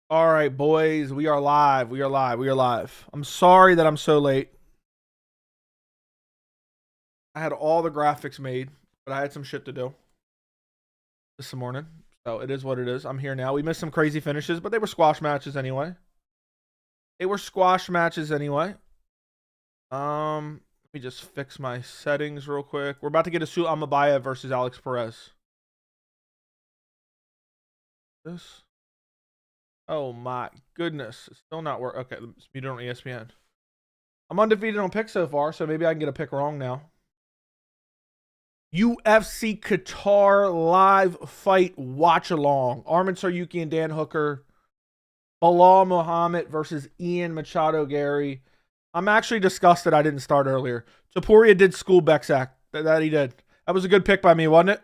All right, boys, we are live. We are live. We are live. I'm sorry that I'm so late. I had all the graphics made, but I had some shit to do this morning. So it is what it is. I'm here now. We missed some crazy finishes, but they were squash matches anyway. Let me just fix my settings real quick. We're about to get a suit Almabayev versus Alex Perez. This. Oh my goodness. It's still not working. Okay, mute it on ESPN. I'm undefeated on picks so far, so maybe I can get a pick wrong now. UFC Qatar live fight watch along. Arman Tsarukyan and Dan Hooker. Bilal Muhammad versus Ian Machado Gary. I'm actually disgusted I didn't start earlier. Topuria did school Bekzat. That he did. That was a good pick by me, wasn't it?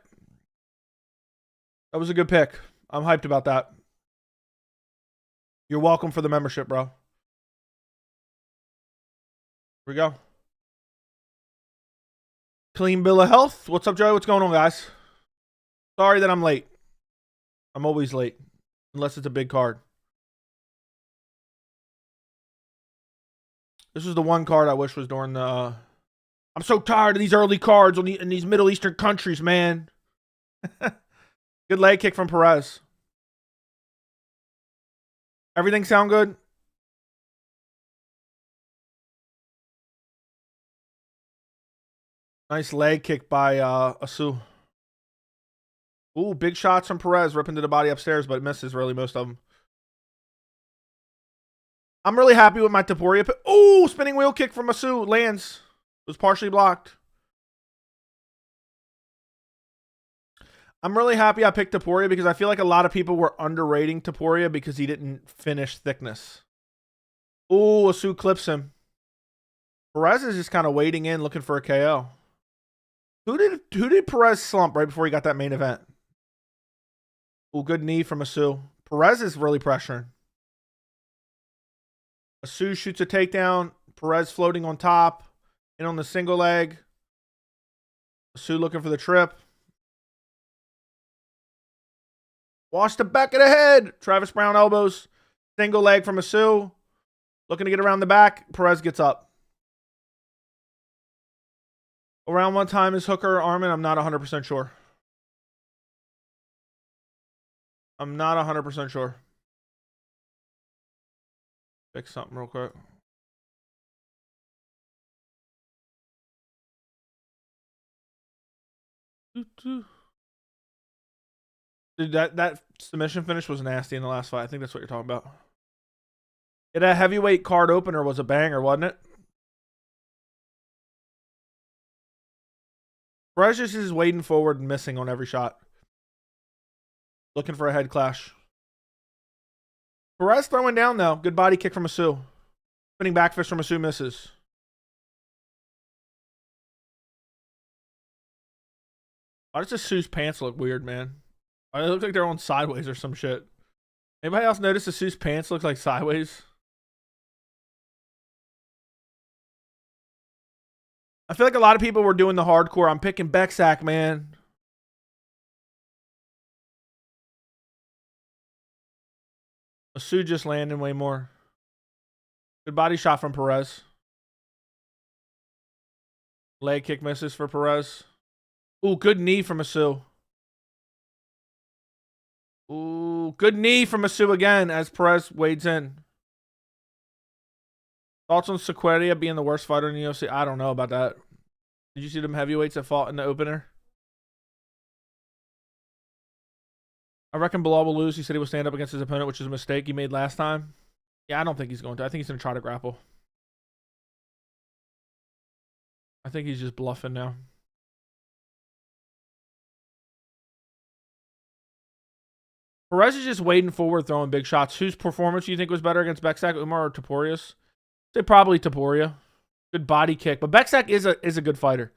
That was a good pick. I'm hyped about that. You're welcome for the membership, bro. Here we go. Clean bill of health. What's up, Joey? What's going on, guys? Sorry that I'm late. I'm always late. Unless it's a big card. This is the one card I wish was during the... I'm so tired of these early cards in these Middle Eastern countries, man. Good leg kick from Perez. Everything sound good? Nice leg kick by Asu. Ooh, big shots from Perez. Ripping to the body upstairs, but it misses really most of them. I'm really happy with my Topuria. Ooh, spinning wheel kick from Asu. Lands. It was partially blocked. I'm really happy I picked Topuria because I feel like a lot of people were underrating Topuria because he didn't finish thickness. Ooh, Asu clips him. Perez is just kind of waiting in, looking for a KO. Who did Perez slump right before he got that main event? Ooh, good knee from Asu. Perez is really pressuring. Asu shoots a takedown. Perez floating on top. In on the single leg. Asu looking for the trip. Wash the back of the head. Travis Brown elbows. Single leg from Asu. Looking to get around the back. Perez gets up. Around one time is Hooker Arman. I'm not 100% sure. I'm not 100% sure. Fix something real quick. Dude, that submission finish was nasty in the last fight. I think that's what you're talking about. Yeah, that heavyweight card opener was a banger, wasn't it? Perez just is wading forward and missing on every shot. Looking for a head clash. Perez throwing down, though. Good body kick from Asu. Spinning back fist from Asu misses. Why does Asu's pants look weird, man? Why do they look like they're on sideways or some shit? Anybody else notice Asu's pants look like sideways? I feel like a lot of people were doing the hardcore. I'm picking Bekzat, man. Asu just landing way more. Good body shot from Perez. Leg kick misses for Perez. Ooh, good knee from Asu. Ooh, good knee from Asu again as Perez wades in. Thoughts on Cerqueira being the worst fighter in the UFC? I don't know about that. Did you see them heavyweights that fought in the opener? I reckon Bilal will lose. He said he will stand up against his opponent, which is a mistake he made last time. Yeah, I don't think he's going to. I think he's going to try to grapple. I think he's just bluffing now. Perez is just wading forward, throwing big shots. Whose performance do you think was better against Bekzat, Umar, or Topuria's? Say probably Topuria. Good body kick. But Bekzat is a good fighter.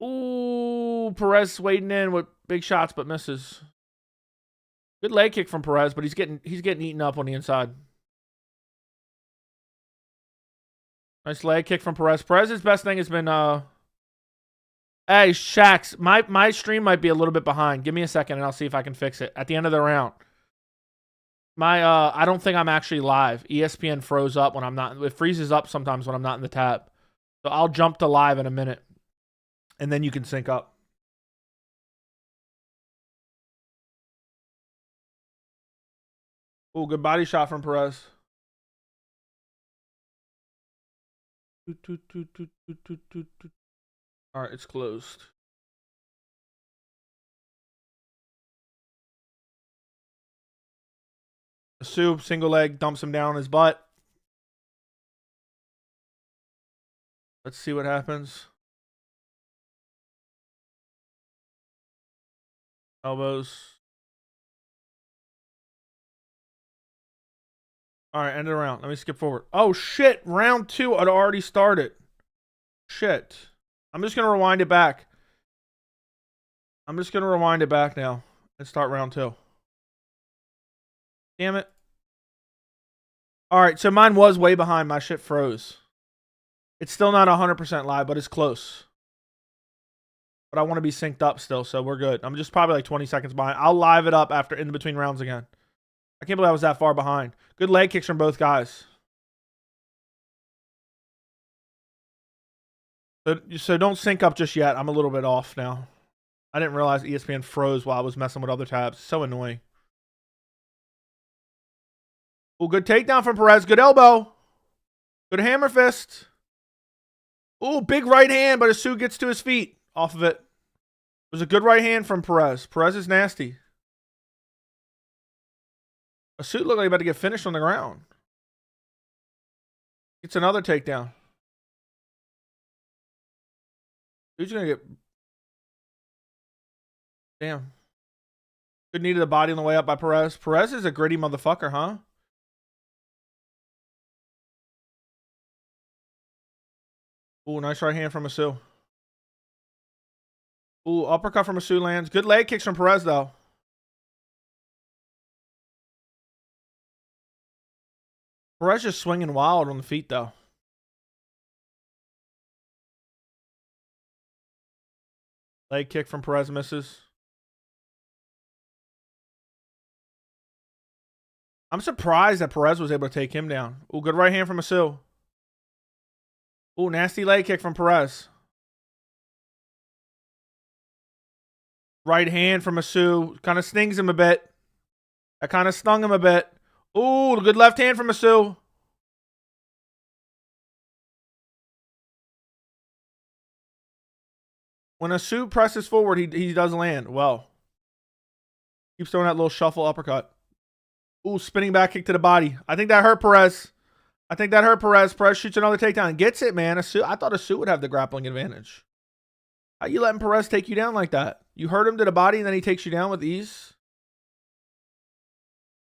Ooh, Perez wading in with big shots but misses. Good leg kick from Perez, but he's getting eaten up on the inside. Nice leg kick from Perez. Perez's best thing has been hey, Shax, my stream might be a little bit behind. Give me a second and I'll see if I can fix it at the end of the round. I don't think I'm actually live. ESPN froze up when I'm not. It freezes up sometimes when I'm not in the tab. So I'll jump to live in a minute. And then you can sync up. Oh, good body shot from Perez. All right, it's closed. Soup, single leg, dumps him down on his butt. Let's see what happens. Elbows. All right, end of the round. Let me skip forward. Oh, shit. Round 2 had already started. Shit. I'm just going to rewind it back. I'm just going to rewind it back now and start round 2. Damn it. All right, so mine was way behind. My shit froze. It's still not 100% live, but it's close. But I want to be synced up still, so we're good. I'm just probably like 20 seconds behind. I'll live it up after in between rounds again. I can't believe I was that far behind. Good leg kicks from both guys. So don't sync up just yet. I'm a little bit off now. I didn't realize ESPN froze while I was messing with other tabs. So annoying. Oh, good takedown from Perez. Good elbow. Good hammer fist. Oh, big right hand, but Asu gets to his feet off of it. It was a good right hand from Perez. Perez is nasty. Asu looked like he about to get finished on the ground. It's another takedown. Who's going to get... Damn. Good knee to the body on the way up by Perez. Perez is a gritty motherfucker, huh? Ooh, nice right hand from Asu. Ooh, uppercut from Asu lands. Good leg kicks from Perez, though. Perez just swinging wild on the feet, though. Leg kick from Perez misses. I'm surprised that Perez was able to take him down. Ooh, good right hand from Asu. Ooh, nasty leg kick from Perez. Right hand from Asu. Kind of stings him a bit. That kind of stung him a bit. Ooh, good left hand from Asu. When Asu presses forward, he does land well. Keeps throwing that little shuffle uppercut. Ooh, spinning back kick to the body. I think that hurt Perez. Perez shoots another takedown. Gets it, man. Asu, I thought Asu would have the grappling advantage. How you letting Perez take you down like that? You hurt him to the body and then he takes you down with ease?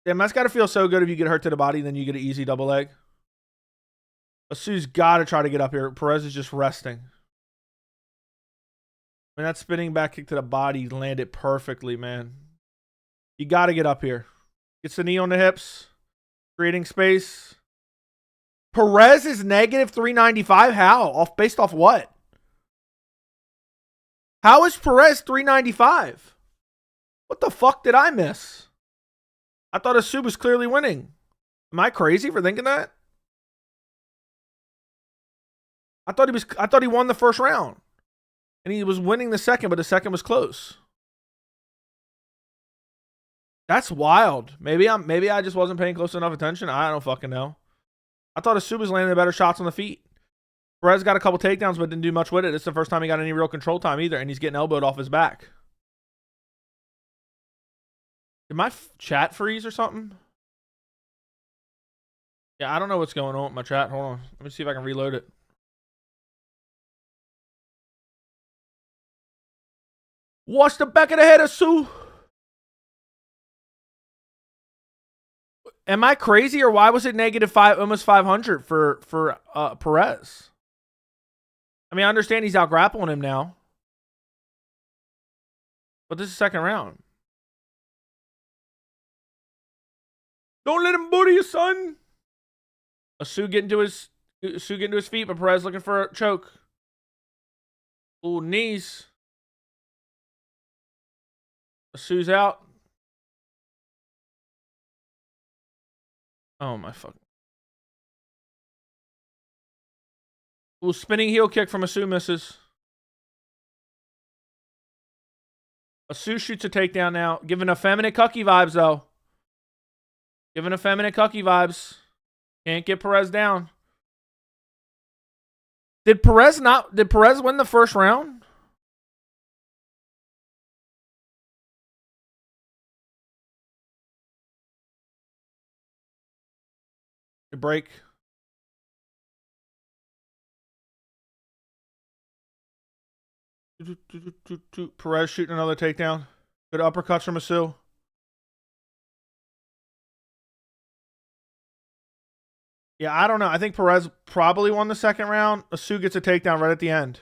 Damn, that's got to feel so good if you get hurt to the body and then you get an easy double leg. Asu's got to try to get up here. Perez is just resting. I mean, that spinning back kick to the body landed perfectly, man. You got to get up here. Gets the knee on the hips. Creating space. Perez is negative 395. How? Based off what? How is Perez 395? What the fuck did I miss? I thought Asu was clearly winning. Am I crazy for thinking that? I thought he won the first round. And he was winning the second, but the second was close. That's wild. Maybe I just wasn't paying close enough attention. I don't fucking know. I thought Asu was landing the better shots on the feet. Perez got a couple takedowns, but didn't do much with it. It's the first time he got any real control time either, and he's getting elbowed off his back. Did my chat freeze or something? Yeah, I don't know what's going on with my chat. Hold on. Let me see if I can reload it. Watch the back of the head of Asu. Am I crazy, or why was it negative almost 500 for Perez? I mean, I understand he's out grappling him now, but this is second round. Don't let him booty you, son. Asu getting to his feet, but Perez looking for a choke. Ooh, knees. Asu's out. Oh my fucking. Ooh, spinning heel kick from Asu misses. Asu shoots a takedown now. Giving effeminate cucky vibes, though. Giving effeminate cucky vibes. Can't get Perez down. Did Perez win the first round? The break. Perez shooting another takedown. Good uppercuts from Asu. Yeah, I don't know. I think Perez probably won the second round. Asu gets a takedown right at the end.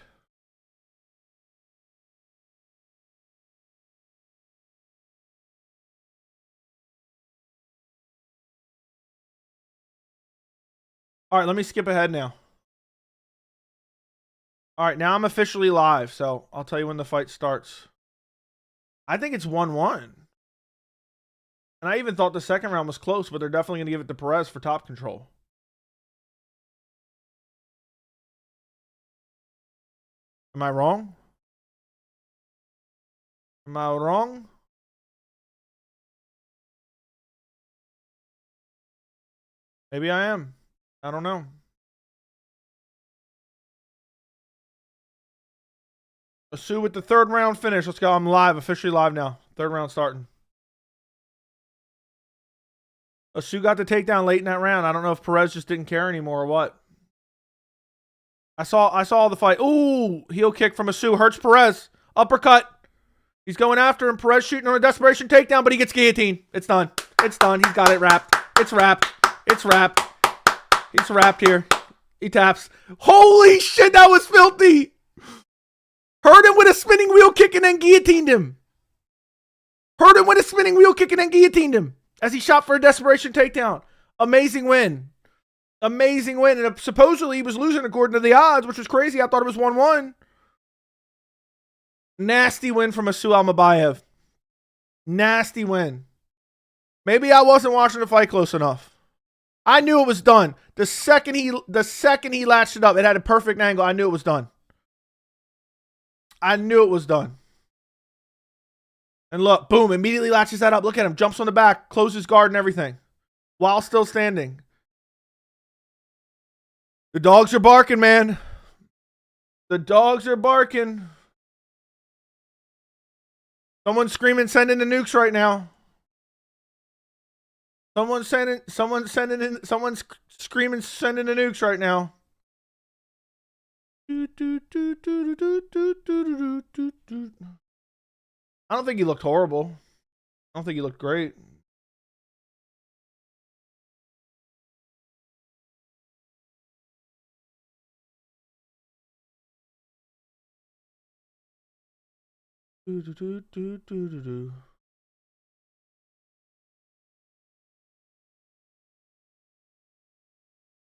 All right, let me skip ahead now. All right, now I'm officially live, so I'll tell you when the fight starts. I think it's 1-1. And I even thought the second round was close, but they're definitely going to give it to Perez for top control. Am I wrong? Am I wrong? Maybe I am. I don't know. Asu with the third round finish. Let's go. I'm live. Officially live now. Third round starting. Asu got the takedown late in that round. I don't know if Perez just didn't care anymore or what. I saw the fight. Ooh, heel kick from Asu. Hurts Perez. Uppercut. He's going after him. Perez shooting on a desperation takedown, but he gets guillotined. It's done. It's done. He's got it wrapped. It's wrapped. It's wrapped. It's wrapped here. He taps. Holy shit, that was filthy. Hurt him with a spinning wheel kick and then guillotined him. Hurt him with a spinning wheel kick and then guillotined him as he shot for a desperation takedown. Amazing win. Amazing win. And supposedly he was losing according to the odds, which was crazy. I thought it was 1-1. Nasty win from Asu Almabayev. Nasty win. Maybe I wasn't watching the fight close enough. I knew it was done. The second he latched it up, it had a perfect angle. I knew it was done. I knew it was done. And look, boom, immediately latches that up. Look at him. Jumps on the back, closes guard and everything. While still standing. The dogs are barking, man. The dogs are barking. Someone's screaming, sending the nukes right now. Someone's screaming, sending the nukes right now. I don't think he looked horrible. I don't think he looked great.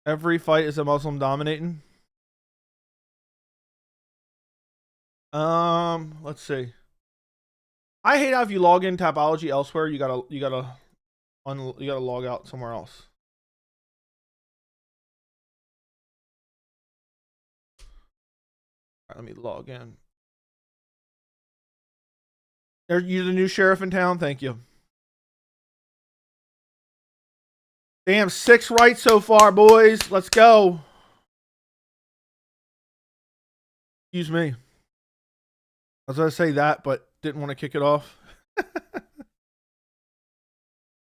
Every fight is a Muslim dominating. Let's see. I hate how if you log in Tapology elsewhere, you gotta log out somewhere else. All right, let me log in. You're the new sheriff in town. Thank you. Damn, 6 right so far, boys. Let's go. Excuse me. I was going to say that, but didn't want to kick it off. I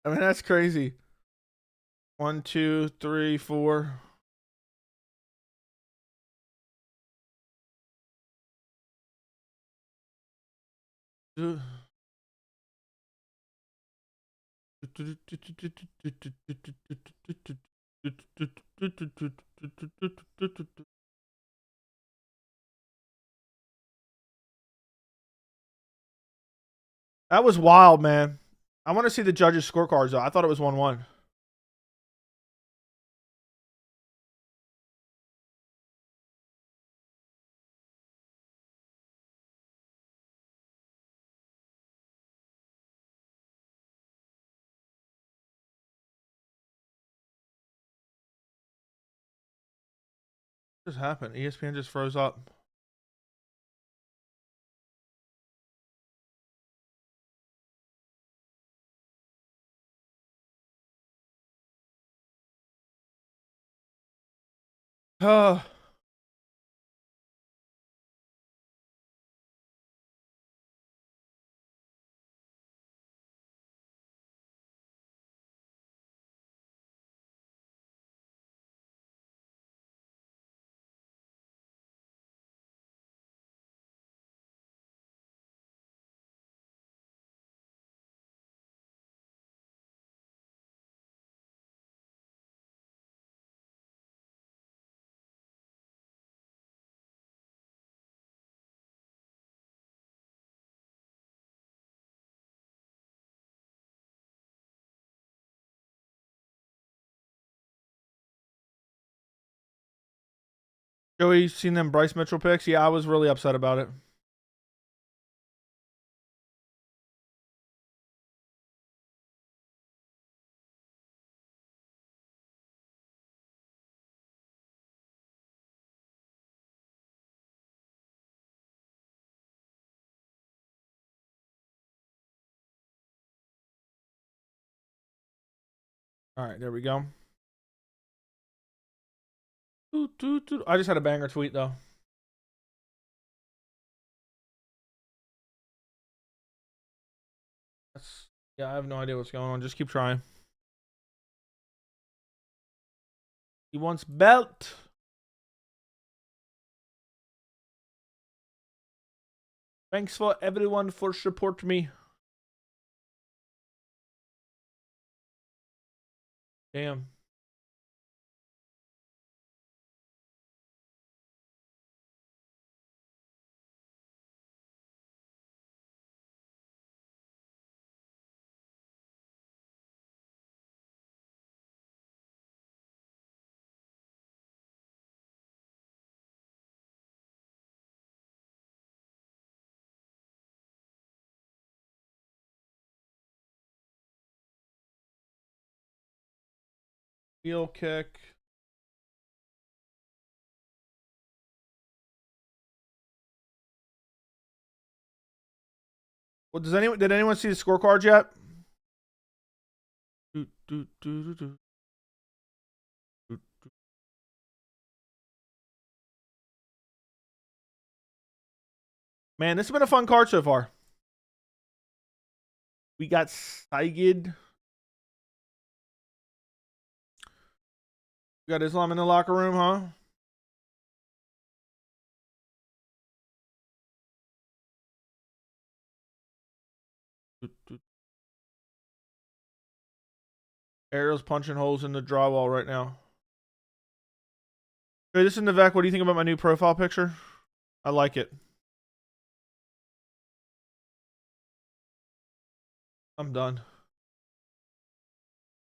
mean, that's crazy. 1, 2, 3, 4. That was wild, man. I want to see the judges' scorecards, though. I thought it was 1-1. What just happened? ESPN just froze up. Oh. Joey, seen them Bryce Mitchell picks? Yeah, I was really upset about it. All right, there we go. I just had a banger tweet though. Yeah, I have no idea what's going on. Just keep trying. He wants belt. Thanks for everyone for support me. Damn. Heel kick. Well, did anyone see the scorecards yet? Man, this has been a fun card so far. We got Saygid. We got Islam in the locker room, huh? Ariel's punching holes in the drywall right now. Hey, this is Nivek. What do you think about my new profile picture? I like it. I'm done.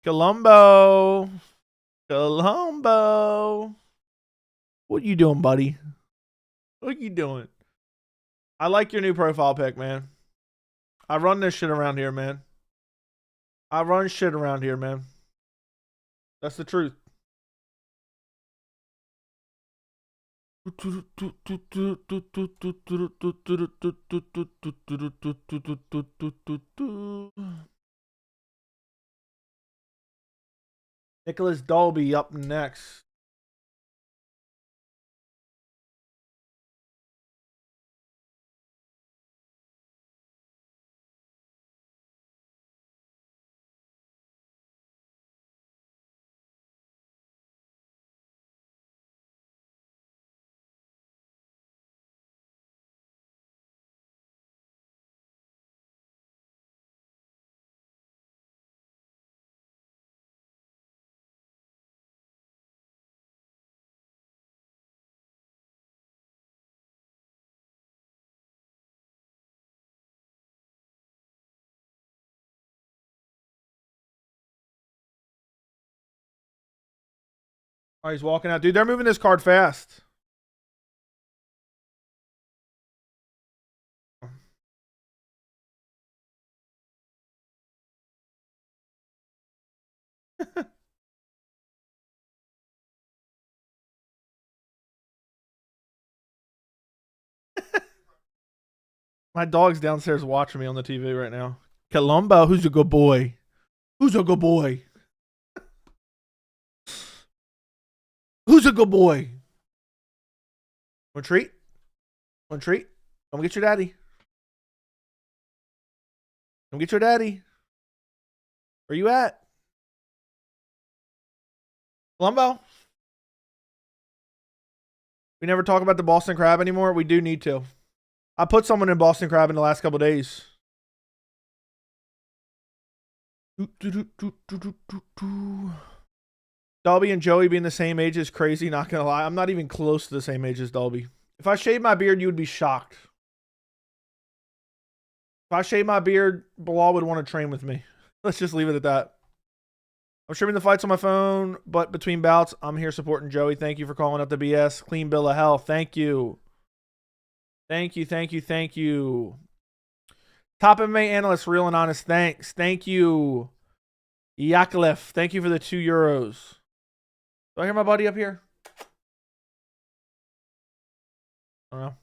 Colombo. Colombo. What you doing, buddy? What you doing? I like your new profile pic, man. I run this shit around here, man. I run shit around here, man. That's the truth. Nicolas Dalby up next. Oh, he's walking out. Dude, they're moving this card fast. My dog's downstairs watching me on the TV right now. Colombo, who's a good boy? Who's a good boy? Who's a good boy? Want a treat? Want a treat? Come get your daddy. Come get your daddy. Where you at? Colombo? We never talk about the Boston Crab anymore. We do need to. I put someone in Boston Crab in the last couple of days. Dalby and Joey being the same age is crazy, not gonna lie. I'm not even close to the same age as Dalby. If I shaved my beard, you would be shocked. If I shaved my beard, Bilal would want to train with me. Let's just leave it at that. I'm streaming the fights on my phone, but between bouts, I'm here supporting Joey. Thank you for calling up the BS. Clean bill of health. Thank you. Thank you, thank you, thank you. Top MMA analyst, real and honest. Thanks. Thank you. Yakhyaev, thank you for the €2. Do I hear my buddy up here? I don't know.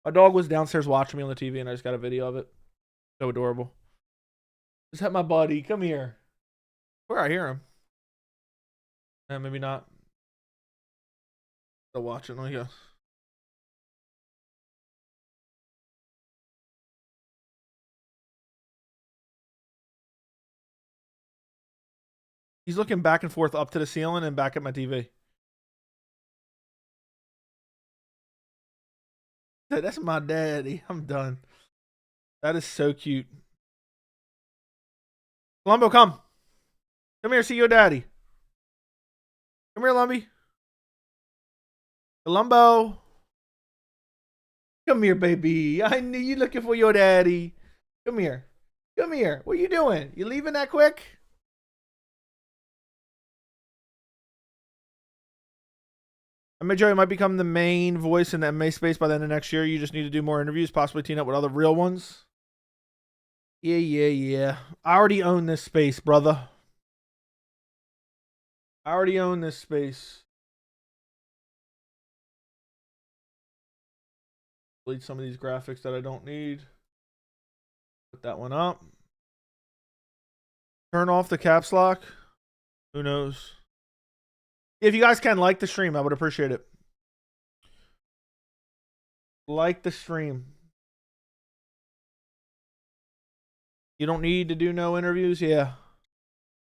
My dog was downstairs watching me on the TV, and I just got a video of it. So adorable. Just had my buddy. Come here. Where I hear him. Maybe not. Still watching. Let me go. He's looking back and forth up to the ceiling and back at my TV. That's my daddy. I'm done. That is so cute. Colombo, come. Come here, see your daddy. Come here, Lumpy. Colombo. Come here, baby. I knew you looking for your daddy. Come here. Come here. What are you doing? You leaving that quick? I mean, Joey might become the main voice in the MMA space by the end of next year. You just need to do more interviews, possibly team up with other real ones. Yeah. I already own this space, brother. I already own this space. Delete some of these graphics that I don't need. Put that one up. Turn off the caps lock. Who knows? If you guys can like the stream, I would appreciate it. Like the stream. You don't need to do no interviews? Yeah.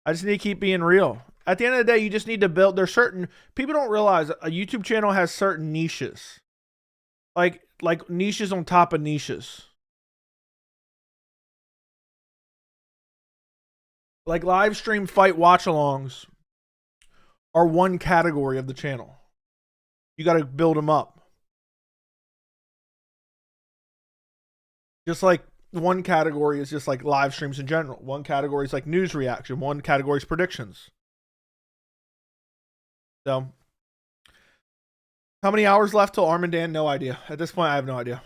I just need to keep being real. At the end of the day, you just need to build. There's certain people don't realize a YouTube channel has certain niches. Like niches on top of niches. Like live stream fight watch-alongs are one category of the channel. You got to build them up. Just like one category is just like live streams in general. One category is like news reaction. One category is predictions. So, how many hours left till Arman Dan? No idea. At this point, I have no idea.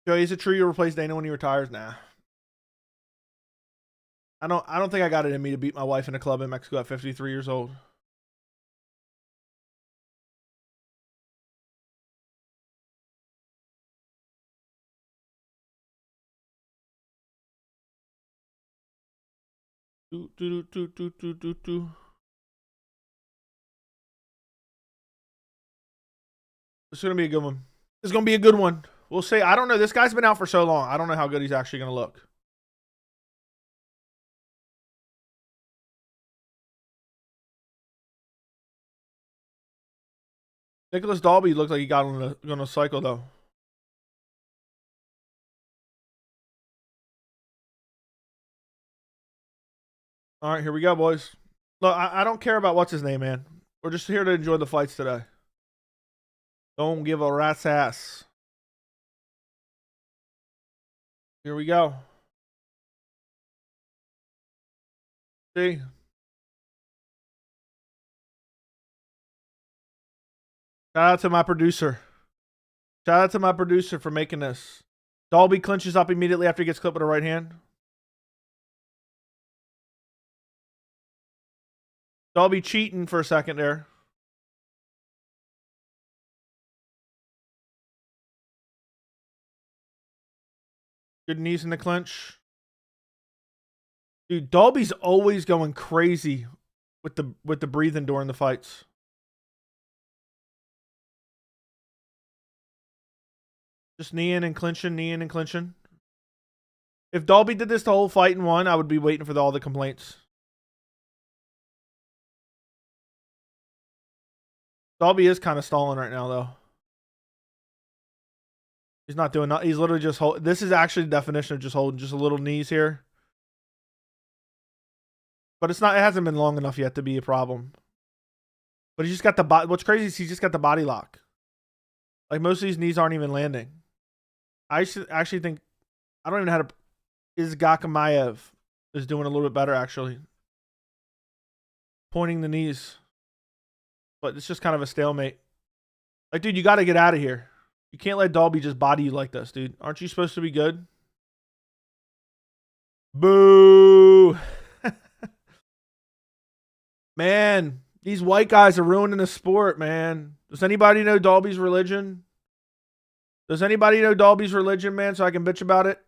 Joey, is it true you replace Dana when he retires? Nah. I don't think I got it in me to beat my wife in a club in Mexico at 53 years old. It's gonna be a good one. It's gonna be a good one. We'll see. I don't know. This guy's been out for so long. I don't know how good he's actually gonna look. Nicolas Dalby looked like he got on a cycle though. All right, here we go, boys. Look, I don't care about what's his name, man. We're just here to enjoy the fights today. Don't give a rat's ass. Here we go. See? Shout out to my producer. Shout out to my producer for making this. Dalby clinches up immediately after he gets clipped with a right hand. Dalby cheating for a second there. Good knees in the clinch. Dude, Dalby's always going crazy with the breathing during the fights. Just knee in and clinching, knee in and clinching. If Dalby did this the whole fight and won, I would be waiting for all the complaints. Dalby is kind of stalling right now, though. He's not doing nothing. He's literally just holding. This is actually the definition of just holding just a little knees here. But it's not. It hasn't been long enough yet to be a problem. But he just got the body. What's crazy is he just got the body lock. Like most of these knees aren't even landing. I actually think I don't even know how to. Izagakhmaev is doing a little bit better actually. Pointing the knees. But it's just kind of a stalemate. Like, dude, you got to get out of here. You can't let Dalby just body you like this, dude. Aren't you supposed to be good? Boo. Man, these white guys are ruining the sport, man. Does anybody know Dalby's religion? Does anybody know Dalby's religion, man, so I can bitch about it?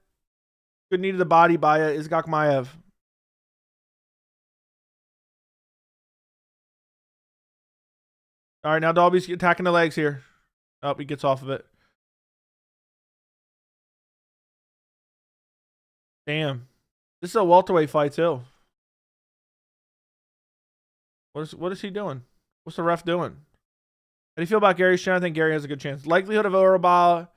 Good knee to the body by Izagakhmaev. All right, now Dalby's attacking the legs here. Oh, he gets off of it. Damn. This is a welterweight fight, too. What is he doing? What's the ref doing? How do you feel about Gary's chin? I think Gary has a good chance. Likelihood of Oralbai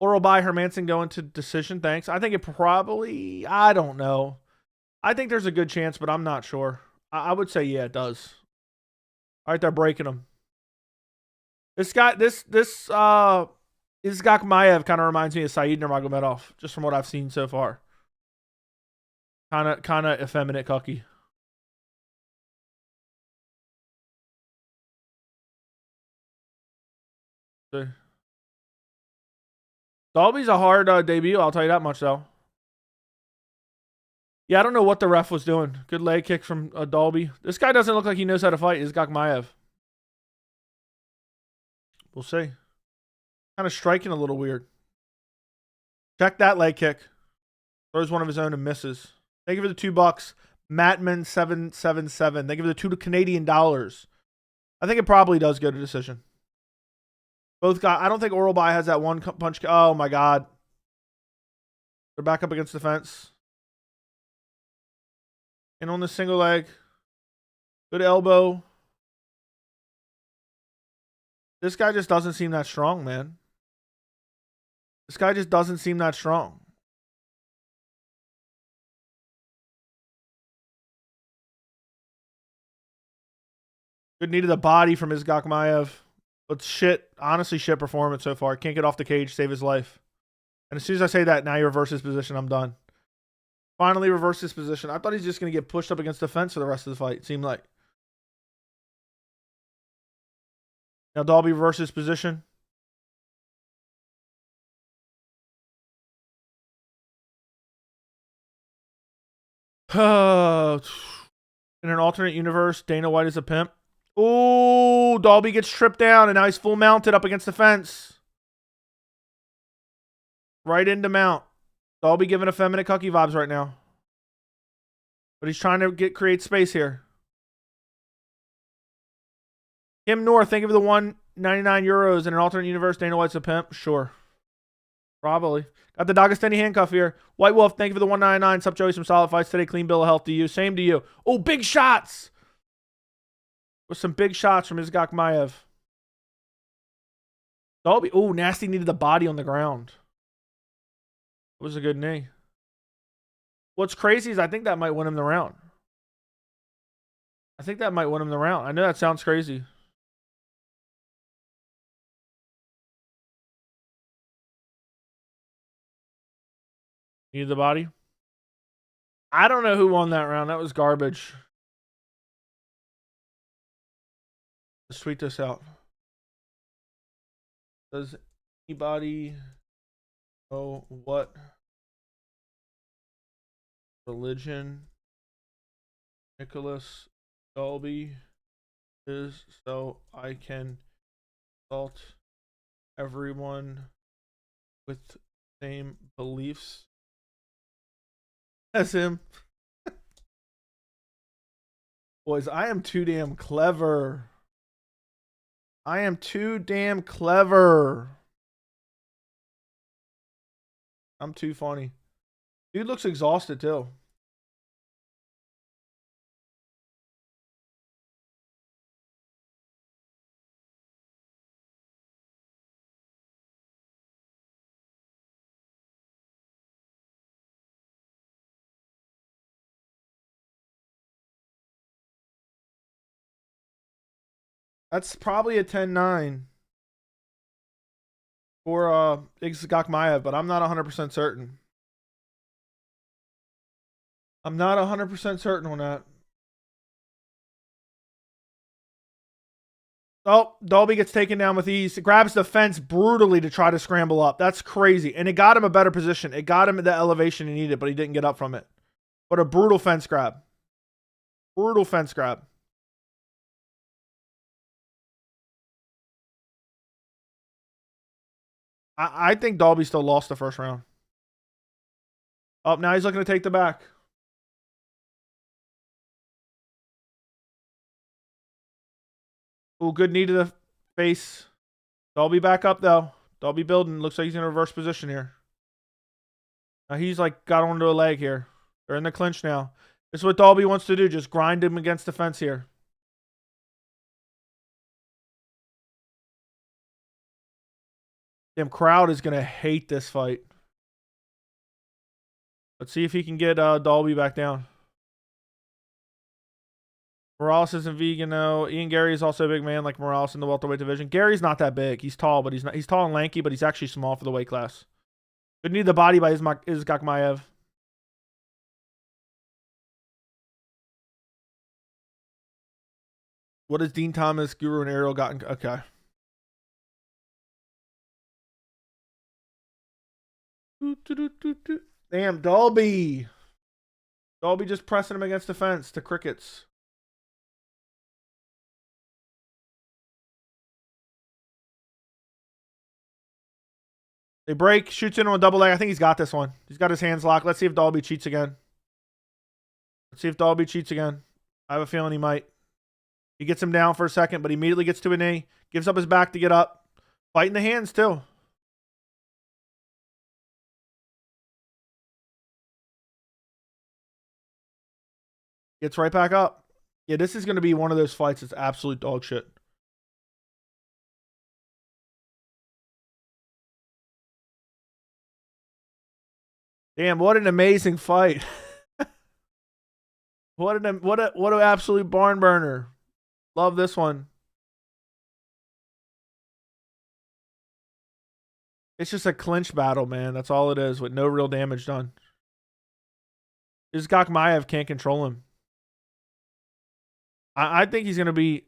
Hermanson going to decision, thanks. I think it probably, I don't know. I think there's a good chance, but I'm not sure. I would say, yeah, it does. All right, they're breaking him. This guy, this Izagakhmaev kind of reminds me of Saygid Nurmagomedov, just from what I've seen so far. Kind of effeminate cocky. Dalby's a hard debut, I'll tell you that much, though. Yeah, I don't know what the ref was doing. Good leg kick from Dalby. This guy doesn't look like he knows how to fight. Izagakhmaev. We'll see. Kind of striking a little weird. Check that leg kick. Throws one of his own and misses. Thank you for the $2. Matman777. Thank you for the $2 Canadian dollars. I think it probably does go to decision. Both guys. I don't think Oralbai has that one punch. Oh my god. They're back up against the fence. And on the single leg. Good elbow. This guy just doesn't seem that strong, man. This guy just doesn't seem that strong. Good knee to the body from Izagakhmaev. But shit, honestly, shit performance so far. Can't get off the cage, save his life. And as soon as I say that, now you reverse his position, I'm done. Finally reverse his position. I thought he's just going to get pushed up against the fence for the rest of the fight, it seemed like. Now Dalby reverses position. In an alternate universe, Dana White is a pimp. Ooh, Dalby gets tripped down, and now he's full mounted up against the fence. Right into mount. Dalby giving effeminate cucky vibes right now. But he's trying to create space here. Kim North, thank you for the €199 in an alternate universe. Dana White's a pimp. Sure. Probably. Got the Dagestani handcuff here. White Wolf, thank you for the $199. Sup, Joey? Some solid fights today. Clean bill of health to you. Same to you. Oh, big shots. With some big shots from Izagakhmaev. Dalby. Oh, nasty knee to the body on the ground. It was a good knee. What's crazy is I think that might win him the round. I think that might win him the round. I know that sounds crazy. Knee to the body. I don't know who won that round. That was garbage. Let's tweet this out. Does anybody know what religion Nicolas Dalby is, so I can insult everyone with same beliefs That's him. Boys, I am too damn clever. I am too damn clever. I'm too funny. Dude looks exhausted too. That's probably a 10-9 for Izagakhmaev, but I'm not 100% certain. I'm not 100% certain on that. Oh, Dalby gets taken down with ease. Grabs the fence brutally to try to scramble up. That's crazy. And it got him a better position. It got him the elevation he needed, but he didn't get up from it. But a brutal fence grab. Brutal fence grab. I think Dalby still lost the first round. Oh, now he's looking to take the back. Ooh, good knee to the face. Dalby back up, though. Dalby building. Looks like he's in a reverse position here. Now he's like got onto a leg here. They're in the clinch now. This is what Dalby wants to do. Just grind him against the fence here. Damn, crowd is going to hate this fight. Let's see if he can get Dalby back down. Morales isn't vegan though. Ian Gary is also a big man like Morales in the welterweight division. Gary's not that big. He's tall, but he's tall and lanky, but he's actually small for the weight class. Good knee to the body by Izagakhmaev. What has Dean Thomas, Guru, and Ariel gotten? Okay. Damn, Dalby. Dalby just pressing him against the fence to crickets. They break, shoots in on a double leg. I think he's got this one. He's got his hands locked. Let's see if Dalby cheats again. Let's see if Dalby cheats again. I have a feeling he might. He gets him down for a second, but he immediately gets to a knee. Gives up his back to get up. Fighting the hands, too. Gets right back up. Yeah, this is going to be one of those fights that's absolute dog shit. Damn, what an amazing fight. What an absolute barn burner. Love this one. It's just a clinch battle, man. That's all it is with no real damage done. Izagakhmaev can't control him. I think he's going to be...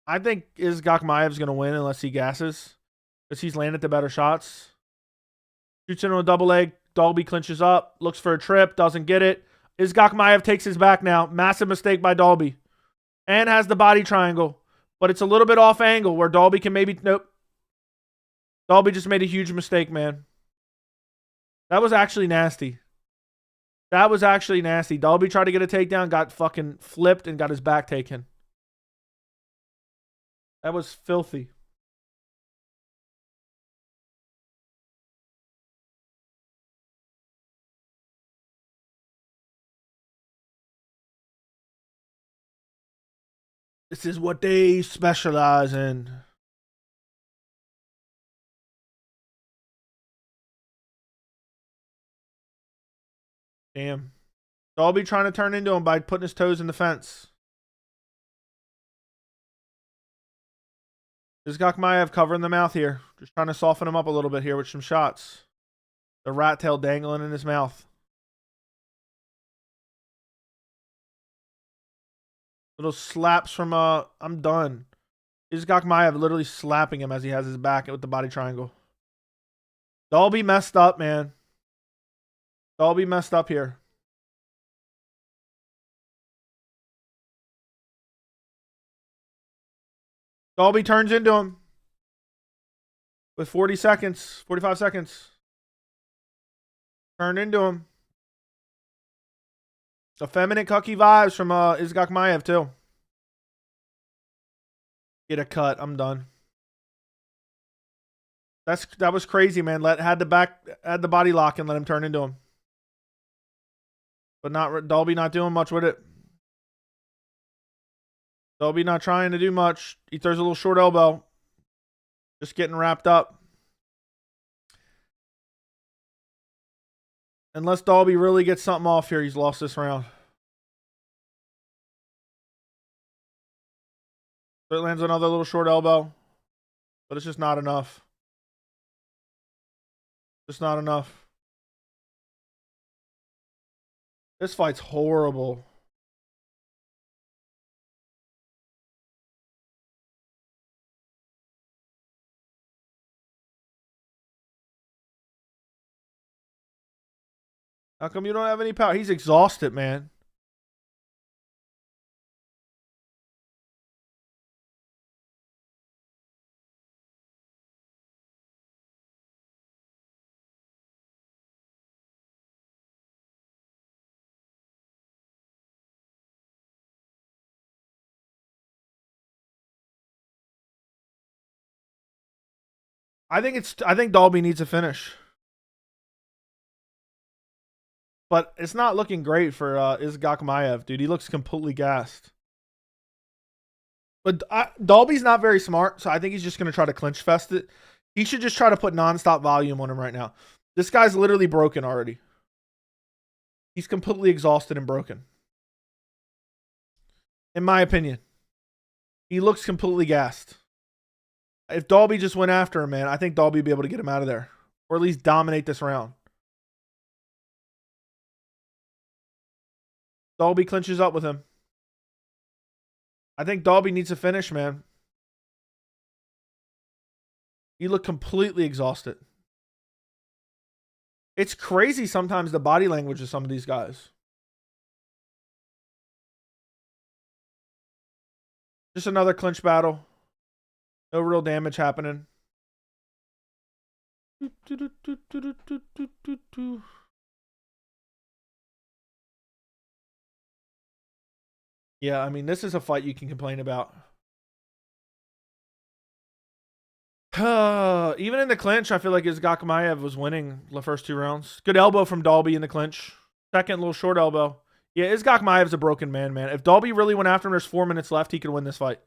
I think Izagakhmaev's going to win unless he gasses. Because he's landed the better shots. Shoots in on a double leg. Dalby clinches up. Looks for a trip. Doesn't get it. Izagakhmaev takes his back now. Massive mistake by Dalby. And has the body triangle. But it's a little bit off angle where Dalby can maybe... Nope. Dalby just made a huge mistake, man. That was actually nasty. That was actually nasty. Dalby tried to get a takedown. Got fucking flipped and got his back taken. That was filthy. This is what they specialize in. Damn. Dalby trying to turn into him by putting his toes in the fence. Izagakhmaev covering the mouth here. Just trying to soften him up a little bit here with some shots. The rat tail dangling in his mouth. Little slaps from I'm done. Izagakhmaev literally slapping him as he has his back with the body triangle. Dalby messed up, man. Dalby messed up here. Dalby turns into him. With 40 seconds. 45 seconds. Turned into him. Effeminate cucky vibes from Izagakhmaev too. Get a cut. I'm done. That was crazy, man. Had the body lock and let him turn into him. But Dalby not doing much with it. Dalby not trying to do much. He throws a little short elbow. Just getting wrapped up. Unless Dalby really gets something off here, he's lost this round. So it lands another little short elbow. But it's just not enough. Just not enough. This fight's horrible. How come you don't have any power? He's exhausted, man. I think Dalby needs a finish. But it's not looking great for Izagakhmaev, dude. He looks completely gassed. But Dalby's not very smart, so I think he's just going to try to clinch fest it. He should just try to put nonstop volume on him right now. This guy's literally broken already. He's completely exhausted and broken. In my opinion. He looks completely gassed. If Dalby just went after him, man, I think Dalby would be able to get him out of there. Or at least dominate this round. Dalby clinches up with him. I think Dalby needs a finish, man. You look completely exhausted. It's crazy sometimes the body language of some of these guys. Just another clinch battle. No real damage happening. Yeah, I mean, this is a fight you can complain about. Even in the clinch, I feel like Izagakhmaev was winning the first 2 rounds. Good elbow from Dalby in the clinch. Second little short elbow. Yeah, Izagakhmaev's a broken man, man. If Dalby really went after him, there's 4 minutes left, he could win this fight.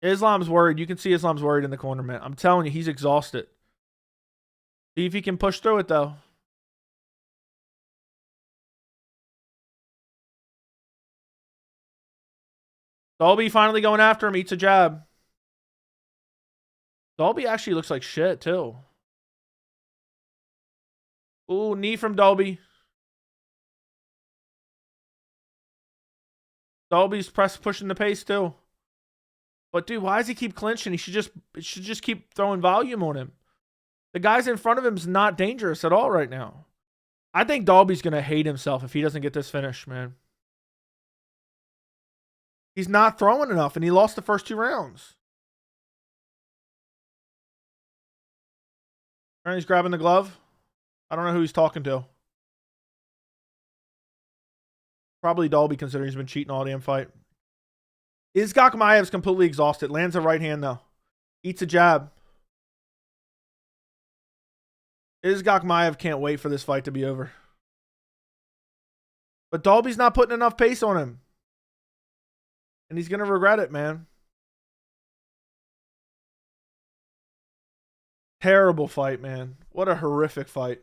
Islam's worried. You can see Islam's worried in the corner, man. I'm telling you, he's exhausted. See if he can push through it, though. Dalby finally going after him. Eats a jab. Dalby actually looks like shit, too. Ooh, knee from Dalby. Dalby's pushing the pace, too. But, dude, why does he keep clinching? He should just keep throwing volume on him. The guys in front of him is not dangerous at all right now. I think Dalby's going to hate himself if he doesn't get this finish, man. He's not throwing enough, and he lost the first 2 rounds. And he's grabbing the glove. I don't know who he's talking to. Probably Dalby, considering he's been cheating all damn fight. Izagakhmaev's completely exhausted. Lands a right hand, though. Eats a jab. Izagakhmaev can't wait for this fight to be over. But Dalby's not putting enough pace on him. And he's going to regret it, man. Terrible fight, man. What a horrific fight.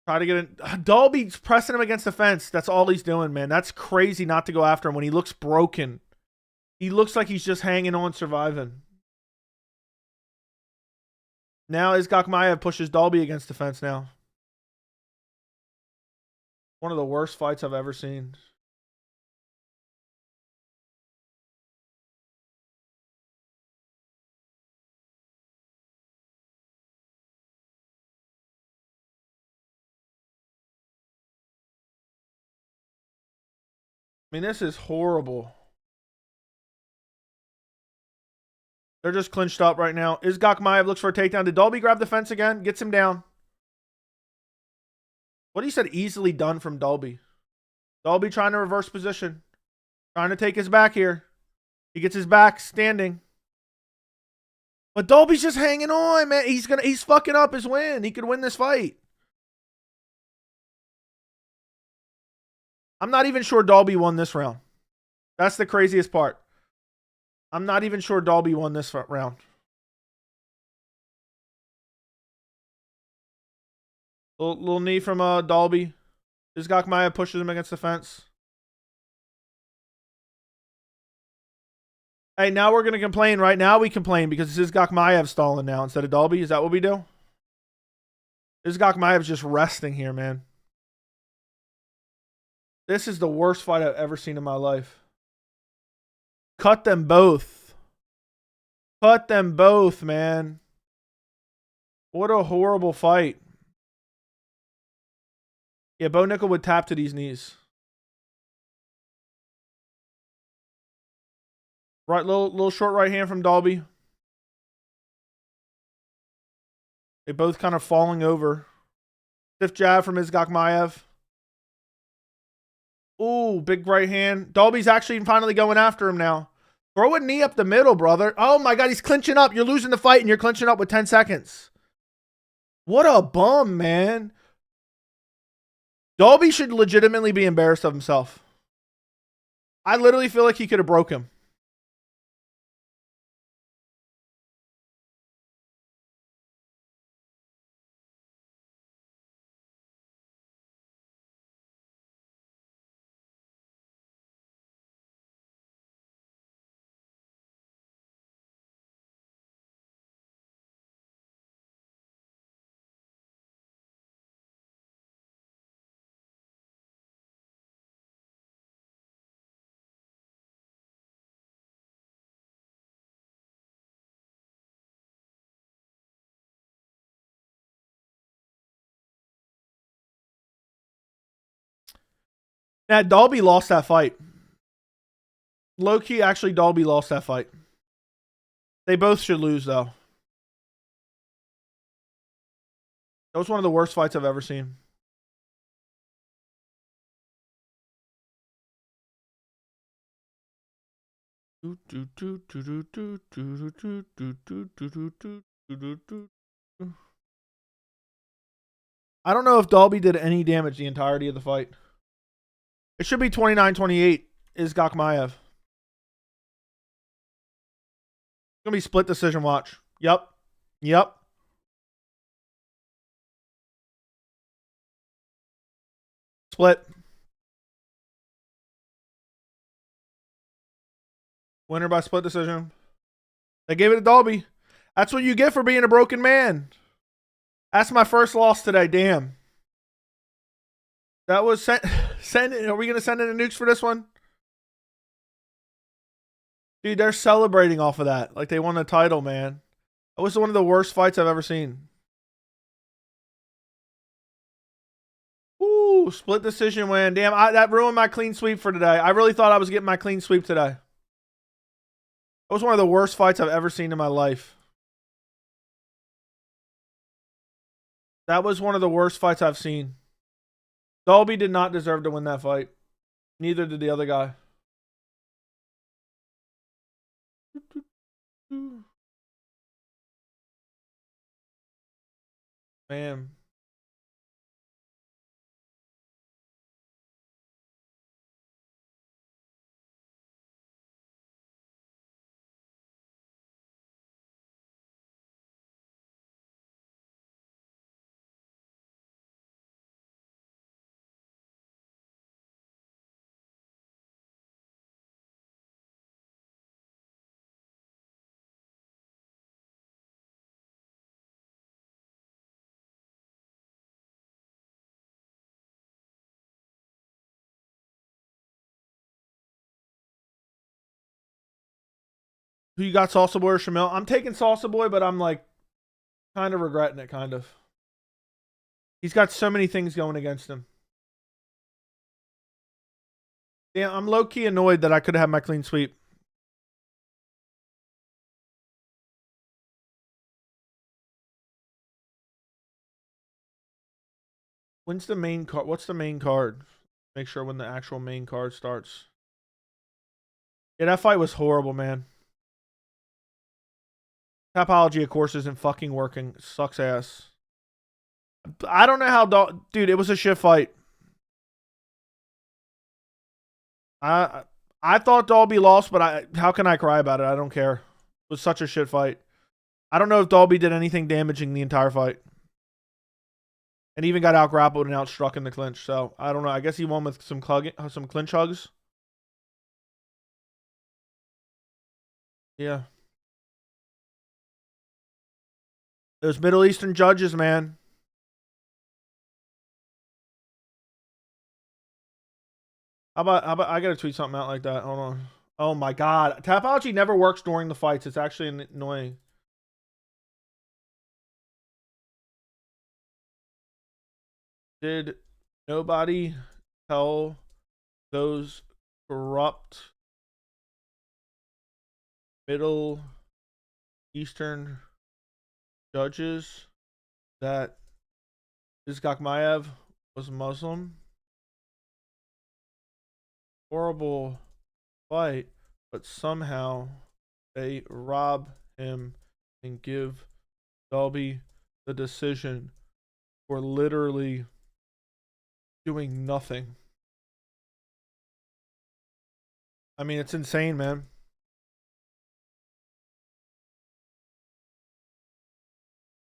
Try to get in. Dalby's pressing him against the fence. That's all he's doing, man. That's crazy not to go after him when he looks broken. He looks like he's just hanging on, surviving. Now Izagakhmaev pushes Dalby against the fence now. One of the worst fights I've ever seen. mean, this is horrible. They're just clinched up right now. Izagakhmaev looks for a takedown. Did Dalby grab the fence again? Gets him down. What he said, easily done from Dalby. Dalby trying to reverse position. Trying to take his back here. He gets his back standing. But Dalby's just hanging on, man. He's fucking up his win. He could win this fight. I'm not even sure Dalby won this round. That's the craziest part. I'm not even sure Dalby won this round. Little knee from Dalby. Izagakhmaev pushes him against the fence. Hey, now we're going to complain. Right now we complain because it's Izagakhmaev stalling now instead of Dalby. Is that what we do? Izagakhmaev's just resting here, man. This is the worst fight I've ever seen in my life. Cut them both. Cut them both, man. What a horrible fight. Yeah, Bo Nickel would tap to these knees. Right, little short right hand from Dalby. They both kind of falling over. Stiff jab from Izagakhmaev. Ooh, big right hand. Dalby's actually finally going after him now. Throw a knee up the middle, brother. Oh my God, he's clinching up. You're losing the fight and you're clinching up with 10 seconds. What a bum, man. Dalby should legitimately be embarrassed of himself. I literally feel like he could have broke him. Now, Dalby lost that fight. Low-key, actually, Dalby lost that fight. They both should lose, though. That was one of the worst fights I've ever seen. I don't know if Dalby did any damage the entirety of the fight. It should be 29-28 Izagakhmaev. It's going to be split decision watch. Yep. Yep. Split. Winner by split decision. They gave it to Dalby. That's what you get for being a broken man. That's my first loss today. Damn. That was sent. Are we going to send in the nukes for this one? Dude, they're celebrating off of that. Like they won the title, man. That was one of the worst fights I've ever seen. Ooh, split decision win. Damn, that ruined my clean sweep for today. I really thought I was getting my clean sweep today. That was one of the worst fights I've ever seen in my life. That was one of the worst fights I've seen. Dalby did not deserve to win that fight. Neither did the other guy. Man. Who you got, Salsa Boy or Shamil? I'm taking Salsa Boy, but I'm like kind of regretting it, kind of. He's got so many things going against him. Yeah, I'm low-key annoyed that I could have had my clean sweep. When's the main card? What's the main card? Make sure when the actual main card starts. Yeah, that fight was horrible, man. Topology, of course, isn't fucking working. It sucks ass. I don't know how... Dude, it was a shit fight. I thought Dalby lost, but how can I cry about it? I don't care. It was such a shit fight. I don't know if Dalby did anything damaging the entire fight. And even got out grappled and outstruck in the clinch. So, I don't know. I guess he won with some clinch hugs. Yeah. Those Middle Eastern judges, man. How about I gotta tweet something out like that. Hold on. Oh my god. Tapology never works during the fights. It's actually annoying. Did nobody tell those corrupt Middle Eastern judges that Izagakhmaev was Muslim? Horrible fight, but somehow they rob him and give Dalby the decision for literally doing nothing. I mean, it's insane, man.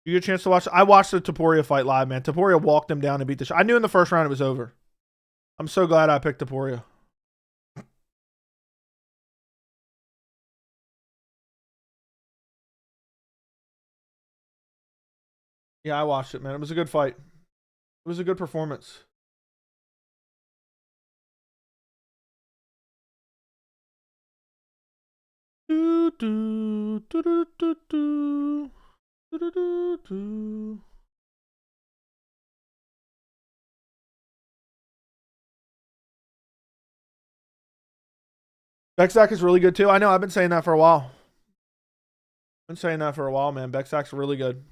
You get a chance to watch? I watched the Topuria fight live, man. Topuria walked him down and beat the shit. I knew in the first round it was over. I'm so glad I picked Topuria. Yeah, I watched it, man. It was a good fight. It was a good performance. Do, do, do, do, do, do. Do, do, do, do. Bekzat is really good too. I know. I've been saying that for a while. Been saying that for a while, man. Bekzat's really good.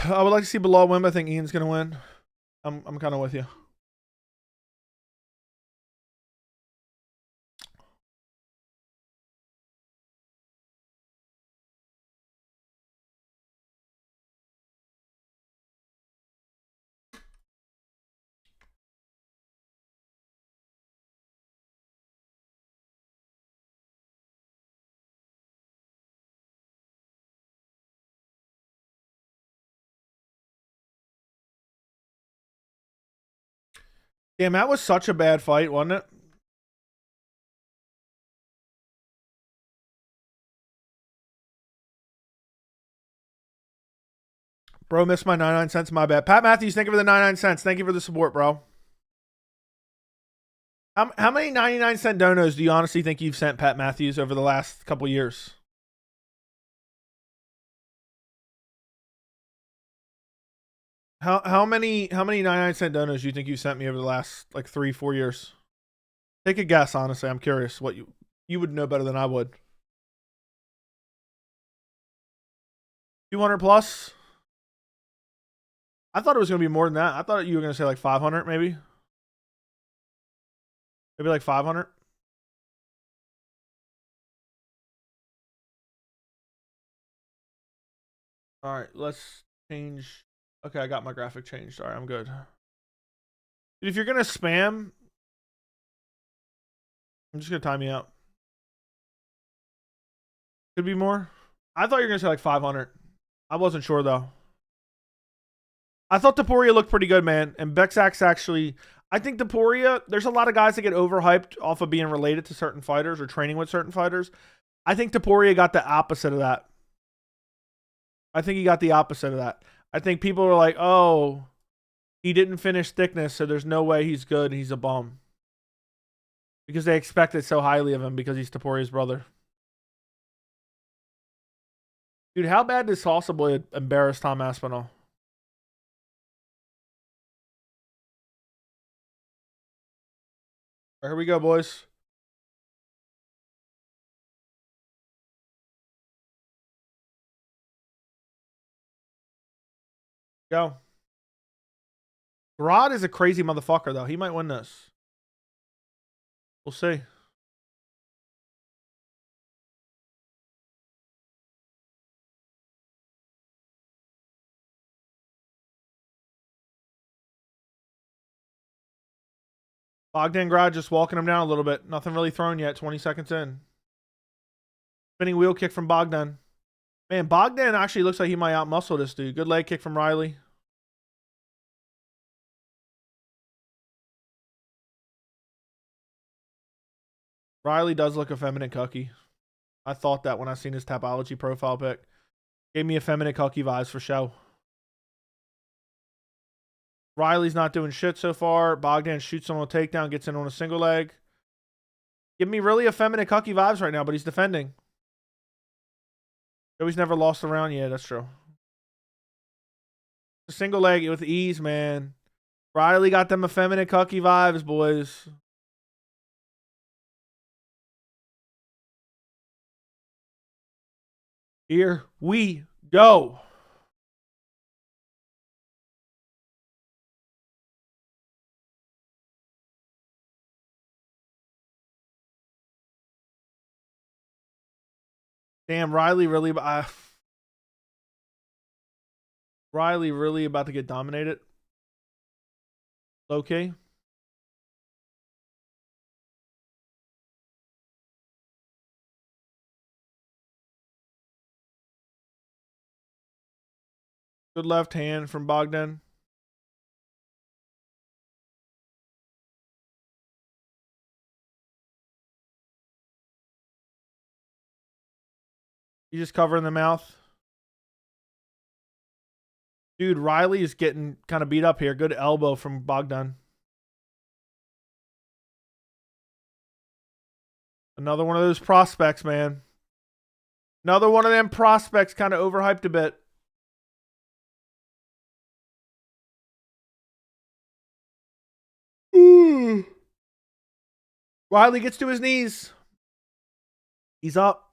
I would like to see Bilal win, but I think Ian's gonna win. I'm kind of with you. Damn, that was such a bad fight, wasn't it? Bro, missed my 99 cents. My bad. Pat Matthews, thank you for the 99 cents. Thank you for the support, bro. How many 99-cent donos do you honestly think you've sent Pat Matthews over the last couple years? How many 99-cent donos do you think you sent me over the last like 3-4 years? Take a guess, honestly. I'm curious what you would know better than I would. 200 plus? I thought it was going to be more than that. I thought you were going to say like 500 maybe. Maybe like 500. All right, let's change. Okay, I got my graphic changed. All right, I'm good. Dude, if you're going to spam, I'm just going to time you out. Could be more. I thought you were going to say like 500. I wasn't sure though. I thought Topuria looked pretty good, man. And Bekzat's actually, I think Topuria, there's a lot of guys that get overhyped off of being related to certain fighters or training with certain fighters. I think Topuria got the opposite of that. I think he got the opposite of that. I think people are like, oh, he didn't finish thickness, so there's no way he's good. He's a bum. Because they expect it so highly of him because he's Topuria's brother. Dude, how bad does Salsa Boy embarrass Tom Aspinall? All right, here we go, boys. Go. Grad is a crazy motherfucker, though. He might win this. We'll see. Bogdan Grad just walking him down a little bit. Nothing really thrown yet. 20 seconds in. Spinning wheel kick from Bogdan. Man, Bogdan actually looks like he might outmuscle this dude. Good leg kick from Riley. Riley does look effeminate cucky. I thought that when I seen his Tapology profile pic. Gave me effeminate cucky vibes for show. Riley's not doing shit so far. Bogdan shoots on a takedown, gets in on a single leg. Give me really effeminate cucky vibes right now, but he's defending. Joey's never lost a round yet. That's true. A single leg with ease, man. Riley got them effeminate cucky vibes, boys. Here we go. Damn, Riley really about to get dominated. Okay. Good left hand from Bogdan. He's just covering the mouth. Dude, Riley is getting kind of beat up here. Good elbow from Bogdan. Another one of those prospects, man. Another one of them prospects kind of overhyped a bit. Riley gets to his knees. He's up.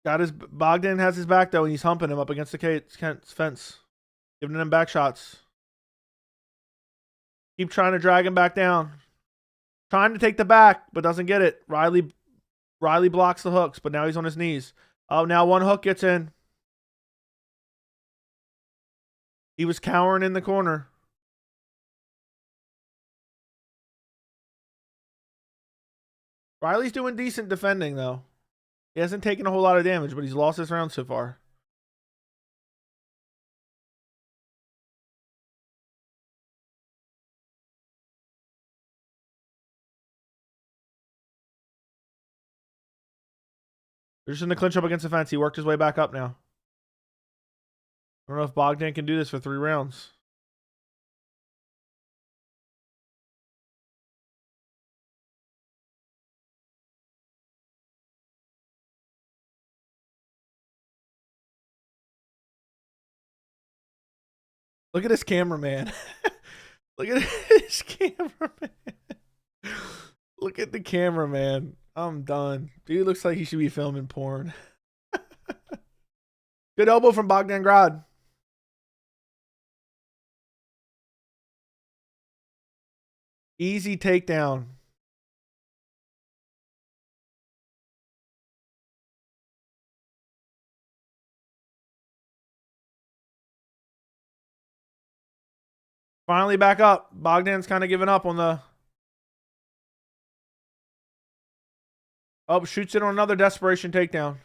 Got his Bogdan has his back though, and he's humping him up against the fence, giving him back shots. Keep trying to drag him back down, trying to take the back, but doesn't get it. Riley blocks the hooks, but now he's on his knees. Oh, now one hook gets in. He was cowering in the corner. Riley's doing decent defending though. He hasn't taken a whole lot of damage, but he's lost his round so far. They're just in the clinch up against the fence. He worked his way back up now. I don't know if Bogdan can do this for 3 rounds. Look at this cameraman. Look at this cameraman. Look at the cameraman. I'm done. Dude looks like he should be filming porn. Good elbow from Bogdan Grad. Easy takedown. Finally back up. Bogdan's kind of giving up on the... Oh, shoots it on another desperation takedown.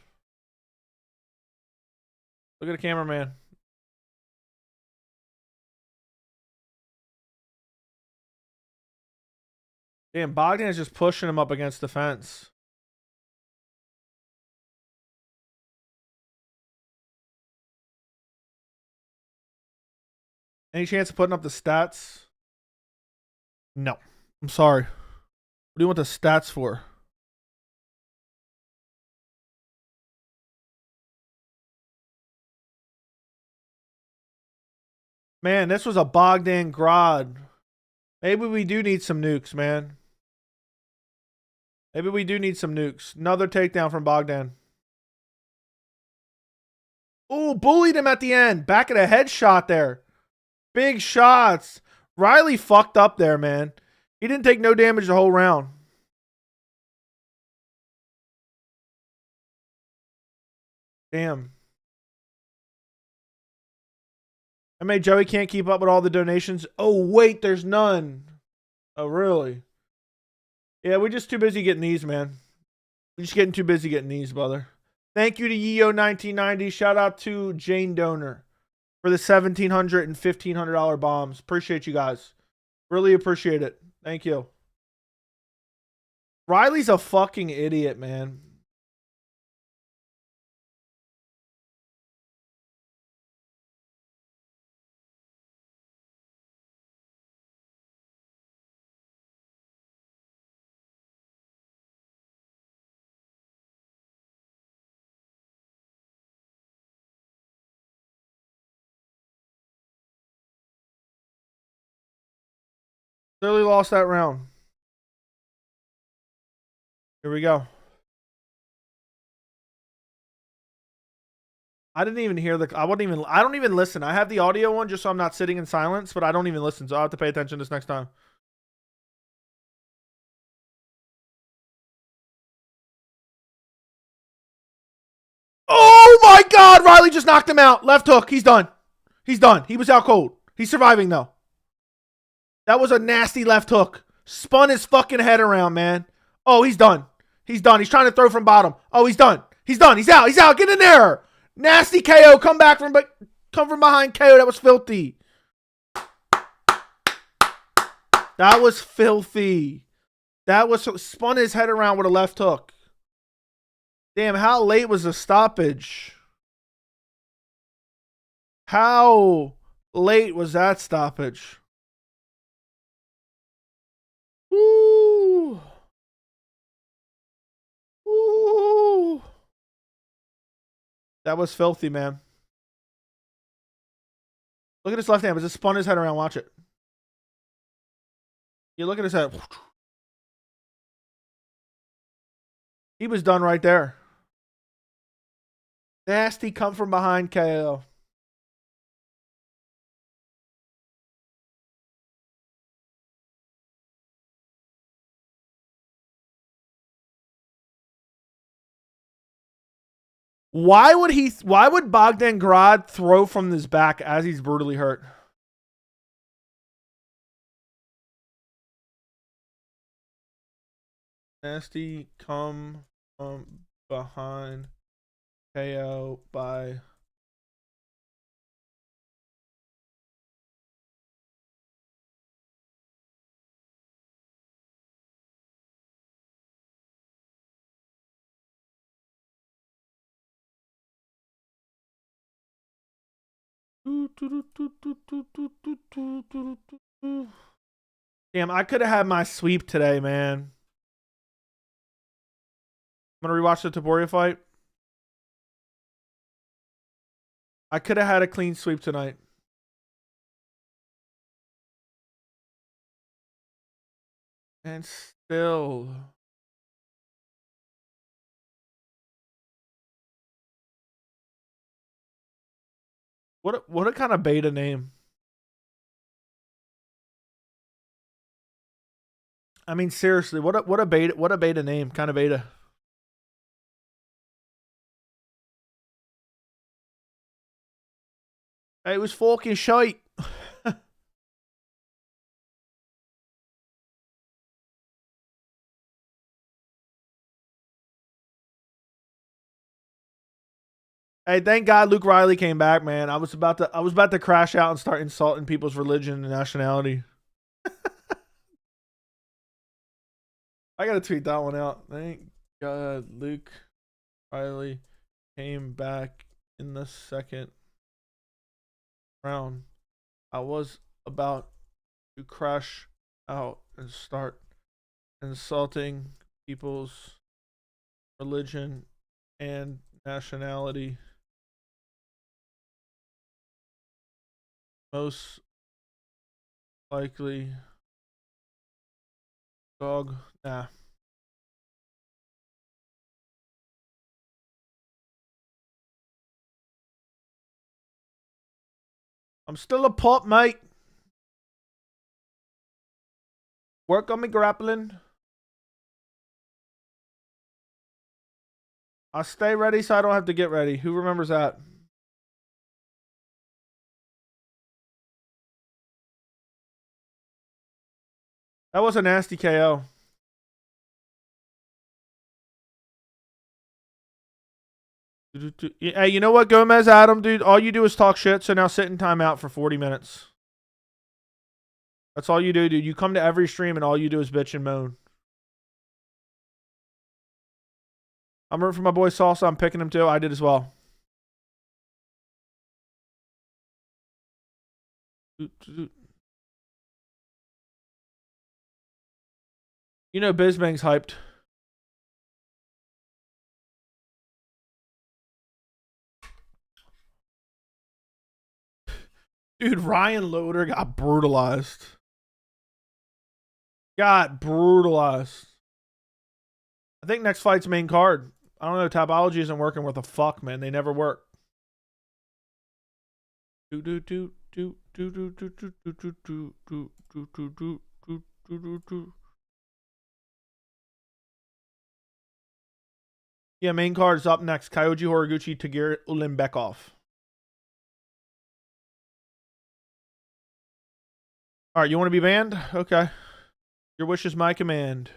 Look at the cameraman. Damn, Bogdan is just pushing him up against the fence. Any chance of putting up the stats? No. I'm sorry. What do you want the stats for? Man, this was a Bogdan Grad. Maybe we do need some nukes, man. Maybe we do need some nukes. Another takedown from Bogdan. Ooh, bullied him at the end. Back at a headshot there. Big shots. Riley fucked up there, man. He didn't take no damage the whole round. Damn. I made Joey can't keep up with all the donations. Oh, wait, there's none. Oh, really? Yeah, we're just too busy getting these, man. We're just getting too busy getting these, brother. Thank you to Yeo1990. Shout out to Jane Donor for the $1,700 and $1,500 bombs. Appreciate you guys. Really appreciate it. Thank you. Riley's a fucking idiot, man. Clearly lost that round. Here we go. I didn't even hear I don't even listen. I have the audio one just so I'm not sitting in silence, but I don't even listen, so I'll have to pay attention this next time. Oh my God! Riley just knocked him out. Left hook. He's done. He's done. He was out cold. He's surviving though. That was a nasty left hook. Spun his fucking head around, man. Oh, he's done. He's done. He's trying to throw from bottom. Oh, he's done. He's done. He's out. He's out. Get in there. Nasty KO. Come from behind KO. That was filthy. That was filthy. That was spun his head around with a left hook. Damn, how late was the stoppage? How late was that stoppage? Woo. Woo. That was filthy, man. Look at his left hand. It just spun his head around. Watch it. You look at his head. He was done right there. Nasty come from behind KO. Why would Bogdan Grad throw from his back as he's brutally hurt? Nasty come from behind KO by Damn, I could have had my sweep today, man. I'm gonna rewatch the Topuria fight. I could have had a clean sweep tonight. And still. What a kind of beta name. I mean, seriously, what a beta name, kind of beta. It was fucking shite. Hey, thank God Luke Riley came back, man. I was about to crash out and start insulting people's religion and nationality. I gotta tweet that one out. Thank God Luke Riley came back in the second round. I was about to crash out and start insulting people's religion and nationality. Most likely dog. Nah. I'm still a pup, mate. Work on me grappling. I'll stay ready so I don't have to get ready. Who remembers that? That was a nasty KO. Hey, you know what, Gomez, Adam, dude? All you do is talk shit, so now sit in timeout for 40 minutes. That's all you do, dude. You come to every stream and all you do is bitch and moan. I'm rooting for my boy Salsa. I'm picking him too. I did as well. You know Bizbang's hyped. Dude, Ryan Loder got brutalized. Got brutalized. I think next fight's main card. I don't know. Tapology isn't working worth a fuck, man. They never work. Yeah, main card is up next. Kyoji Horiguchi, Tagir, Ulanbekov. All right, you want to be banned? Okay. Your wish is my command.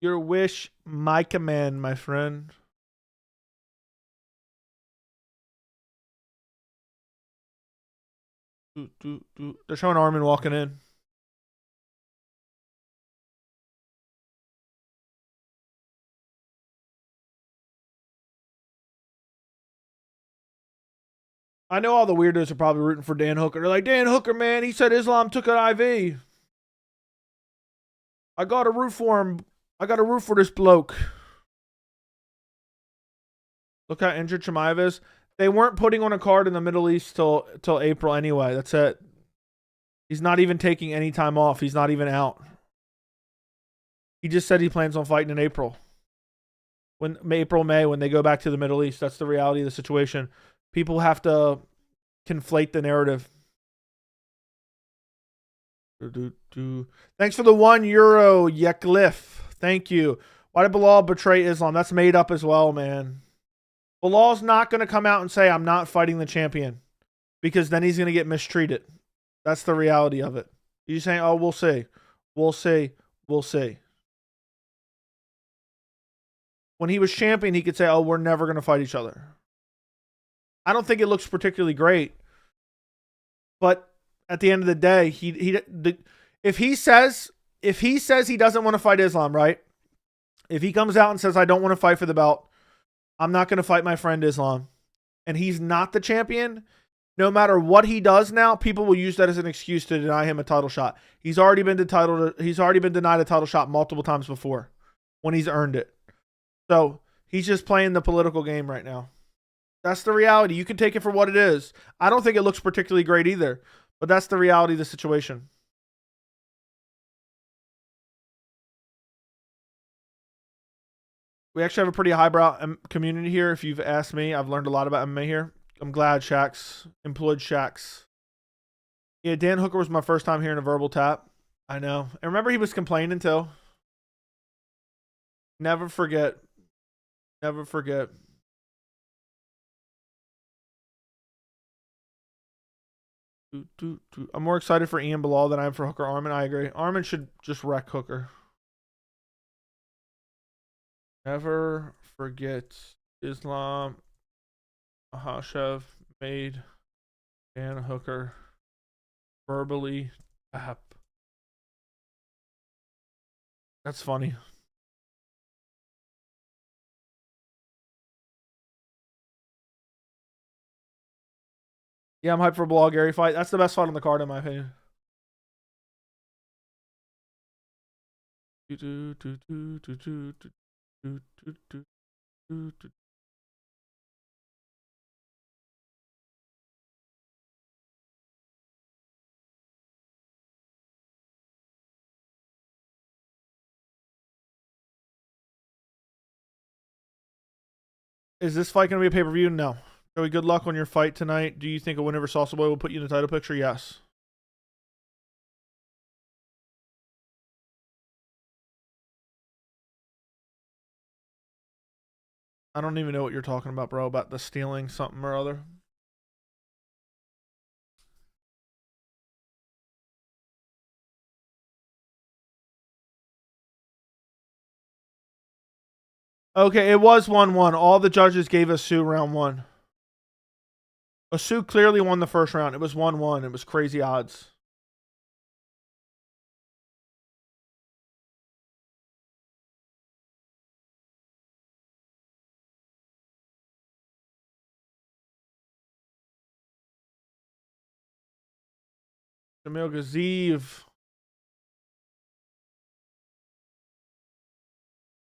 Your wish, my command, my friend. They're showing Arman walking in. I know all the weirdos are probably rooting for Dan Hooker. They're like, Dan Hooker, man, he said Islam took an IV. I got a root for him. I got a root for this bloke. Look how injured Chimaev is. They weren't putting on a card in the Middle East till April anyway. That's it. He's not even taking any time off. He's not even out. He just said he plans on fighting in April. May, when they go back to the Middle East. That's the reality of the situation. People have to conflate the narrative. Thanks for the €1, Yakhyaev. Thank you. Why did Bilal betray Islam? That's made up as well, man. Bilal's not going to come out and say, I'm not fighting the champion. Because then he's going to get mistreated. That's the reality of it. He's saying, oh, we'll see. We'll see. We'll see. When he was champion, he could say, oh, we're never going to fight each other. I don't think it looks particularly great. But at the end of the day, if he says he doesn't want to fight Islam, right? If he comes out and says, I don't want to fight for the belt, I'm not going to fight my friend Islam, and he's not the champion, no matter what he does now, people will use that as an excuse to deny him a title shot. He's already been denied a title shot multiple times before when he's earned it. So he's just playing the political game right now. That's the reality. You can take it for what it is. I don't think it looks particularly great either, but that's the reality of the situation. We actually have a pretty highbrow community here. If you've asked me, I've learned a lot about MMA here. I'm glad Shax employed Shax. Yeah, Dan Hooker was my first time hearing a verbal tap. I know. And remember, he was complaining too. Never forget. Never forget. I'm more excited for Ian Bilal than I am for Hooker Arman. I agree. Arman should just wreck Hooker. Never forget Islam Makhachev made Dan Hooker verbally tap. That's funny. Yeah, I'm hyped for a Bilal Gary fight. That's the best fight on the card, in my opinion. Is this fight going to be a pay-per-view? No. Joey, good luck on your fight tonight. Do you think a win over Salsa Boy will put you in the title picture? Yes. I don't even know what you're talking about, bro, about the stealing something or other. Okay, it was 1-1. All the judges gave Asu round 1. Asu clearly won the first round. It was 1-1. It was crazy odds. Jamil Gaziv.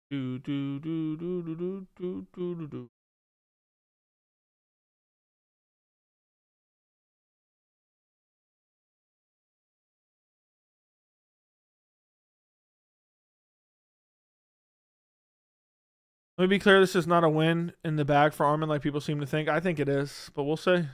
Do do do do do do do do do. Let me be clear, this is not a win in the bag for Arman like people seem to think. I think it is, but we'll see.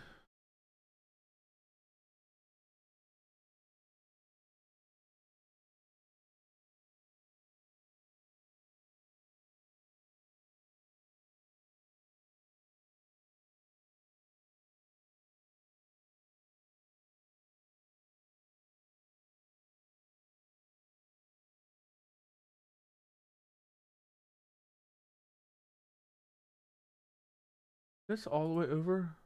This all the way over?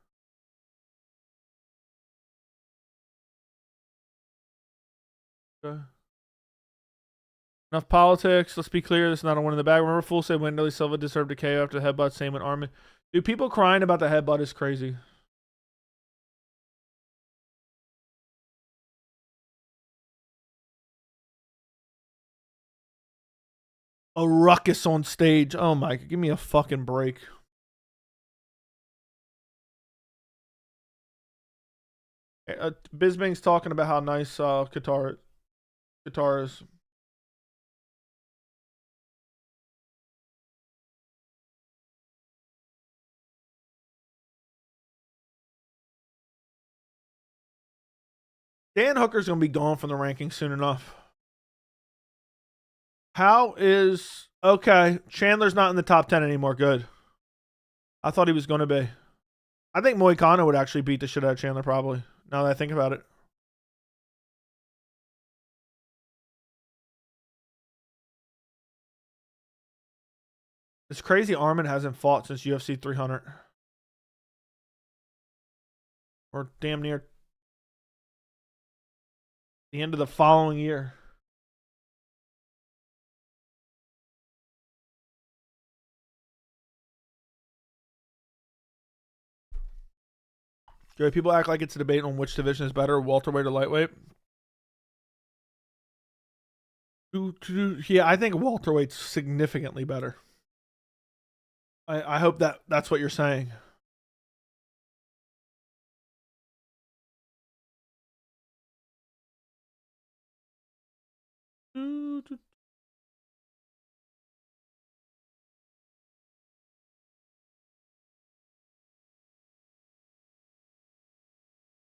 Okay. Enough politics. Let's be clear. This is not a win in the bag. Remember, Fool said Wendy Silva deserved a KO after the headbutt. Same with Arman. Dude, people crying about the headbutt is crazy. A ruckus on stage. Oh my, give me a fucking break. Bisbing's talking about how nice Qatar is. Dan Hooker's going to be gone from the rankings soon enough. How is... Okay, Chandler's not in the top 10 anymore. Good. I thought he was going to be. I think Moicano would actually beat the shit out of Chandler probably, now that I think about it. It's crazy Arman hasn't fought since UFC 300. Or damn near the end of the following year. Joey, people act like it's a debate on which division is better, welterweight or lightweight. Yeah, I think welterweight's significantly better. I hope that's what you're saying.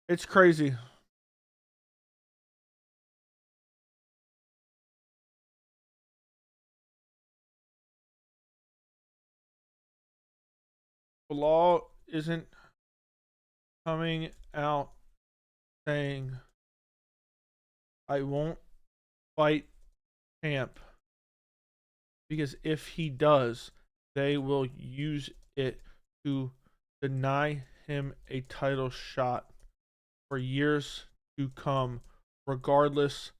It's crazy. The law isn't coming out saying I won't fight Champ, because if he does, they will use it to deny him a title shot for years to come, regardless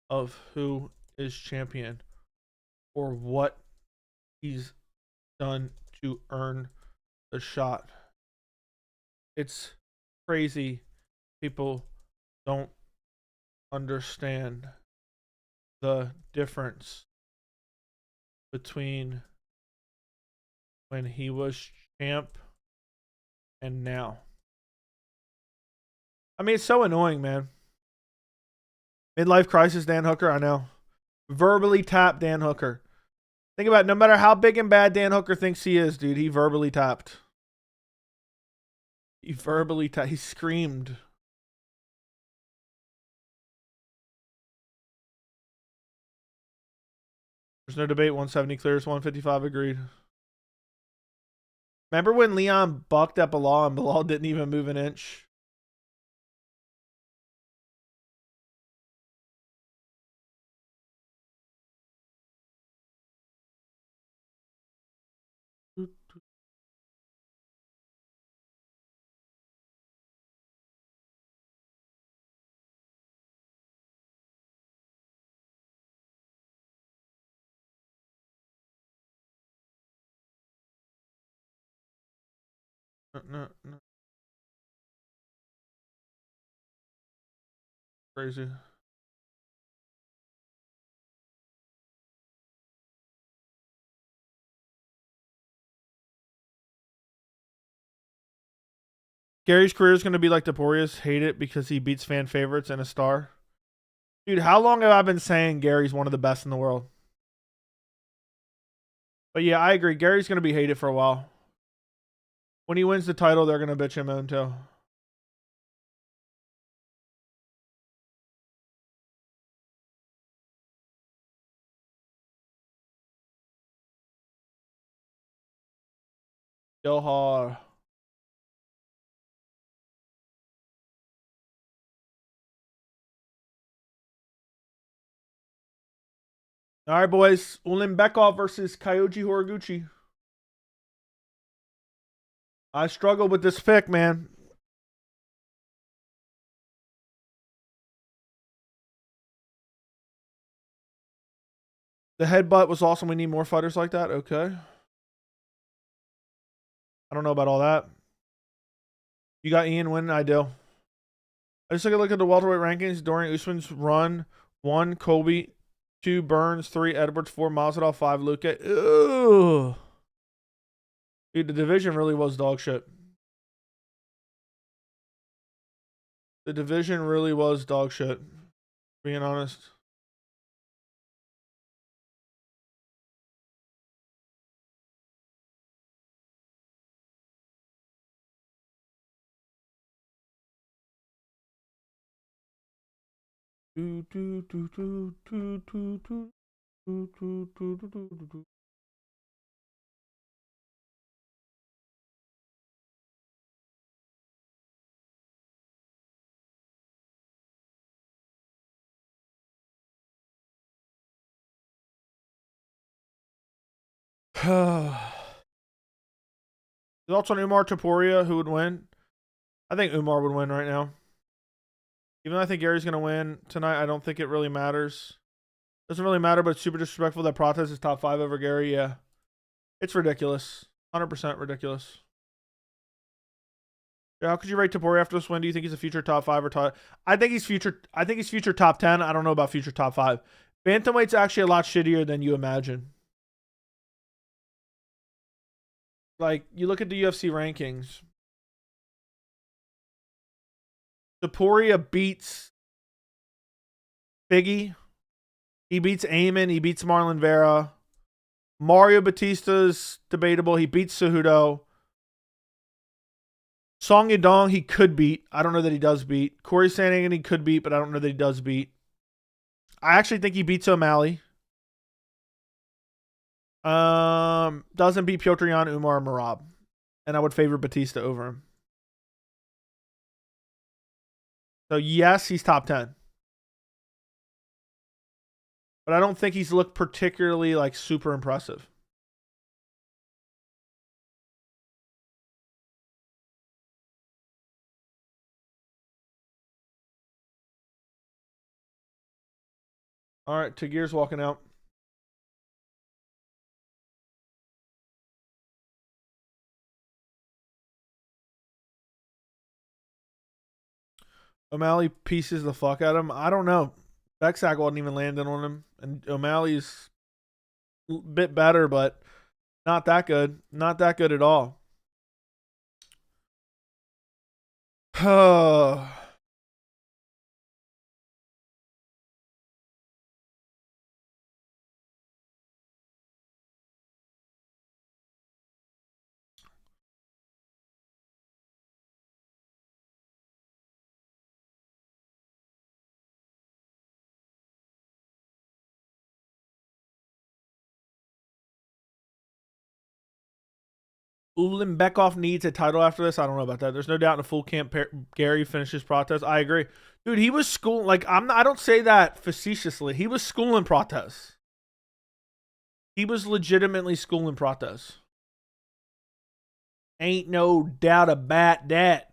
of who is champion or what he's done to earn the shot. It's crazy. People don't understand the difference between when he was champ and now. I mean, it's so annoying, man. Midlife crisis, Dan Hooker, I know. Verbally tap Dan Hooker. Think about it. No matter how big and bad Dan Hooker thinks he is, dude, he verbally tapped. He verbally tapped. He screamed. There's no debate. 170 clears. 155 agreed. Remember when Leon bucked at Bilal and Bilal didn't even move an inch? No. Crazy. Gary's career is going to be like Topuria's. Hate it because he beats fan favorites and a star. Dude, how long have I been saying Gary's one of the best in the world? But yeah, I agree. Gary's going to be hated for a while. When he wins the title, they're going to bitch him out too. Go hard. All right, boys. Ulanbekov versus Kyoji Horiguchi. I struggled with this pick, man. The headbutt was awesome. We need more fighters like that. Okay. I don't know about all that. You got Ian winning. I do. I just took a look at the welterweight rankings during Usman's run. 1, Colby. 2, Burns. 3, Edwards. 4, Masvidal. 5, Luque. Ugh. Dude, the division really was dog shit. The division really was dog shit. Being honest. Thoughts on Umar Topuria? Who would win? I think Umar would win right now. Even though I think Gary's going to win tonight, I don't think it really matters. Doesn't really matter, but it's super disrespectful that Prates is top 5 over Gary. Yeah. It's ridiculous. 100% ridiculous. Yeah, how could you rate Topuria after this win? Do you think he's a future top 5 or top? I think he's future top 10. I don't know about future top 5. Bantamweight's actually a lot shittier than you imagine. Like, you look at the UFC rankings. Topuria beats Figgy. He beats Eamon. He beats Marlon Vera. Mario Batista's debatable. He beats Cejudo. Song Yadong, he could beat. I don't know that he does beat. Corey Sandhagen, he could beat, but I don't know that he does beat. I actually think he beats O'Malley. Doesn't beat Piotr Jan, Umar, Merab. And I would favor Batista over him. So, yes, he's top 10. But I don't think he's looked particularly, like, super impressive. All right, Tagir's walking out. O'Malley pieces the fuck out of him. I don't know. Bekzat wasn't even landing on him. And O'Malley's a bit better, but not that good. Not that good at all. Ulanbekov needs a title after this. I don't know about that. There's no doubt in a full camp Gary finishes Protez. I agree. Dude, he was schooling. Like, I don't say that facetiously. He was schooling Protez. He was legitimately schooling Protez. Ain't no doubt about that.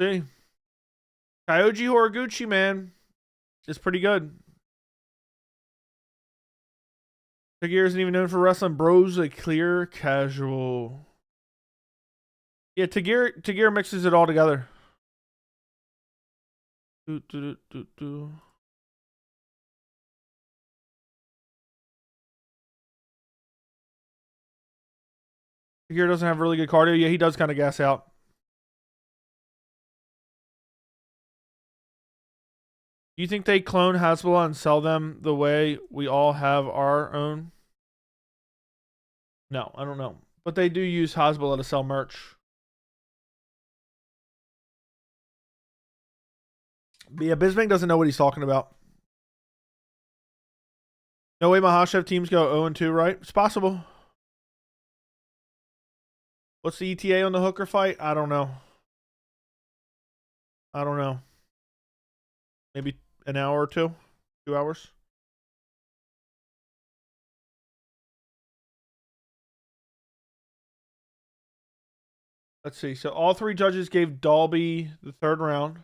See, Kyoji Horiguchi, man, is pretty good. Tagir isn't even known for wrestling. Bro's a clear casual. Yeah, Tagir mixes it all together. Tagir doesn't have really good cardio. Yeah, he does kind of gas out. Do you think they clone Hasbulla and sell them the way we all have our own? No, I don't know. But they do use Hasbulla to sell merch. But yeah, Bisbing doesn't know what he's talking about. No way Mahashev teams go 0-2, right? It's possible. What's the ETA on the Hooker fight? I don't know. Maybe an hour or 2 hours. Let's see. So all 3 judges gave Dalby the 3rd round.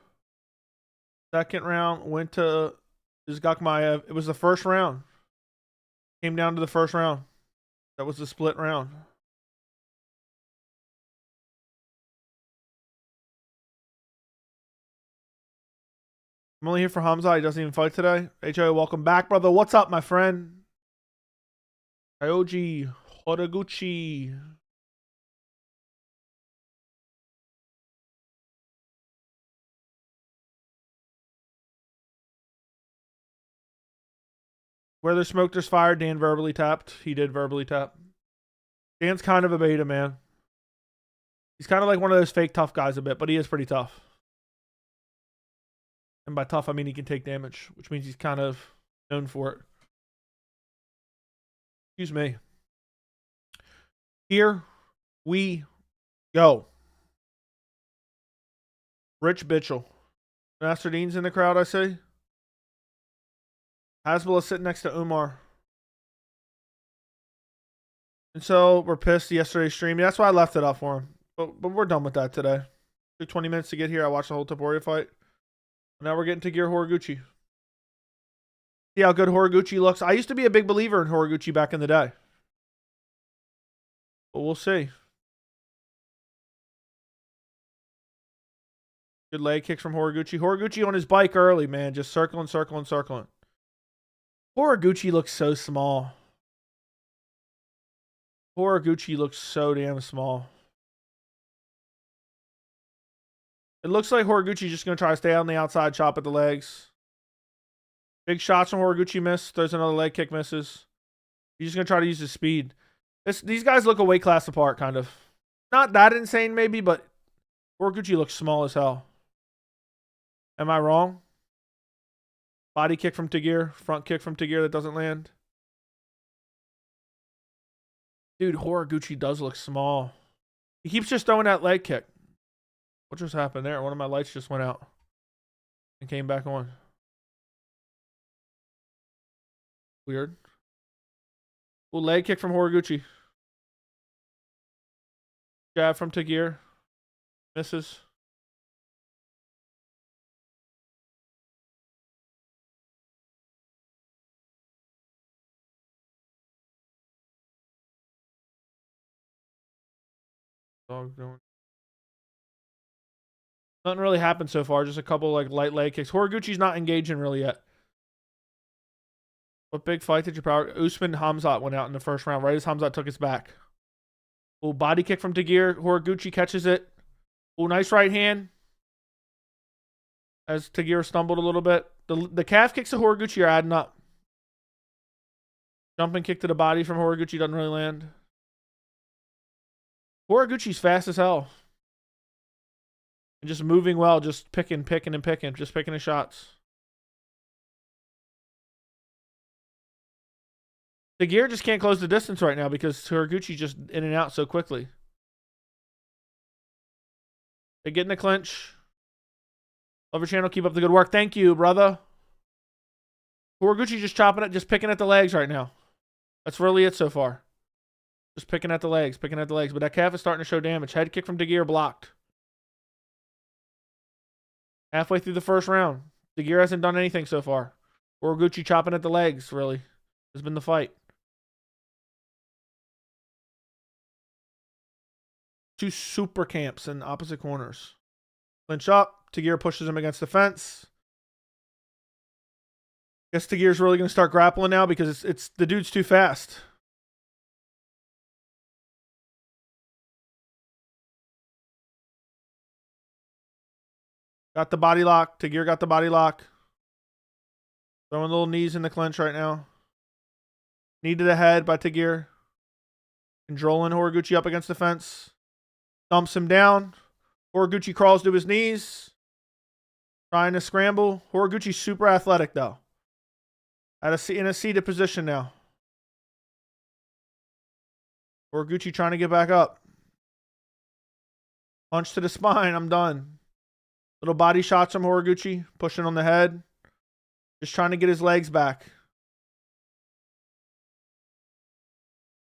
2nd round went to Izagakhmaev. It was the 1st round. Came down to the 1st round. That was the split round. I'm only here for Hamza. He doesn't even fight today. HO, welcome back, brother. What's up, my friend? Kyoji Horiguchi. Where there's smoke, there's fire. Dan verbally tapped. He did verbally tap. Dan's kind of a beta, man. He's kind of like one of those fake tough guys a bit, but he is pretty tough. And by tough, I mean he can take damage, which means he's kind of known for it. Excuse me. Here we go. Rich Bitchell. Master Dean's in the crowd, I see. Hasbulla sitting next to Umar. And so we're pissed yesterday's stream. That's why I left it up for him. But we're done with that today. Took 20 minutes to get here. I watched the whole Topuria fight. Now we're getting to Gear Horiguchi. See how good Horiguchi looks. I used to be a big believer in Horiguchi back in the day. But we'll see. Good leg kicks from Horiguchi. Horiguchi on his bike early, man. Just circling. Horiguchi looks so small. Horiguchi looks so damn small. It looks like Horiguchi's just going to try to stay on the outside, chop at the legs. Big shots from Horiguchi miss. There's another leg kick misses. He's just going to try to use his speed. These guys look a weight class apart, kind of. Not that insane, maybe, but Horiguchi looks small as hell. Am I wrong? Body kick from Tagir. Front kick from Tagir that doesn't land. Dude, Horiguchi does look small. He keeps just throwing that leg kick. What just happened there? One of my lights just went out and came back on. Weird. Well, leg kick from Horiguchi. Jab from Tagir. Misses. Dog going. Nothing really happened so far. Just a couple like light leg kicks. Horiguchi's not engaging really yet. What big fight did you power? Usman Hamzat went out in the first round, right as Hamzat took his back. Oh, body kick from Tagir. Horiguchi catches it. Oh, nice right hand. As Tagir stumbled a little bit. The calf kicks of Horiguchi are adding up. Jumping kick to the body from Horiguchi doesn't really land. Horiguchi's fast as hell. And just moving well, just picking. Just picking his shots. Tagir just can't close the distance right now because Horiguchi just in and out so quickly. They get in the clinch. Love your channel. Keep up the good work. Thank you, brother. Horiguchi just chopping it, just picking at the legs right now. That's really it so far. Just picking at the legs. But that calf is starting to show damage. Head kick from Tagir blocked. Halfway through the first round. Tagir hasn't done anything so far. Horiguchi chopping at the legs, really. Has been the fight. Two super camps in opposite corners. Clinch up. Tagir pushes him against the fence. Guess Tagir's really going to start grappling now because it's the dude's too fast. Got the body lock. Tagir got the body lock. Throwing little knees in the clinch right now. Knee to the head by Tagir. Controlling Horiguchi up against the fence. Dumps him down. Horiguchi crawls to his knees. Trying to scramble. Horiguchi's super athletic though. In a seated position now. Horiguchi trying to get back up. Punch to the spine. I'm done. Little body shots from Horiguchi. Pushing on the head. Just trying to get his legs back.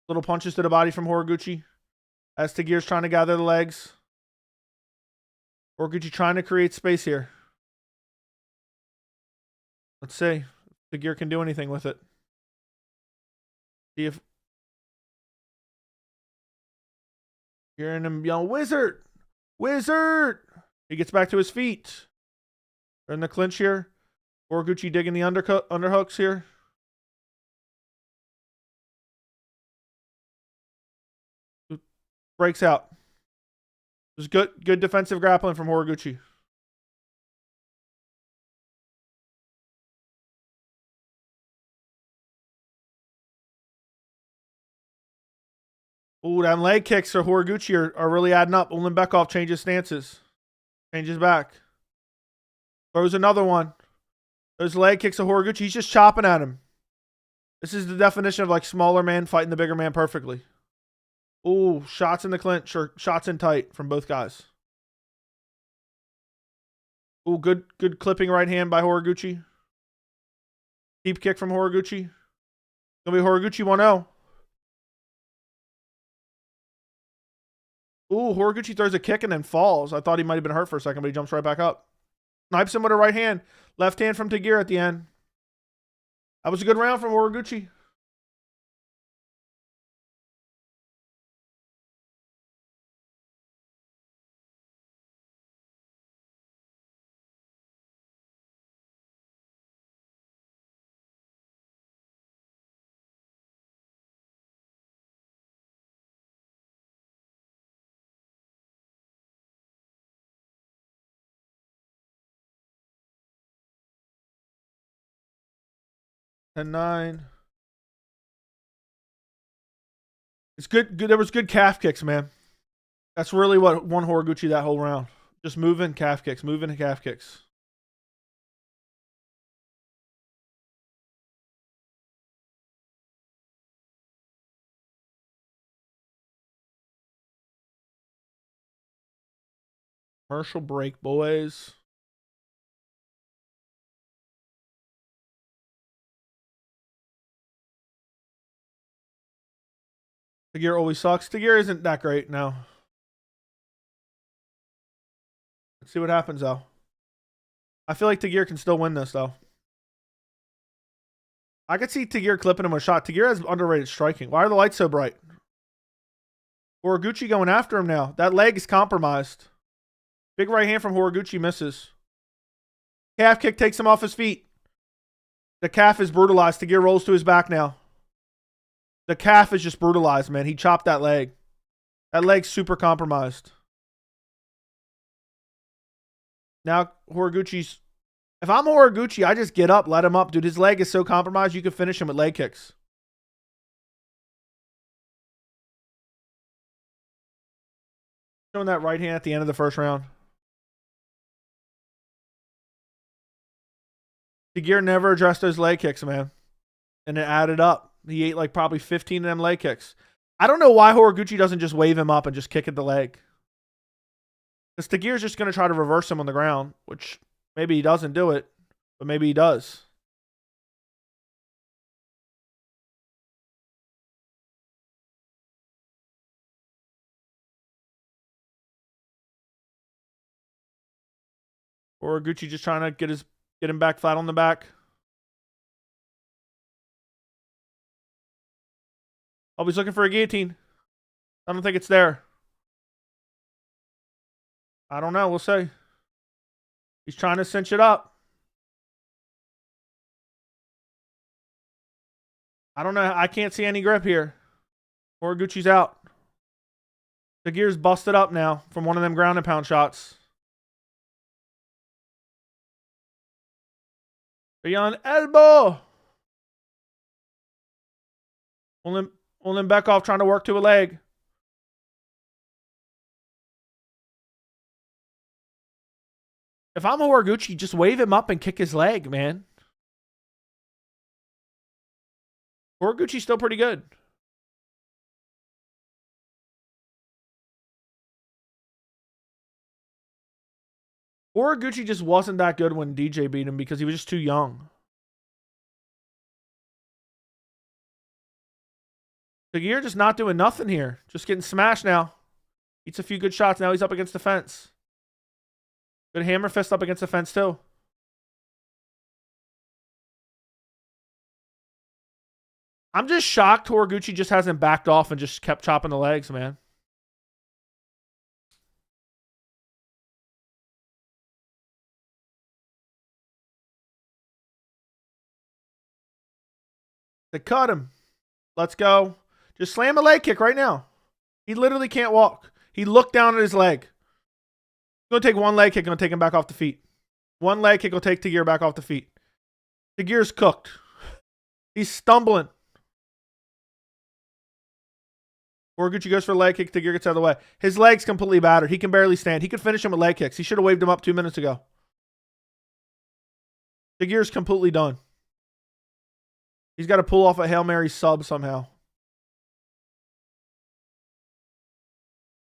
Little punches to the body from Horiguchi. As Tagir's trying to gather the legs. Horiguchi trying to create space here. Let's see if Tagir can do anything with it. See if hearing him yell, "Wizard! Wizard!" He gets back to his feet. They're in the clinch here. Horiguchi digging the underhooks here. Breaks out. It was good defensive grappling from Horiguchi. Ooh, that leg kicks for Horiguchi are really adding up. Ulanbekov changes stances. Changes back. Throws another one. Those leg kicks of Horiguchi. He's just chopping at him. This is the definition of like smaller man fighting the bigger man perfectly. Ooh, shots in the clinch or shots in tight from both guys. Ooh, good clipping right hand by Horiguchi. Deep kick from Horiguchi. Gonna be Horiguchi 1-0. Ooh, Horiguchi throws a kick and then falls. I thought he might have been hurt for a second, but he jumps right back up. Snipes him with a right hand. Left hand from Tagir at the end. That was a good round from Horiguchi. And 9. It's good. There was good calf kicks, man. That's really what won Horiguchi that whole round. Just moving calf kicks, moving and calf kicks. Commercial break, boys. Tagir always sucks. Tagir isn't that great now. Let's see what happens, though. I feel like Tagir can still win this, though. I could see Tagir clipping him with a shot. Tagir has underrated striking. Why are the lights so bright? Horiguchi going after him now. That leg is compromised. Big right hand from Horiguchi misses. Calf kick takes him off his feet. The calf is brutalized. Tagir rolls to his back now. The calf is just brutalized, man. He chopped that leg. That leg's super compromised. Now, Horiguchi's... If I'm Horiguchi, I just get up, let him up. Dude, his leg is so compromised, you could finish him with leg kicks. Showing that right hand at the end of the first round. Tagir never addressed those leg kicks, man. And it added up. He ate like probably 15 of them leg kicks. I don't know why Horiguchi doesn't just wave him up and just kick at the leg. Because Tagir's just going to try to reverse him on the ground, which maybe he doesn't do it, but maybe he does. Horiguchi just trying to get him back flat on the back. Oh, he's looking for a guillotine. I don't think it's there. I don't know. We'll see. He's trying to cinch it up. I don't know. I can't see any grip here. Horiguchi's out. Tagir's busted up now from one of them ground and pound shots. Beyond elbow. Ulanbekov trying to work to a leg. If I'm a Horiguchi, just wave him up and kick his leg, man. Horiguchi's still pretty good. Horiguchi just wasn't that good when DJ beat him because he was just too young. Tagir just not doing nothing here. Just getting smashed now. Eats a few good shots. Now he's up against the fence. Good hammer fist up against the fence too. I'm just shocked Horiguchi just hasn't backed off and just kept chopping the legs, man. They cut him. Let's go. Just slam a leg kick right now. He literally can't walk. He looked down at his leg. Going to take one leg kick. Going to take him back off the feet. One leg kick will take Tagir back off the feet. Tagir's cooked. He's stumbling. Horiguchi goes for a leg kick. Tagir gets out of the way. His leg's completely battered. He can barely stand. He could finish him with leg kicks. He should have waved him up 2 minutes ago. Tagir's completely done. He's got to pull off a Hail Mary sub somehow.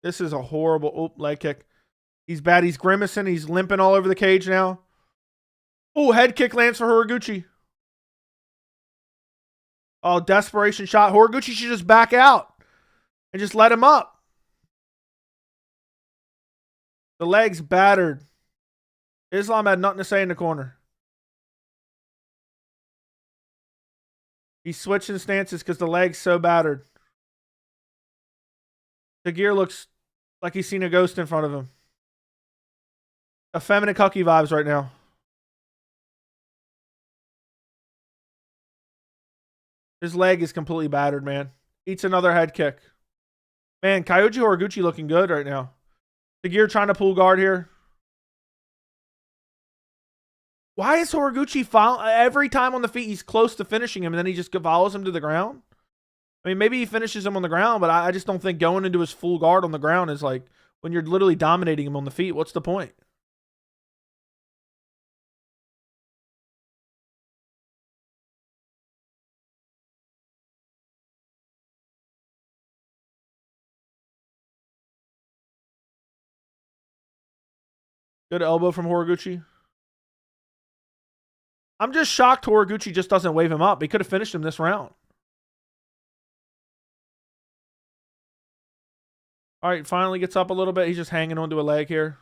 This is a horrible leg kick. He's bad. He's grimacing. He's limping all over the cage now. Oh, head kick lands for Horiguchi. Oh, desperation shot. Horiguchi should just back out and just let him up. The leg's battered. Islam had nothing to say in the corner. He's switching stances because the leg's so battered. Tagir looks like he's seen a ghost in front of him. Effeminate cucky vibes right now. His leg is completely battered, man. Eats another head kick. Man, Kyoji Horiguchi looking good right now. Tagir trying to pull guard here. Why is Horiguchi every time on the feet he's close to finishing him and then he just follows him to the ground? I mean, maybe he finishes him on the ground, but I just don't think going into his full guard on the ground is like when you're literally dominating him on the feet. What's the point? Good elbow from Horiguchi. I'm just shocked Horiguchi just doesn't wave him up. He could have finished him this round. All right, finally gets up a little bit. He's just hanging onto a leg here.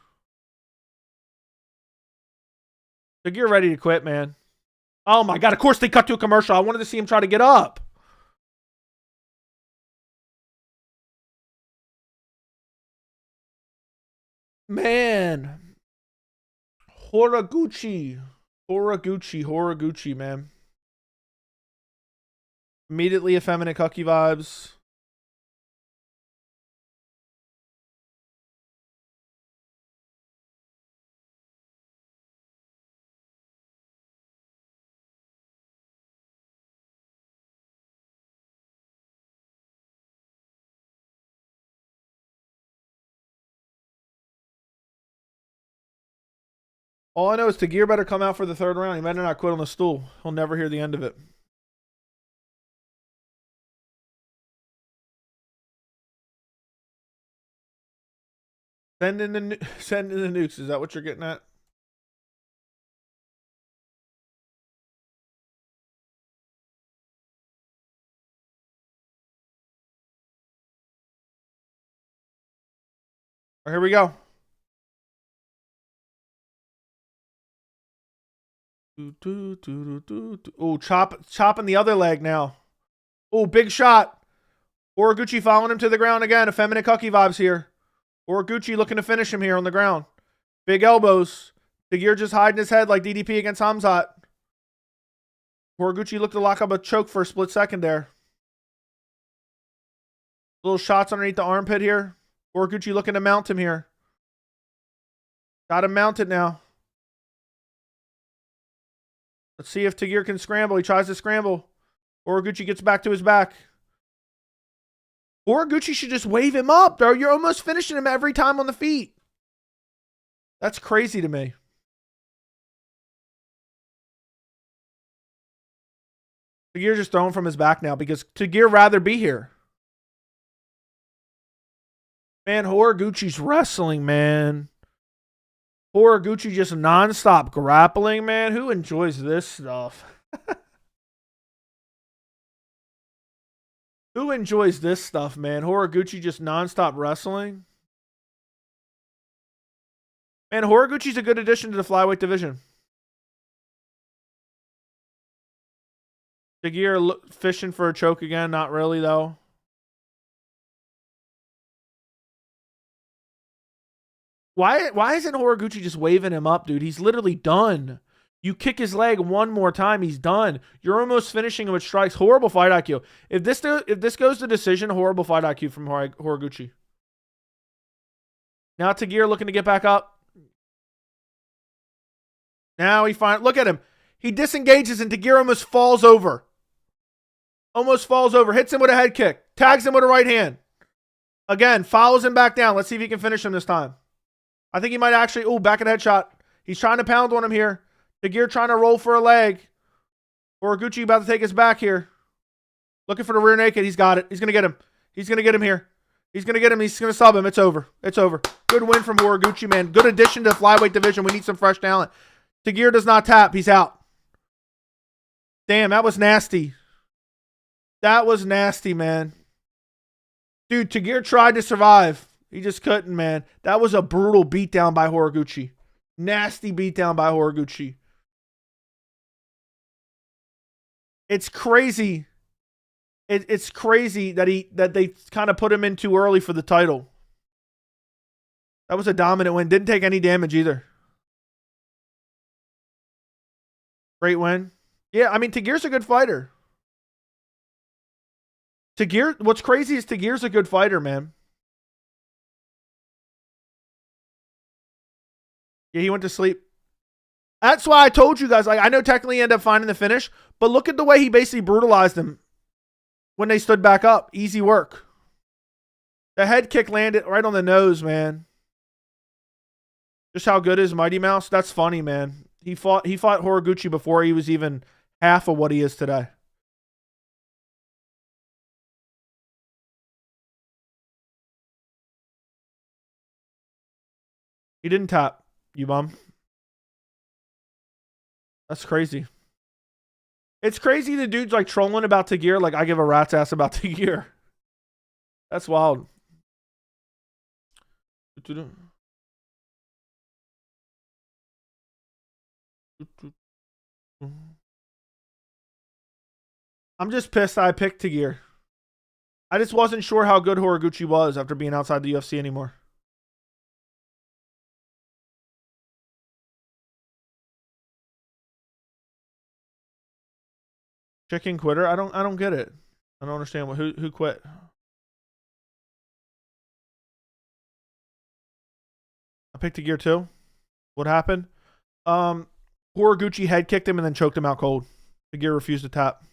Tagir ready to quit, man. Oh, my God. Of course they cut to a commercial. I wanted to see him try to get up. Man. Horiguchi, man. Immediately effeminate cucky vibes. All I know is Tagir better come out for the third round. He better not quit on the stool. He'll never hear the end of it. Send in the nukes. Is that what you're getting at? All right, here we go. Oh, chopping the other leg now. Oh, big shot. Horiguchi following him to the ground again. Effeminate cucky vibes here. Horiguchi looking to finish him here on the ground. Big elbows. Tagir just hiding his head like DDP against Hamzat. Horiguchi looked to lock up a choke for a split second there. Little shots underneath the armpit here. Horiguchi looking to mount him here. Got him mounted now. Let's see if Tagir can scramble. He tries to scramble. Horiguchi gets back to his back. Horiguchi should just wave him up, bro. You're almost finishing him every time on the feet. That's crazy to me. Tagir just throwing from his back now because Tagir rather be here. Man, Horiguchi's wrestling, man. Horiguchi just nonstop grappling, man. Who enjoys this stuff? Who enjoys this stuff, man? Horiguchi just nonstop wrestling. Man, Horiguchi's a good addition to the flyweight division. Tagir fishing for a choke again. Not really, though. Why isn't Horiguchi just waving him up, dude? He's literally done. You kick his leg one more time, he's done. You're almost finishing him with strikes. Horrible fight IQ. If this goes to decision, horrible fight IQ from Horiguchi. Now Tagir looking to get back up. Now he finds. Look at him. He disengages and Tagir almost falls over. Almost falls over. Hits him with a head kick. Tags him with a right hand. Again, follows him back down. Let's see if he can finish him this time. I think he might actually. Oh, back at headshot. He's trying to pound on him here. Tagir trying to roll for a leg. Horiguchi about to take his back here. Looking for the rear naked. He's got it. He's going to get him. He's going to get him here. He's going to get him. He's going to sub him. It's over. It's over. Good win from Horiguchi, man. Good addition to the flyweight division. We need some fresh talent. Tagir does not tap. He's out. Damn, that was nasty. That was nasty, man. Dude, Tagir tried to survive. He just couldn't, man. That was a brutal beatdown by Horiguchi. Nasty beatdown by Horiguchi. It's crazy. It's crazy that they kind of put him in too early for the title. That was a dominant win. Didn't take any damage either. Great win. Yeah, I mean, Tagir's a good fighter. Tagir, what's crazy is Tagir's a good fighter, man. Yeah, he went to sleep. That's why I told you guys, like, I know technically he ended up finding the finish, but look at the way he basically brutalized him when they stood back up. Easy work. The head kick landed right on the nose, man. Just how good is Mighty Mouse? That's funny, man. He fought Horiguchi before he was even half of what he is today. He didn't tap, you bum. That's crazy. It's crazy the dude's like trolling about Tagir like I give a rat's ass about Tagir. That's wild. I'm just pissed I picked Tagir. I just wasn't sure how good Horiguchi was after being outside the UFC anymore. Chicken quitter? I don't get it. I don't understand who quit. I picked Tagir too. What happened? Horiguchi head kicked him and then choked him out cold. Tagir refused to tap.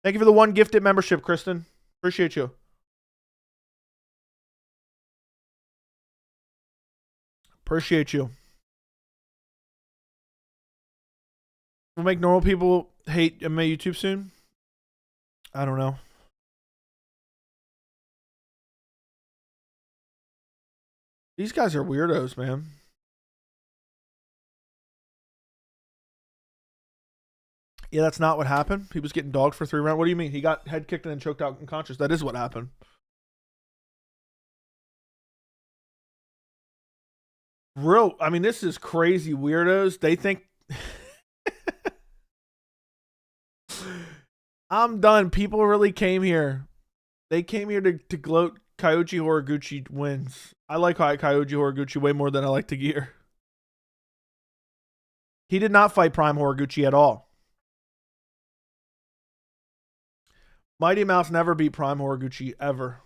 Thank you for the 1 gifted membership, Kristen. Appreciate you. Appreciate you. We'll make normal people hate my YouTube soon. I don't know. These guys are weirdos, man. Yeah, that's not what happened. He was getting dogged for 3 rounds. What do you mean? He got head kicked and then choked out unconscious. That is what happened. I mean, this is crazy weirdos. They think... I'm done. People really came here. They came here to gloat. Kyoji Horiguchi wins. I like Kyoji Horiguchi way more than I like Tagir. He did not fight Prime Horiguchi at all. Mighty Mouse never beat Prime Horiguchi ever.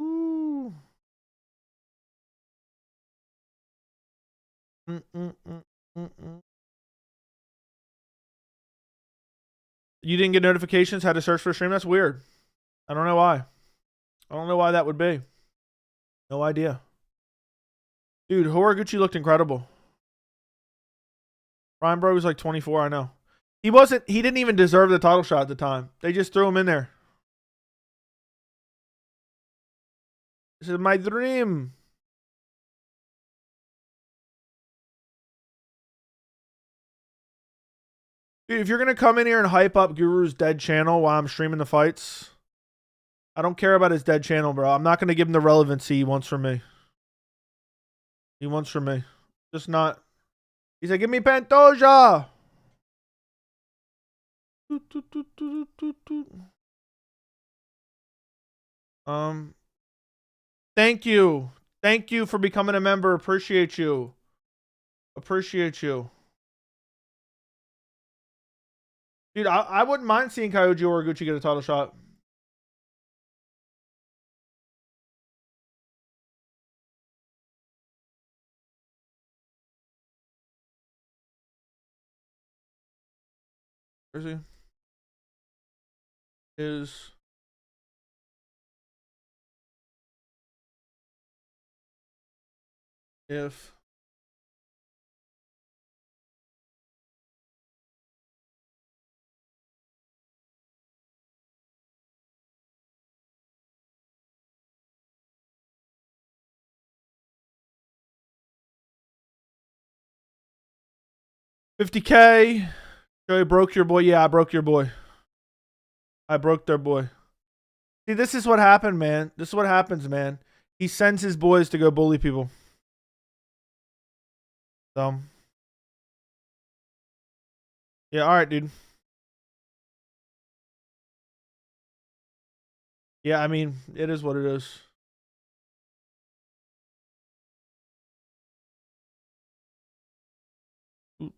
Ooh. You didn't get notifications, had to search for a stream? That's weird. I don't know why. I don't know why that would be. No idea. Dude, Horiguchi looked incredible. Ryan Bro was like 24, I know. He didn't even deserve the title shot at the time. They just threw him in there. This is my dream. Dude, if you're going to come in here and hype up Guru's dead channel while I'm streaming the fights, I don't care about his dead channel, bro. I'm not going to give him the relevancy he wants from me. He wants from me. Just not. He said, give me Pantoja. Thank you. Thank you for becoming a member. Appreciate you. Appreciate you. Dude, I wouldn't mind seeing Kyoji Horiguchi get a title shot. Where is he? If $50K. Joey broke your boy. Yeah, I broke your boy. I broke their boy. See, this is what happened, man. This is what happens, man. He sends his boys to go bully people. So, yeah, all right, dude. Yeah, I mean, it is what it is.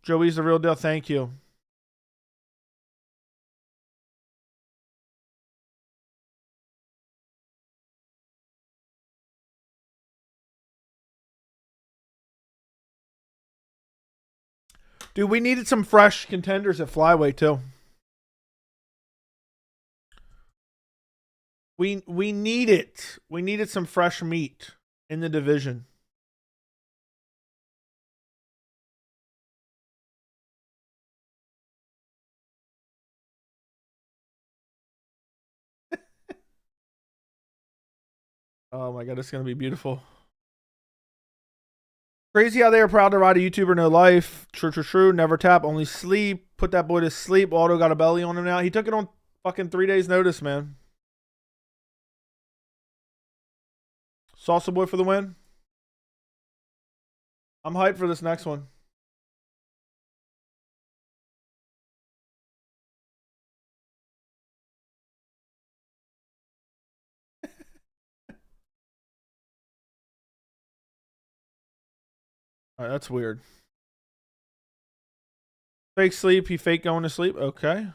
Joey's the real deal. Thank you. Dude, we needed some fresh contenders at flyweight too. We need it. We needed some fresh meat in the division. Oh my god, it's gonna be beautiful. Crazy how they are proud to ride a YouTuber no life. True. Never tap, only sleep. Put that boy to sleep. Auto got a belly on him now. He took it on fucking 3 days notice, man. Salsa boy for the win. I'm hyped for this next one. All right, that's weird. Fake sleep. He fake going to sleep. Okay.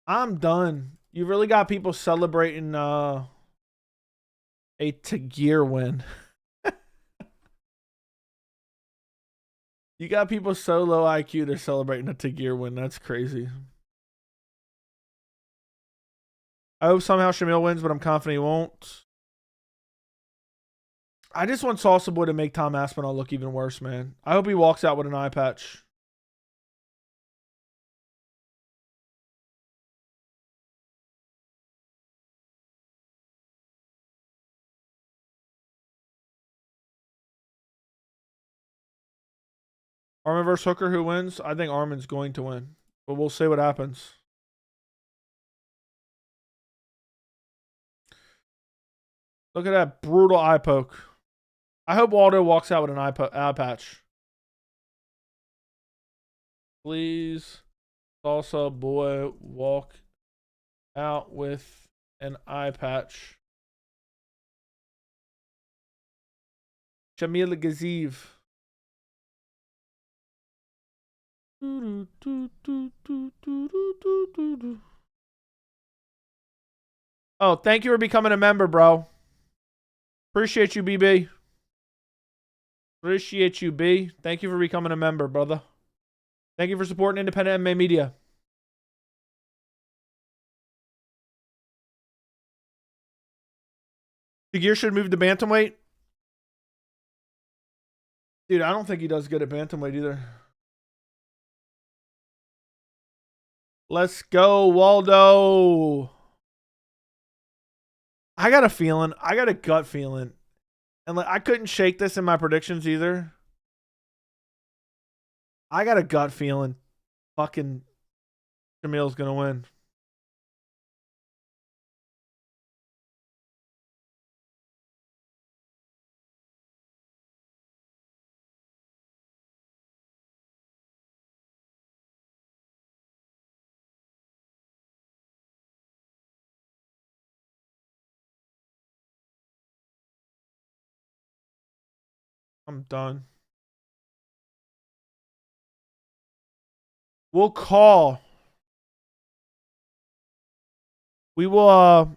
I'm done. You really got people celebrating a Tagir win. You got people so low IQ they're celebrating a Tagir win. That's crazy. I hope somehow Shamil wins, but I'm confident he won't. I just want Salsa Boy to make Tom Aspinall look even worse, man. I hope he walks out with an eye patch. Arman versus Hooker, who wins? I think Arman's going to win, but we'll see what happens. Look at that brutal eye poke. I hope Waldo walks out with an eye patch. Please, Salsa Boy, walk out with an eye patch. Shamil Gaziv. Oh, thank you for becoming a member, bro. Appreciate you, BB. Appreciate you, B. Thank you for becoming a member, brother. Thank you for supporting independent MMA media. Tagir should move to bantamweight. Dude, I don't think he does good at bantamweight either. Let's go, Waldo. I got a feeling. I got a gut feeling. And like I couldn't shake this in my predictions either. I got a gut feeling fucking Shamil's gonna win. I'm done. We'll call. We will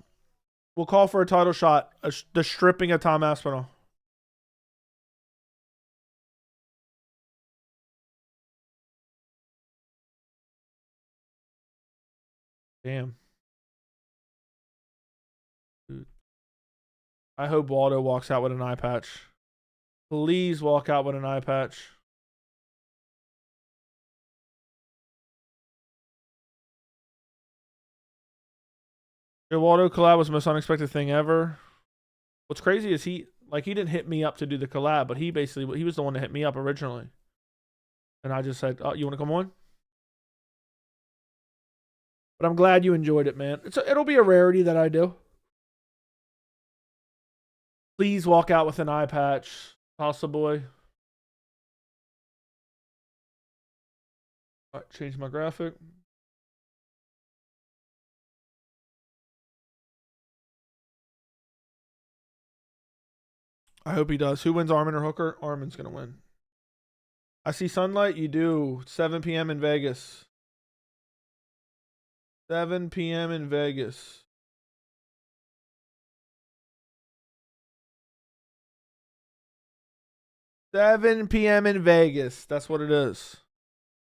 we'll call for a title shot. The stripping of Tom Aspinall. Damn. Dude. I hope Waldo walks out with an eye patch. Please walk out with an eye patch. The Waldo collab was the most unexpected thing ever. What's crazy is he didn't hit me up to do the collab, but he was the one that hit me up originally. And I just said, "Oh, you want to come on?" But I'm glad you enjoyed it, man. It'll be a rarity that I do. Please walk out with an eye patch, Salsa Boy. All right, change my graphic. I hope he does. Who wins, Arman or Hooker? Arman's going to win. I see sunlight. You do. 7 p.m. in Vegas. 7 p.m. in Vegas. $7 p.m. in Vegas. That's what it is.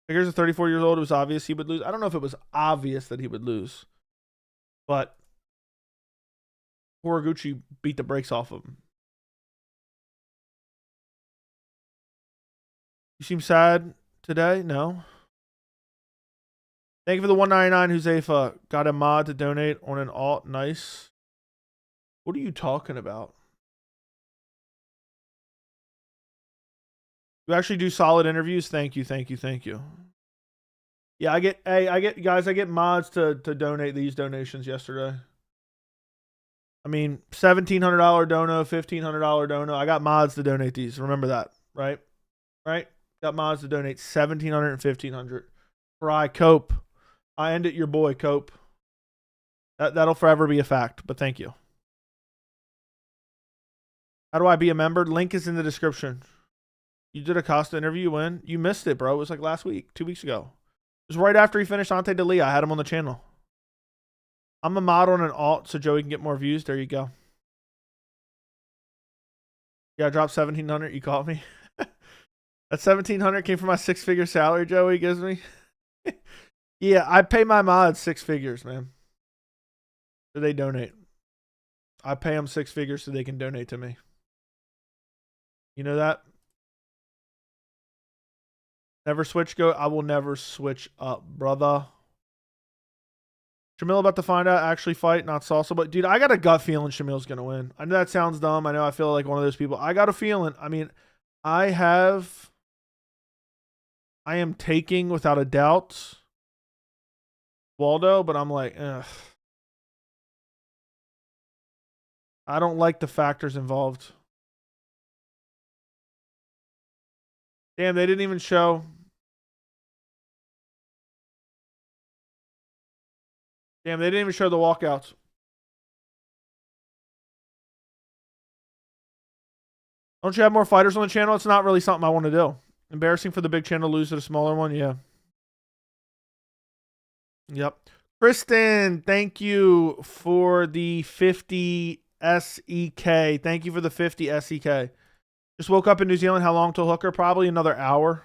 Here's a 34 years old. It was obvious he would lose. I don't know if it was obvious that he would lose, but Horiguchi beat the brakes off of him. You seem sad today? No. Thank you for the $1.99, Huzefa. Got a mod to donate on an alt. Nice. What are you talking about? You actually do solid interviews? Thank you, thank you, thank you. Yeah, I get mods to donate these donations yesterday. I mean, $1,700 dono, $1,500 dono. I got mods to donate these. Remember that, right? Right? Got mods to donate $1,700 and $1,500. Fry Cope. I end it, your boy Cope. That'll forever be a fact, but thank you. How do I be a member? Link is in the description. You did a Costa interview when? You missed it, bro. It was like last week, 2 weeks ago. It was right after he finished Ante DeLea. I had him on the channel. I'm a mod on an alt so Joey can get more views. There you go. Yeah, I dropped 1,700. You caught me. That 1,700 came from my 6-figure salary Joey gives me. Yeah, I pay my mods 6 figures, man. So they donate. I pay them 6 figures so they can donate to me. You know that? Never switch go. I will never switch up, brother. Shamil about to find out, actually fight, not salsa. But, dude, I got a gut feeling Shamil's going to win. I know that sounds dumb. I know I feel like one of those people. I got a feeling. I mean, I am taking, without a doubt, Waldo, but I'm like, ugh. I don't like the factors involved. Damn, they didn't even show. Damn, they didn't even show the walkouts. Don't you have more fighters on the channel? It's not really something I want to do. Embarrassing for the big channel to lose to the smaller one? Yeah. Yep. Kristen, thank you for the 50 SEK. Thank you for the 50 SEK. Just woke up in New Zealand. How long till hooker? Probably another hour.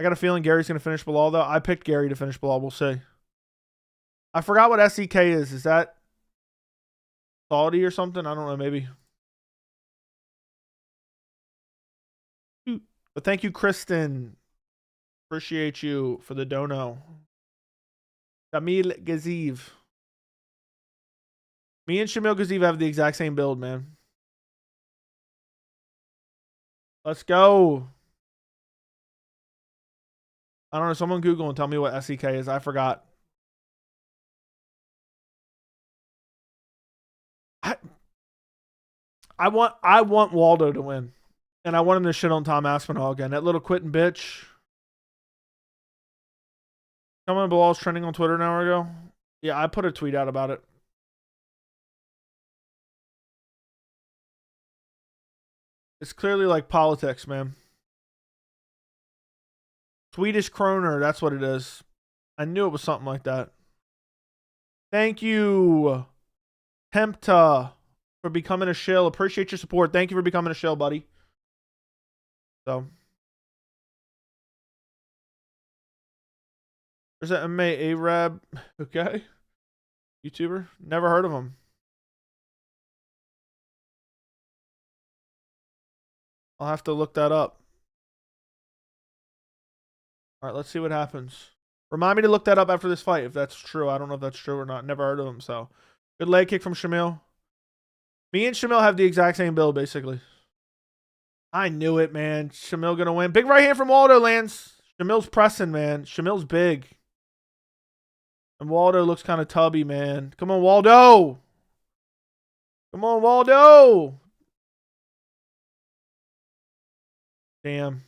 I got a feeling Gary's going to finish Bilal, though. I picked Gary to finish Bilal. We'll see. I forgot what SEK is. Is that Saudi or something? I don't know. Maybe. But thank you, Kristen. Appreciate you for the dono. Shamil Gaziv. Me and Shamil Gaziv have the exact same build, man. Let's go. I don't know. Someone Google and tell me what SEK is. I forgot. I want Waldo to win. And I want him to shit on Tom Aspinall again. That little quitting bitch. Someone Bilal's trending on Twitter an hour ago. Yeah, I put a tweet out about it. It's clearly like politics, man. Swedish kroner, that's what it is. I knew it was something like that. Thank you, Tempta, for becoming a shill. Appreciate your support. Thank you for becoming a shill, buddy. So, there's that MMA Arab. Okay. YouTuber. Never heard of him. I'll have to look that up. All right, let's see what happens. Remind me to look that up after this fight if that's true. I don't know if that's true or not. Never heard of him. So, good leg kick from Shamil. Me and Shamil have the exact same build, basically. I knew it, man. Shamil gonna win. Big right hand from Waldo lands. Shamil's pressing, man. Shamil's big. And Waldo looks kind of tubby, man. Come on, Waldo. Come on, Waldo. Damn.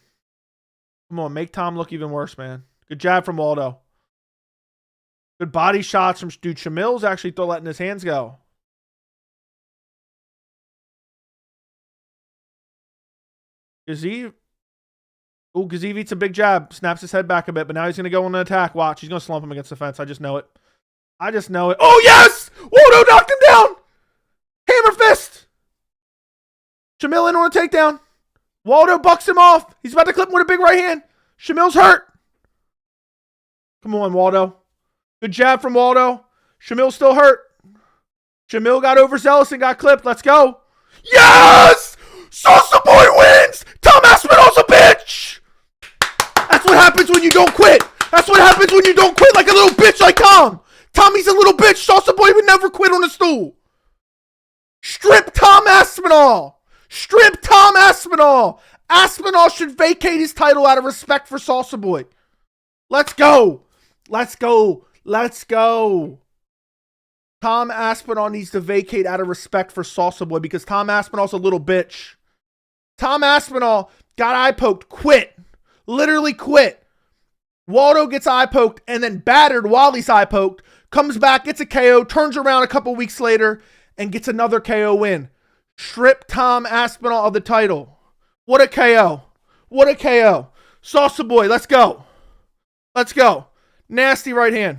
Come on, make Tom look even worse, man. Good jab from Waldo. Good body shots from dude. Shamil's actually still letting his hands go. Gaziv. Oh, Gaziv eats a big jab. Snaps his head back a bit, but now he's going to go on an attack. Watch. He's going to slump him against the fence. I just know it. I just know it. Oh, yes! Waldo knocked him down! Hammer fist! Shamil in on a takedown. Waldo bucks him off. He's about to clip him with a big right hand. Shamil's hurt. Come on, Waldo. Good jab from Waldo. Shamil's still hurt. Shamil got overzealous and got clipped. Let's go. Yes! Salsa Boy wins! Tom Aspinall's a bitch! That's what happens when you don't quit. That's what happens when you don't quit like a little bitch like Tom. Tommy's a little bitch. Salsa Boy would never quit on the stool. Strip Tom Aspinall. Strip Tom Aspinall. Aspinall should vacate his title out of respect for Salsa Boy. Let's go. Let's go. Let's go. Tom Aspinall needs to vacate out of respect for Salsa Boy because Tom Aspinall's a little bitch. Tom Aspinall got eye poked, quit. Literally quit. Waldo gets eye poked and then battered while he's eye poked. Comes back, gets a KO, turns around a couple weeks later and gets another KO win. Strip Tom Aspinall of the title. What a KO. What a KO. Salsa Boy, let's go. Let's go. Nasty right hand.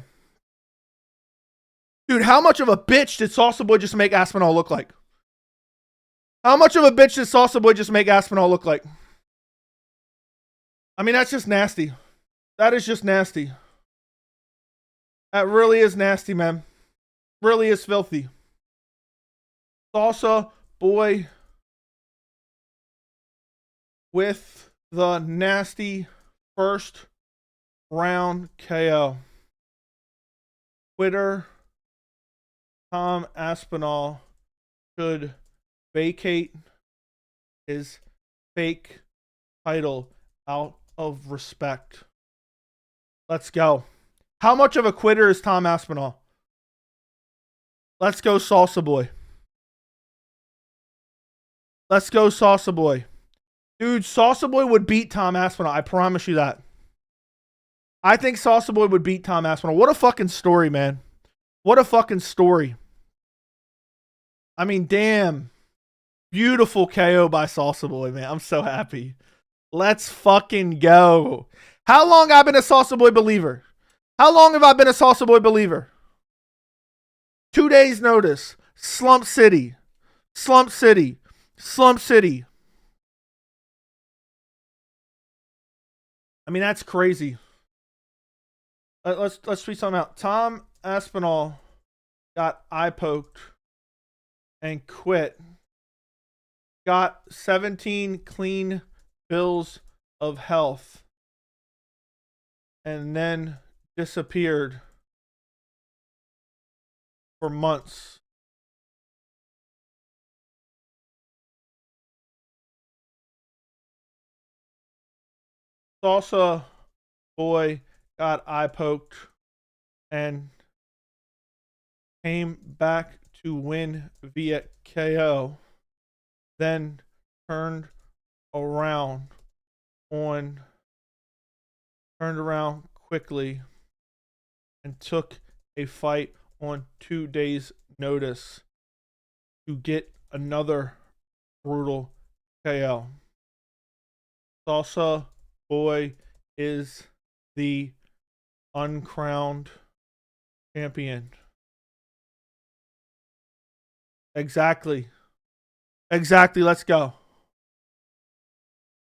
Dude, how much of a bitch did Salsa Boy just make Aspinall look like? How much of a bitch did Salsa Boy just make Aspinall look like? I mean, that's just nasty. That is just nasty. That really is nasty, man. Really is filthy. Salsa Boy with the nasty first round KO. Twitter, Tom Aspinall should vacate his fake title out of respect. Let's go. How much of a quitter is Tom Aspinall? Let's go, Salsa Boy. Let's go, Salsa Boy. Dude, Salsa Boy would beat Tom Aspinall. I promise you that. I think Salsa Boy would beat Tom Aspinall. What a fucking story, man. What a fucking story. I mean, damn. Beautiful KO by Salsa Boy, man. I'm so happy. Let's fucking go. How long have I been a Salsa Boy believer? How long have I been a Salsa Boy believer? 2 days notice. Slump City. Slump City. Slump City. I mean, that's crazy. Let's tweet something out. Tom Aspinall got eye poked and quit. Got 17 clean bills of health and then disappeared for months. Salsa Boy got eye poked and came back to win via KO, then turned around quickly and took a fight on 2 days' notice to get another brutal KO. Salsa Boy is the uncrowned champion. Exactly. Exactly. Let's go.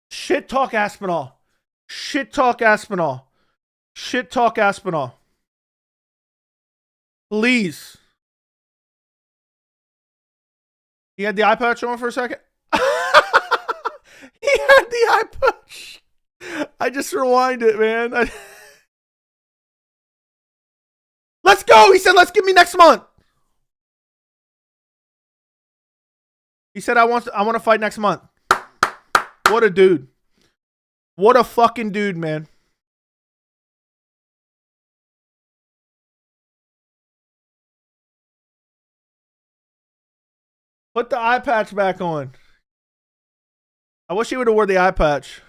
Shit talk Aspinall. Shit talk Aspinall. Shit talk Aspinall. Please. He had the eye patch on for a second. He had the eye patch. I just rewind it, man. Let's go. He said, let's give me next month. He said, I want to fight next month. What a dude. What a fucking dude, man. Put the eye patch back on. I wish he would have wore the eye patch.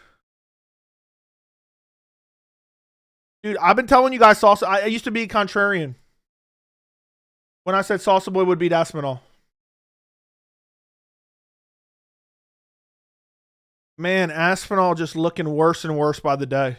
Dude, I've been telling you guys Salsa. I used to be contrarian when I said Salsa Boy would beat Aspinall. Man, Aspinall just looking worse and worse by the day.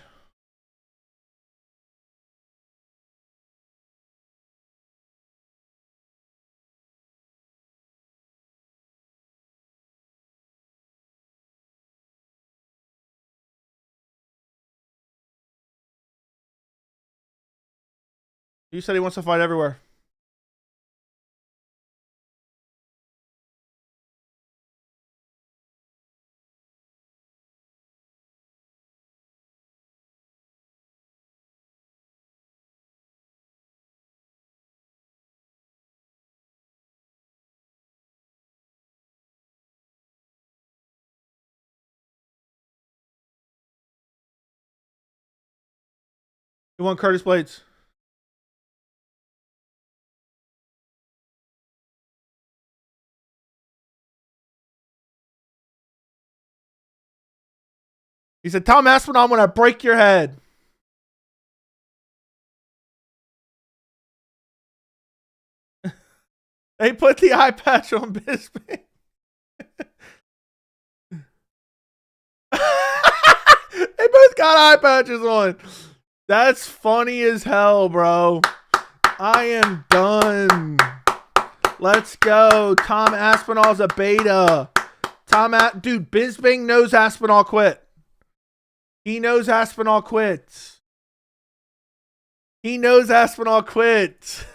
You said he wants to fight everywhere. He won Curtis Blades. He said, Tom Aspinall, I'm going to break your head. They put the eye patch on Bisping. They both got eye patches on. That's funny as hell, bro. I am done. Let's go. Tom Aspinall's a beta. Dude, Bisping knows Aspinall quit. He knows Aspinall quits. He knows Aspinall quits.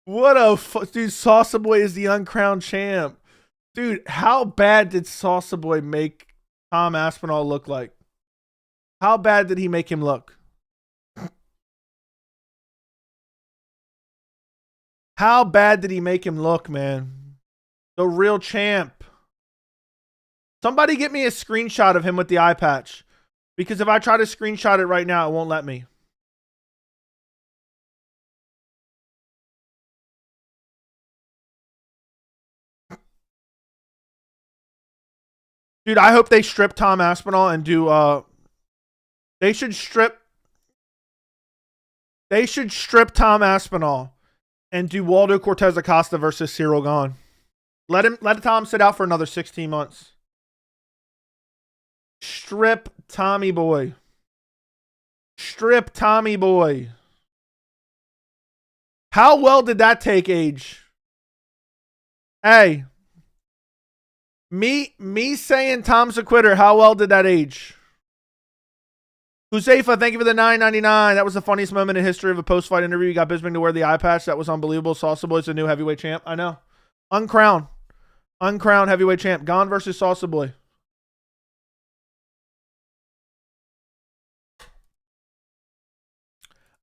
What a dude. Salsa Boy is the uncrowned champ. Dude, how bad did Salsa Boy make Tom Aspinall look like? How bad did he make him look? How bad did he make him look, man? The real champ. Somebody get me a screenshot of him with the eye patch. Because if I try to screenshot it right now, it won't let me. Dude, I hope they strip Tom Aspinall and do they should strip Tom Aspinall and do Waldo Cortes-Acosta versus Cyril Gahn. Let Tom sit out for another 16 months. Strip Tommy Boy. Strip Tommy Boy. How well did that take age? Hey. Me saying Tom's a quitter, how well did that age? Huzaifa, thank you for the $9.99. That was the funniest moment in history of a post-fight interview. You got Bisping to wear the eye patch. That was unbelievable. Salsa Boy's the new heavyweight champ. I know. Uncrowned heavyweight champ. Gahn versus Salsa Boy.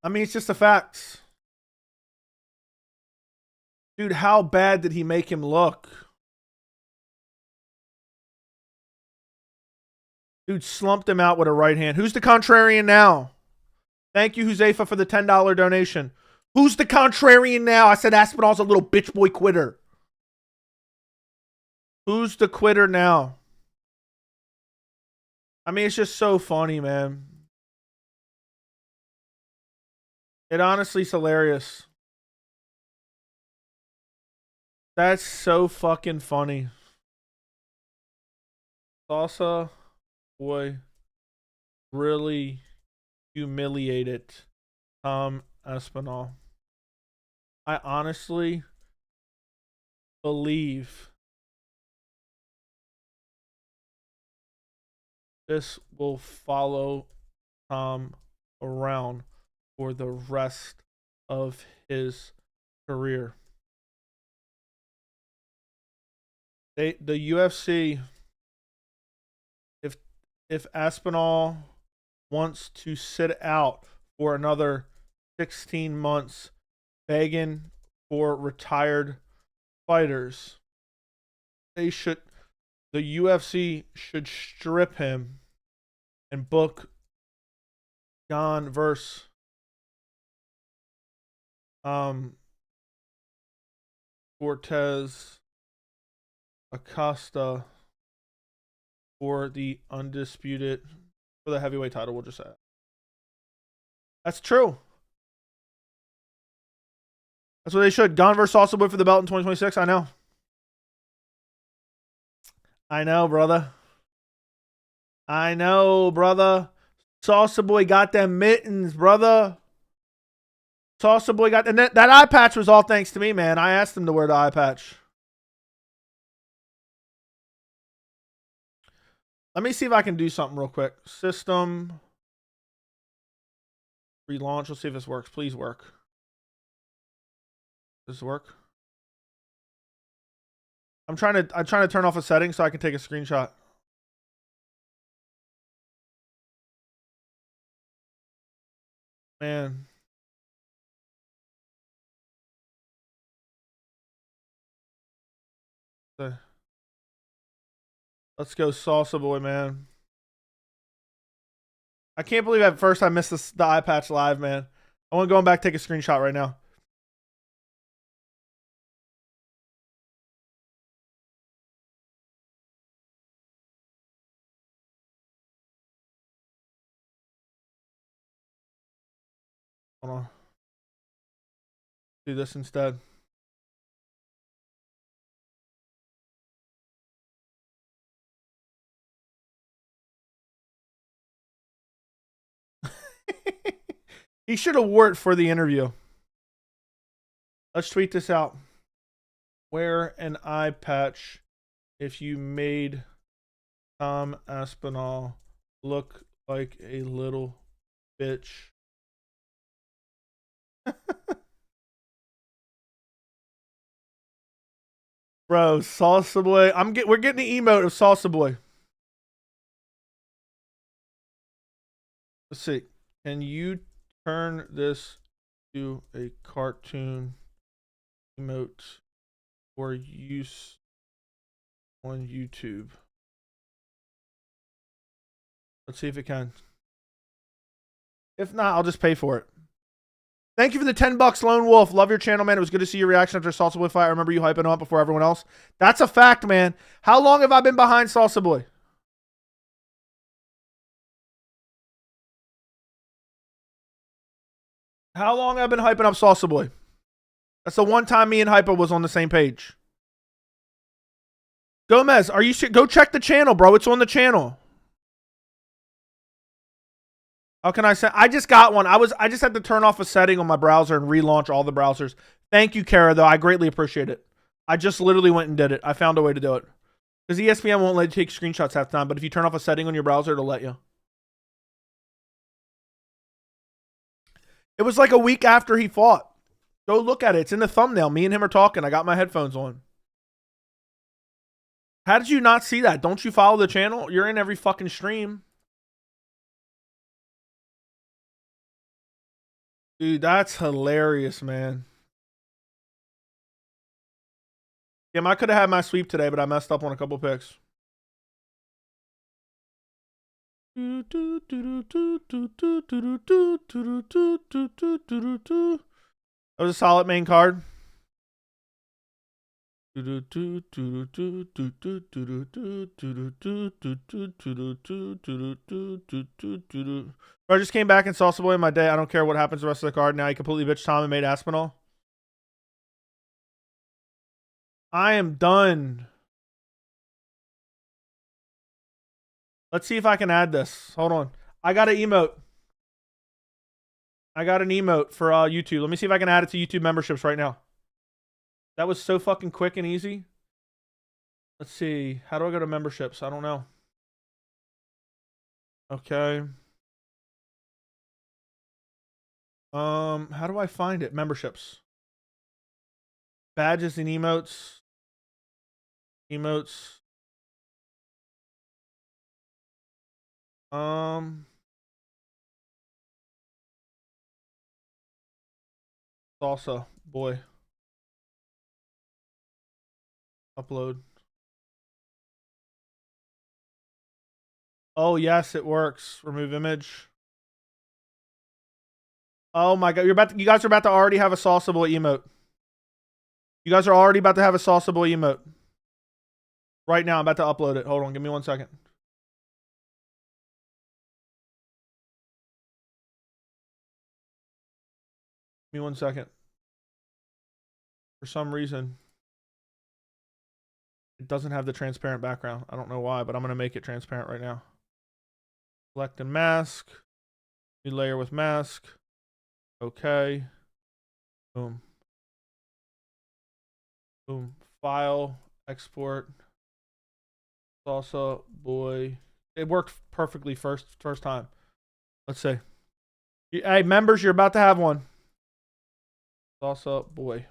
I mean, it's just the facts. Dude, how bad did he make him look? Dude slumped him out with a right hand. Who's the contrarian now? Thank you, Huzaifa, for the $10 donation. Who's the contrarian now? I said Aspinall's a little bitch boy quitter. Who's the quitter now? I mean, it's just so funny, man. It honestly is hilarious. That's so fucking funny. Salsa Boy really humiliated Tom Aspinall. I honestly believe this will follow Tom around for the rest of his career. The UFC, if Aspinall wants to sit out for another 16 months begging for retired fighters, the UFC should strip him and book Gahn versus Cortes-Acosta for the heavyweight title. We'll just say that's true. That's what they should. Gahn versus Salsa Boy for the belt in 2026. I know. I know, brother. Salsa Boy got them mittens, brother. Salsa Boy got, and that eye patch was all thanks to me, man. I asked him to wear the eye patch. Let me see if I can do something real quick. System. Relaunch. Let's see if this works. Please work. Does this work? I'm trying to turn off a setting so I can take a screenshot. Man. Let's go Salsa Boy, man. I can't believe at first I missed the eye patch live, man. I want to go back and take a screenshot right now. Hold on. Do this instead. He should have wore it for the interview. Let's tweet this out. Wear an eye patch if you made Tom Aspinall look like a little bitch. Bro, Salsa Boy. We're getting the emote of Salsa Boy. Let's see. Can you turn this to a cartoon emote for use on YouTube? Let's see if it can. If not, I'll just pay for it. Thank you for the $10, Lone Wolf. Love your channel, man. It was good to see your reaction after Salsa Boy fight. I remember you hyping him up before everyone else. That's a fact, man. How long have I been behind Salsa Boy? How long have I been hyping up Salsa Boy? That's the one time me and Hyper was on the same page. Gomez, are you go check the channel, bro? It's on the channel. How can I say? I just got one. I just had to turn off a setting on my browser and relaunch all the browsers. Thank you, Kara, though. I greatly appreciate it. I just literally went and did it. I found a way to do it. Because ESPN won't let you take screenshots half the time, but if you turn off a setting on your browser, it'll let you. It was like a week after he fought. Go look at it. It's in the thumbnail. Me and him are talking. I got my headphones on. How did you not see that? Don't you follow the channel? You're in every fucking stream. Dude, that's hilarious, man. Yeah, I could have had my sweep today, but I messed up on a couple picks. That was a solid main card. I just came back and Salsa Boy in my day. I don't care what happens the rest of the card. Now he completely bitched Tom and made Aspinall. I am done. Let's see if I can add this. Hold on. I got an emote. I got an emote for YouTube. Let me see if I can add it to YouTube memberships right now. That was so fucking quick and easy. Let's see. How do I go to memberships? I don't know. Okay. How do I find it? Memberships. Badges and emotes. Emotes. Salsa Boy. Upload. Oh yes, it works. Remove image. Oh my god, you guys are about to already have a Salsa Boy emote. You guys are already about to have a Salsa Boy emote. Right now, I'm about to upload it. Hold on, give me 1 second. Give me 1 second. For some reason, it doesn't have the transparent background. I don't know why, but I'm going to make it transparent right now. Select and mask. New layer with mask. Okay. Boom. Boom. File. Export. Salsa Boy. It worked perfectly first time. Let's see. Hey, members, you're about to have one. Salsa Boy.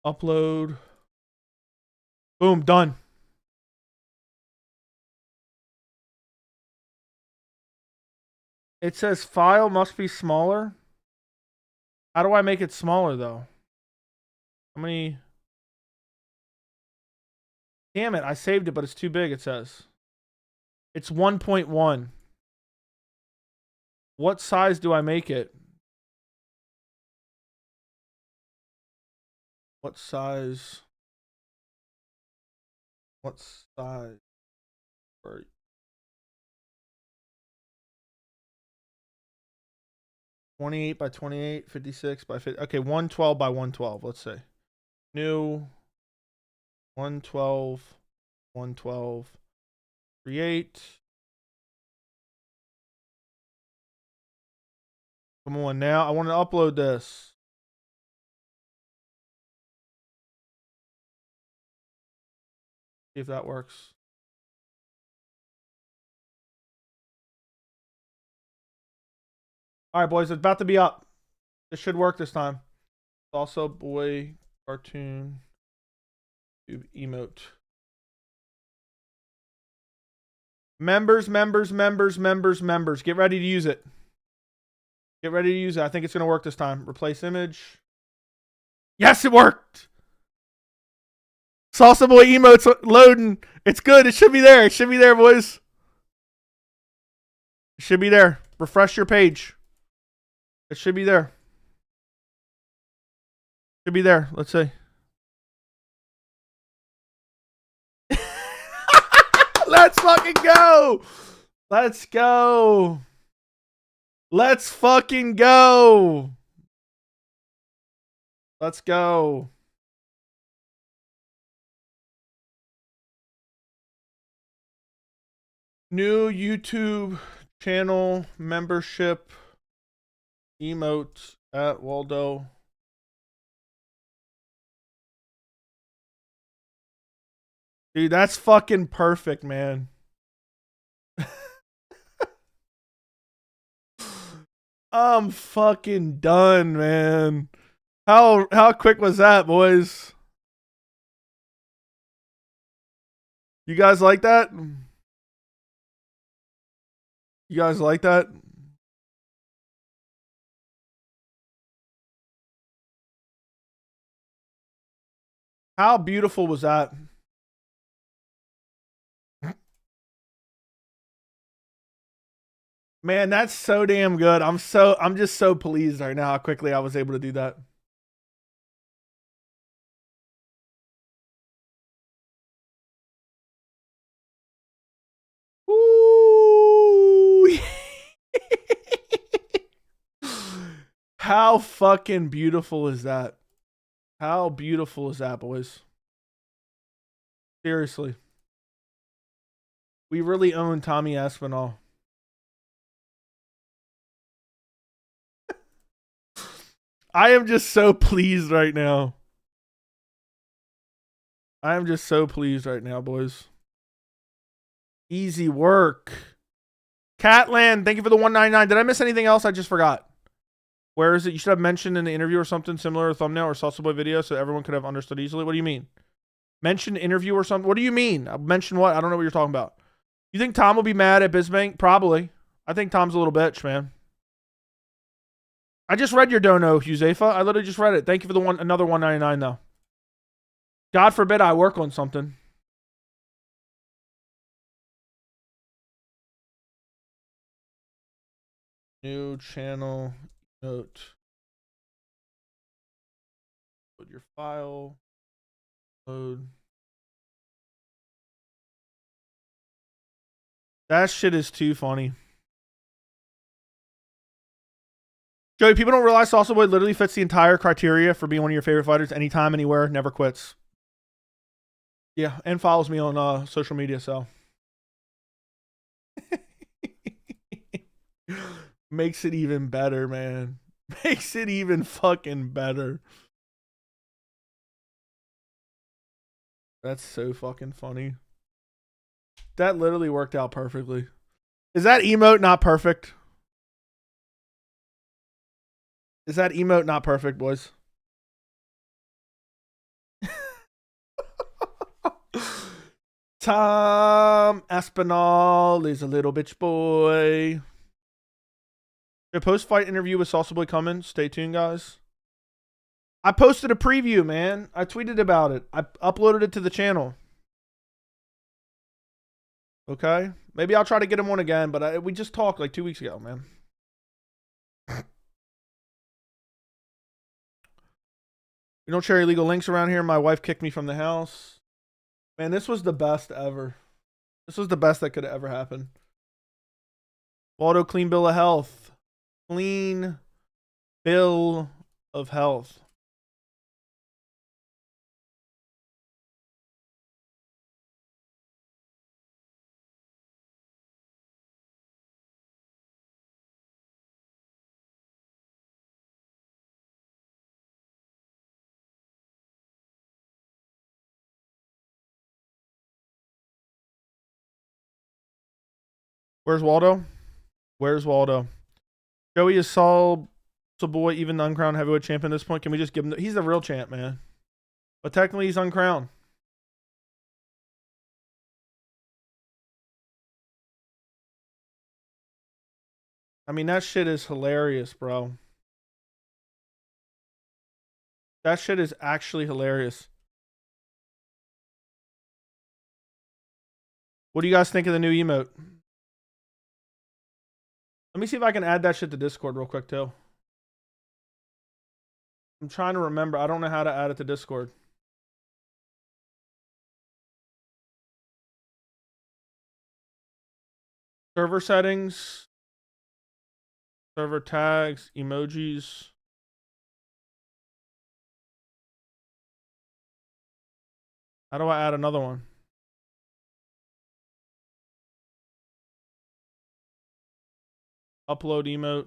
Upload. Boom, done. It says file must be smaller. How do I make it smaller though? How many? Damn it, I saved it, but it's too big, it says. It's 1.1. What size do I make it? What size? What size? 28 by 28, 56 by 50. Okay, 112 by 112. Let's say. New 112, 112. Create. Come on now. I want to upload this. See if that works. All right, boys. It's about to be up. This should work this time. Also, boy, cartoon, tube emote. Members. Get ready to use it. Get ready to use it. I think it's going to work this time. Replace image. Yes, it worked. Salsa boy emotes loading. It's good. It should be there. It should be there, boys. It should be there. Refresh your page. It should be there. Should be there. Let's see. Let's fucking go. Let's go. Let's fucking go. Let's go. New YouTube channel membership emote at Waldo. Dude, that's fucking perfect, man. I'm fucking done, man. How quick was that, boys? You guys like that? You guys like that? How beautiful was that? Man, that's so damn good. I'm just so pleased right now how quickly I was able to do that. Ooh. How fucking beautiful is that? How beautiful is that, boys? Seriously. We really own Tommy Aspinall. I am just so pleased right now. I am just so pleased right now, boys. Easy work. Catland, thank you for the 199. Did I miss anything else? I just forgot. Where is it? You should have mentioned in the interview or something similar, a thumbnail or Salsa Boy video so everyone could have understood easily. What do you mean? Mention interview or something? What do you mean? Mention what? I don't know what you're talking about. You think Tom will be mad at Bisbank? Probably. I think Tom's a little bitch, man. I just read your dono, Huzefa. I literally just read it. Thank you for the another 199 though. God forbid I work on something. New channel note. Put your file. Load. That shit is too funny. Joey, people don't realize Salsa Boy literally fits the entire criteria for being one of your favorite fighters. Anytime, anywhere, never quits. Yeah, and follows me on social media, so. Makes it even better, man. Makes it even fucking better. That's so fucking funny. That literally worked out perfectly. Is that emote not perfect? Is that emote not perfect, boys? Tom Aspinall is a little bitch boy. A post-fight interview with Salsa Boy coming. Stay tuned, guys. I posted a preview, man. I tweeted about it. I uploaded it to the channel. Okay? Maybe I'll try to get him on again, but we just talked like 2 weeks ago, man. We don't share illegal links around here. My wife kicked me from the house. Man, this was the best ever. This was the best that could have ever happened. Waldo, clean bill of health. Clean bill of health. Where's Waldo? Where's Waldo? Joey is Saul boy, even the uncrowned heavyweight champion at this point. Can we just give him he's the real champ, man. But technically he's uncrowned. I mean, that shit is hilarious, bro. That shit is actually hilarious. What do you guys think of the new emote? Let me see if I can add that shit to Discord real quick, too. I'm trying to remember. I don't know how to add it to Discord. Server settings. Server tags. Emojis. How do I add another one? Upload emote.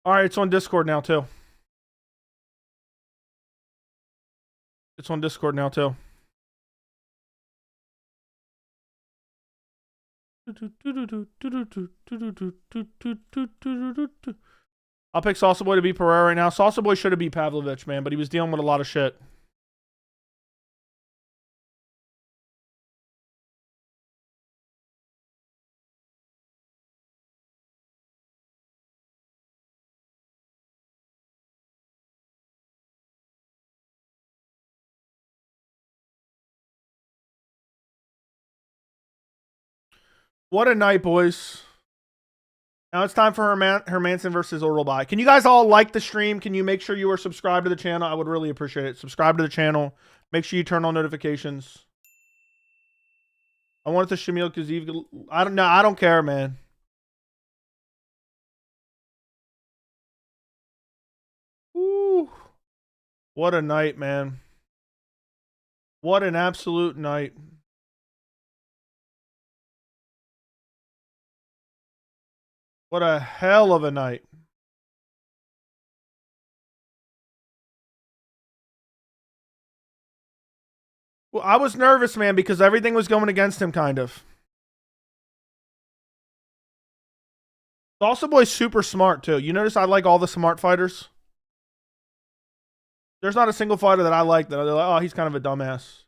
All right, it's on Discord now, too. It's on Discord now, too. I'll pick Salsa Boy to beat Pereira right now. Salsa Boy should have beat Pavlovich, man, but he was dealing with a lot of shit. What a night, boys. Now it's time for Hermanson versus Uralbai. Can you guys all like the stream? Can you make sure you are subscribed to the channel? I would really appreciate it. Subscribe to the channel. Make sure you turn on notifications. I want it to Shamil Kaziv. I don't know. I don't care, man. Woo. What a night, man. What an absolute night. What a hell of a night. Well, I was nervous, man, because everything was going against him, kind of. Salsa Boy's super smart, too. You notice I like all the smart fighters? There's not a single fighter that I like that they're like, oh, he's kind of a dumbass.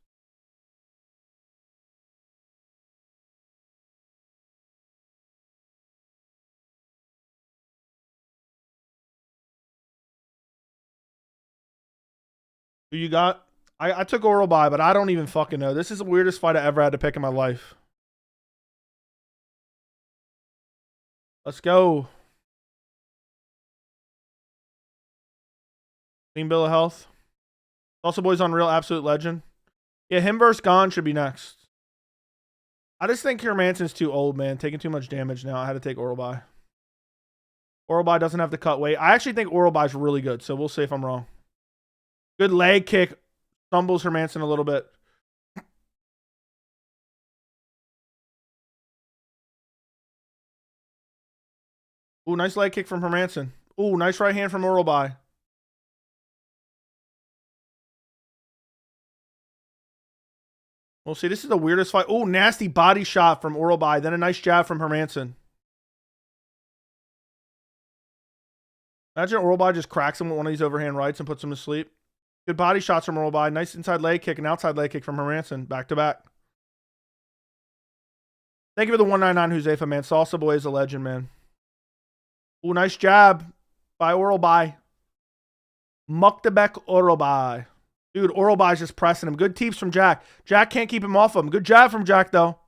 Who you got? I took Uralbai, but I don't even fucking know. This is the weirdest fight I ever had to pick in my life. Let's go. Clean bill of health. Also, boys, Unreal, absolute legend. Yeah, him versus Gon should be next. I just think Hermanson's too old, man. Taking too much damage now. I had to take Uralbai. Uralbai doesn't have to cut weight. I actually think Uralbai's really good, so we'll see if I'm wrong. Good leg kick. Stumbles Hermanson a little bit. Ooh, nice leg kick from Hermanson. Ooh, nice right hand from Uralbai. We'll see. This is the weirdest fight. Ooh, nasty body shot from Uralbai. Then a nice jab from Hermanson. Imagine Uralbai just cracks him with one of these overhand rights and puts him to sleep. Good body shots from Uralbai. Nice inside leg kick and outside leg kick from Hermanson. Back to back. Thank you for the 199 Huzefa, man. Salsa Boy is a legend, man. Ooh, nice jab by Uralbai. Muktabek Uralbai. Dude, Uralbai's just pressing him. Good teeps from Jack. Jack can't keep him off of him. Good jab from Jack, though.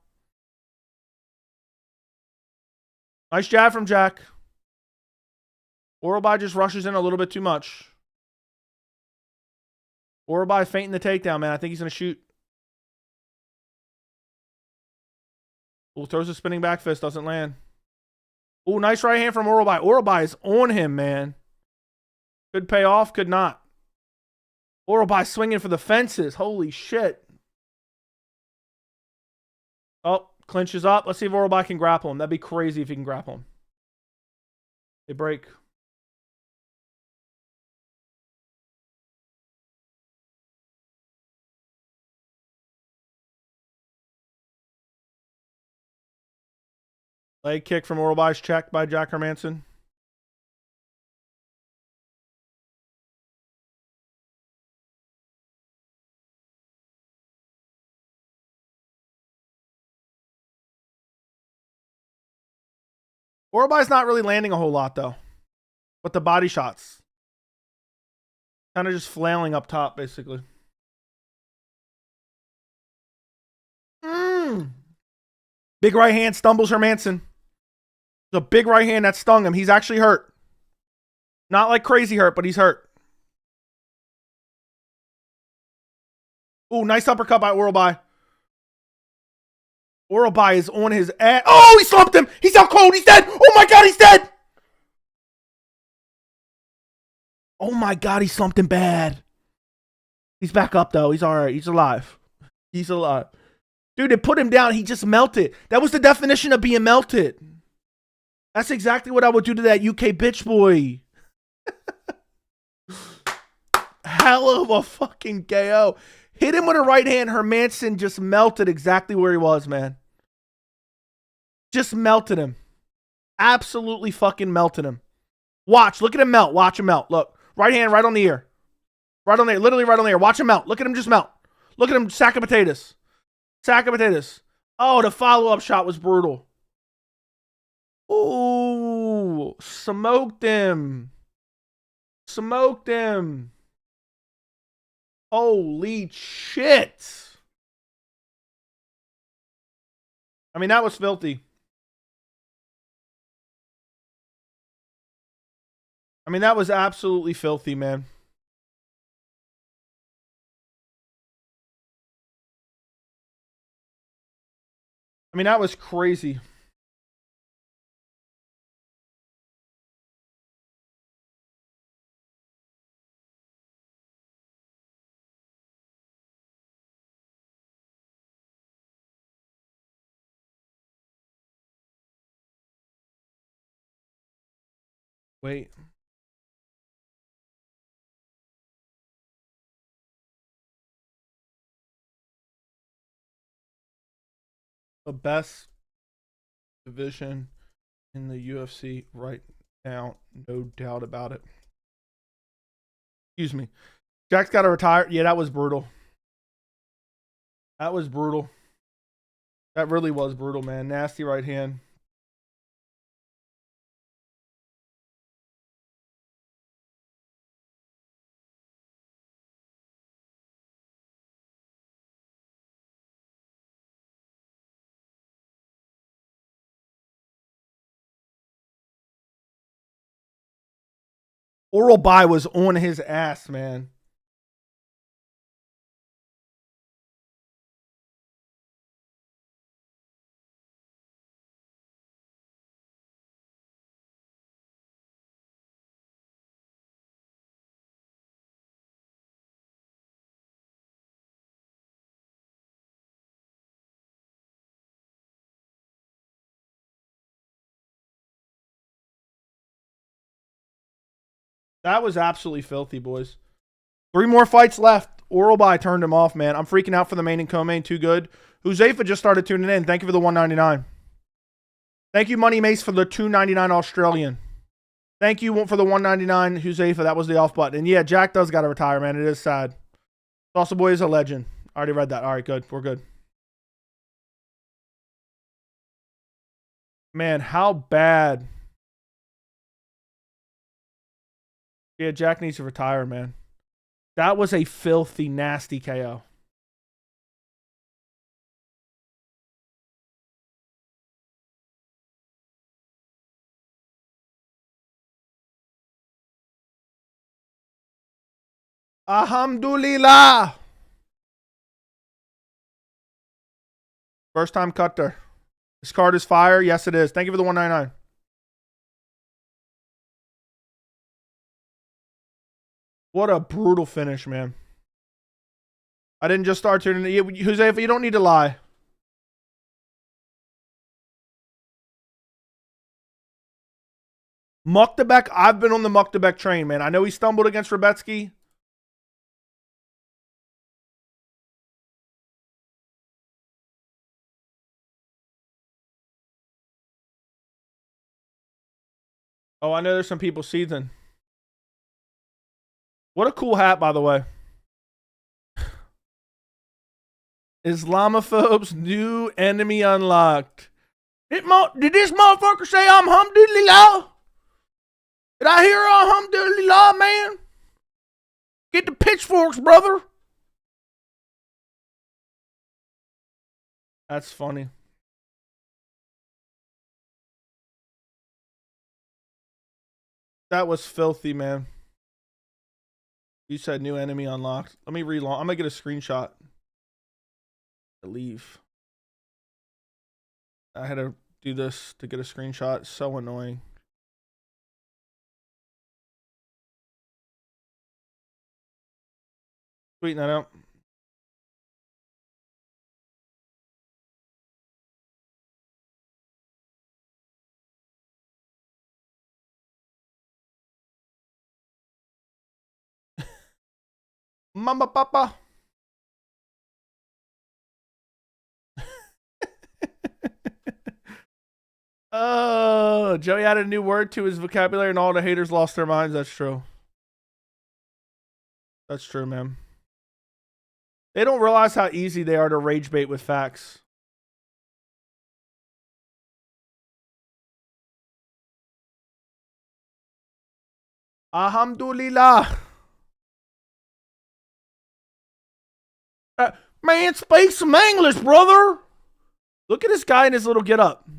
Nice jab from Jack. Uralbai just rushes in a little bit too much. Uralbai feinting the takedown, man. I think he's going to shoot. Ooh, throws a spinning back fist. Doesn't land. Ooh, nice right hand from Uralbai. Uralbai is on him, man. Could pay off, could not. Uralbai swinging for the fences. Holy shit. Oh, clinches up. Let's see if Uralbai can grapple him. That'd be crazy if he can grapple him. They break. Leg kick from Oralbay's check by Jack Hermanson. Oralbay's not really landing a whole lot, though. But the body shots. Kind of just flailing up top, basically. Big right hand stumbles Hermanson. The big right hand that stung him. He's actually hurt. Not like crazy hurt, but he's hurt. Ooh, nice uppercut by Oralby. Oralby is on his ass. Oh, he slumped him. He's out cold. He's dead. Oh my God, he's dead. Oh my God, he slumped him bad. He's back up, though. He's all right. He's alive. He's alive. Dude, they put him down. He just melted. That was the definition of being melted. That's exactly what I would do to that UK bitch boy. Hell of a fucking KO. Hit him with a right hand. Hermanson just melted exactly where he was, man. Just melted him. Absolutely fucking melted him. Watch. Look at him melt. Watch him melt. Look. Right hand right on the ear. Right on the ear. Literally right on the ear. Watch him melt. Look at him just melt. Look at him. Sack of potatoes. Sack of potatoes. Oh, the follow-up shot was brutal. Ooh. Smoked him. Smoked him. Holy shit. I mean, that was filthy. I mean, that was absolutely filthy, man. I mean, that was crazy. Wait. The best division in the UFC right now, no doubt about it. Excuse me. Jack's got to retire. Yeah, that was brutal. That was brutal. That really was brutal, man. Nasty right hand. Oralby was on his ass, man. That was absolutely filthy, boys. 3 more fights left. Oralby turned him off, man. I'm freaking out for the main and co-main. Too good. Huzaifa just started tuning in. Thank you for the $1.99. Thank you, Money Mace, for the $2.99 Australian. Thank you for the $1.99 Huzaifa. That was the off button. And yeah, Jack does got to retire, man. It is sad. Salsa Boy is a legend. I already read that. All right, good. We're good. Man, how bad. Yeah, Jack needs to retire, man. That was a filthy, nasty KO. Alhamdulillah. First time cutter. This card is fire. Yes, it is. Thank you for the $1.99. What a brutal finish, man. I didn't just start tuning in. Jose, you don't need to lie. Muktabek, I've been on the Muktabek train, man. I know he stumbled against Rebetsky. Oh, I know there's some people seething. What a cool hat, by the way. Islamophobes, new enemy unlocked. Did this motherfucker say alhamdulillah? Did I hear alhamdulillah, man? Get the pitchforks, brother. That's funny. That was filthy, man. You said new enemy unlocked. Let me relaunch. I'm gonna get a screenshot. Leave. I had to do this to get a screenshot. It's so annoying. Tweeting that out. Mama Papa. Oh, Joey added a new word to his vocabulary and all the haters lost their minds. That's true. That's true, man. They don't realize how easy they are to rage bait with facts. Alhamdulillah. Man, speak some English, brother. Look at this guy in his little get-up.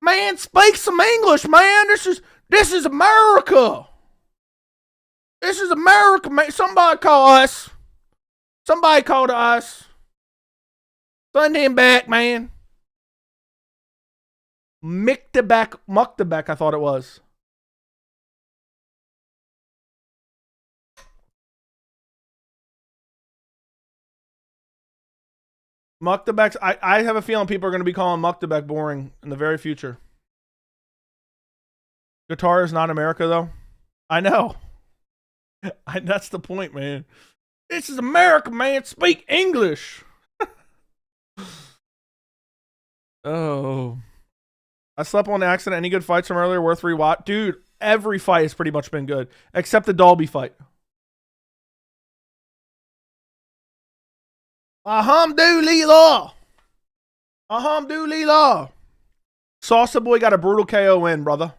Man, speak some English, man. This is America. This is America, man. Somebody call us. Somebody call to us. Send him back, man. Muktabak, I thought it was. Muktabaks, I have a feeling people are going to be calling Muktabak boring in the very future. Qatar is not America, though. I know. That's the point, man. This is America, man. Speak English. Oh. I slept on accident. Any good fights from earlier worth rewatch? Dude, every fight has pretty much been good. Except the Dalby fight. Alhamdulillah. Alhamdulillah. Salsa Boy got a brutal KO win, brother.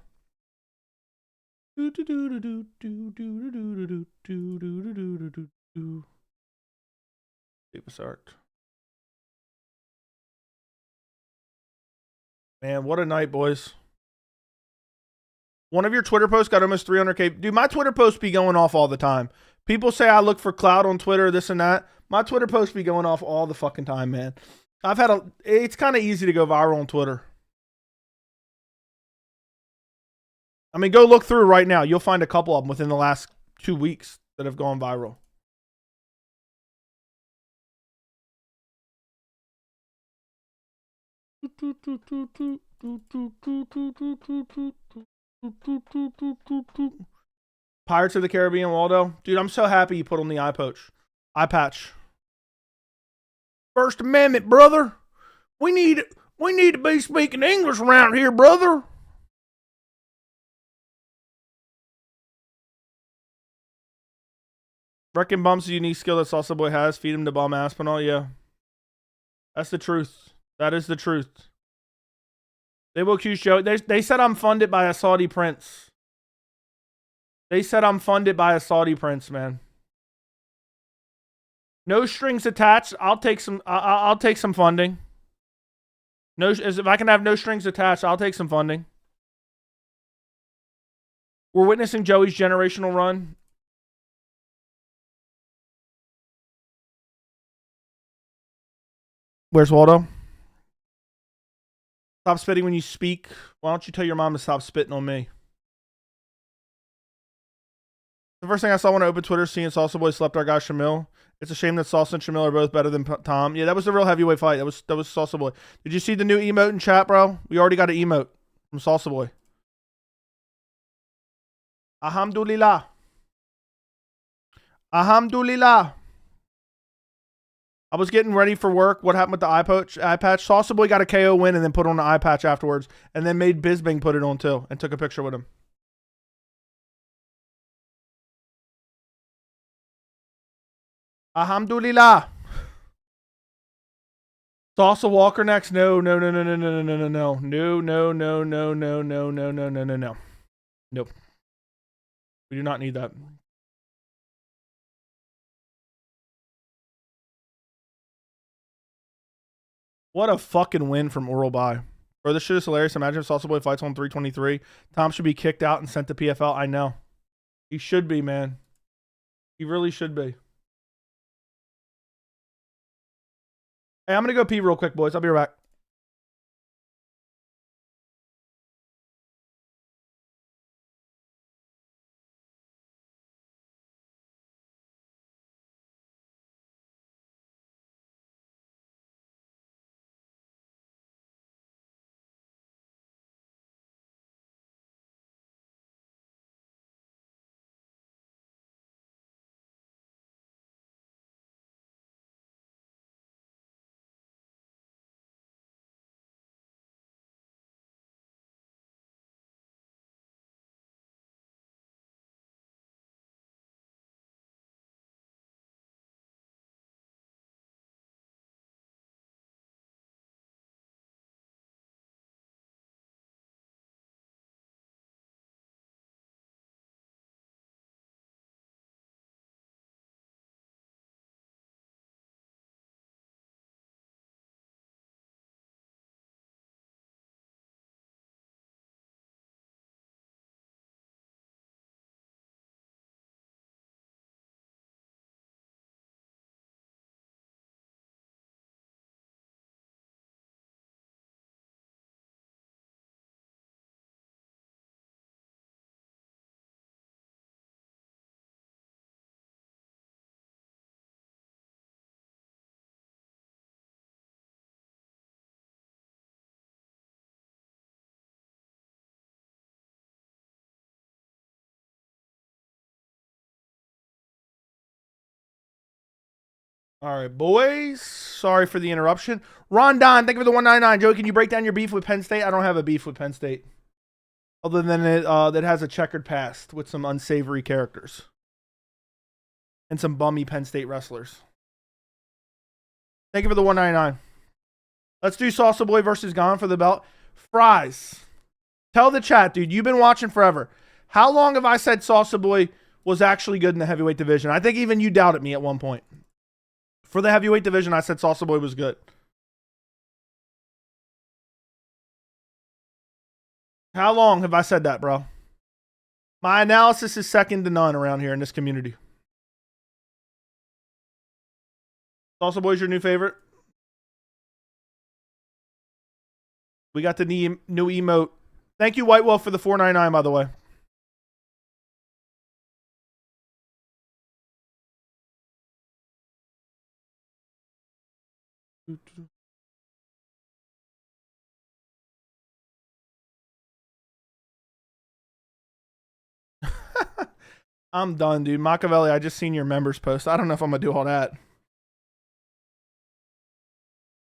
Man, what a night, boys. One of your Twitter posts got almost 300K. Dude, my Twitter posts be going off all the time. People say I look for clout on Twitter, this and that. My Twitter posts be going off all the fucking time, man. It's kind of easy to go viral on Twitter. I mean, go look through right now. You'll find a couple of them within the last 2 weeks that have gone viral. Pirates of the Caribbean, Waldo. Dude, I'm so happy you put on the eye patch. First Amendment, brother. We need to be speaking English around here, brother. Reckon Bump's a unique skill that Salsa Boy has. Feed him to Bum Aspinall. Yeah. That's the truth. That is the truth. They will accuse Joe. They said I'm funded by a Saudi prince. They said I'm funded by a Saudi prince, man. No strings attached. I'll take some funding. If I can have no strings attached, I'll take some funding. We're witnessing Joey's generational run. Where's Waldo? Stop spitting when you speak. Why don't you tell your mom to stop spitting on me? The first thing I saw when I opened Twitter, seeing Salsa Boy slept our guy Shamil. It's a shame that Salsa and Shamil are both better than Tom. Yeah, that was the real heavyweight fight. That was Salsa Boy. Did you see the new emote in chat, bro? We already got an emote from Salsa Boy. Alhamdulillah. Alhamdulillah. I was getting ready for work. What happened with the eye patch? Salsa Boy got a KO win and then put on the eye patch afterwards, and then made Bisbing put it on too, and took a picture with him. Alhamdulillah. Salsa Walker next? No. Nope. We do not need that. What a fucking win from Uralbai. Bro, this shit is hilarious. Imagine if Salsa Boy fights on 323. Tom should be kicked out and sent to PFL. I know. He should be, man. He really should be. Hey, I'm going to go pee real quick, boys. I'll be right back. All right, boys. Sorry for the interruption. Rondon, thank you for the 199. Joey, can you break down your beef with Penn State? I don't have a beef with Penn State. Other than it that has a checkered past with some unsavory characters. And some bummy Penn State wrestlers. Thank you for the 199. Let's do Salsa Boy versus Gone for the belt. Fries. Tell the chat, dude. You've been watching forever. How long have I said Salsa Boy was actually good in the heavyweight division? I think even you doubted me at one point. For the heavyweight division, I said Salsa Boy was good. How long have I said that, bro? My analysis is second to none around here in this community. Salsa Boy's your new favorite? We got the new emote. Thank you, White Wolf, for the 499, by the way. I'm done, dude. Machiavelli, I just seen your members post. I don't know if I'm going to do all that.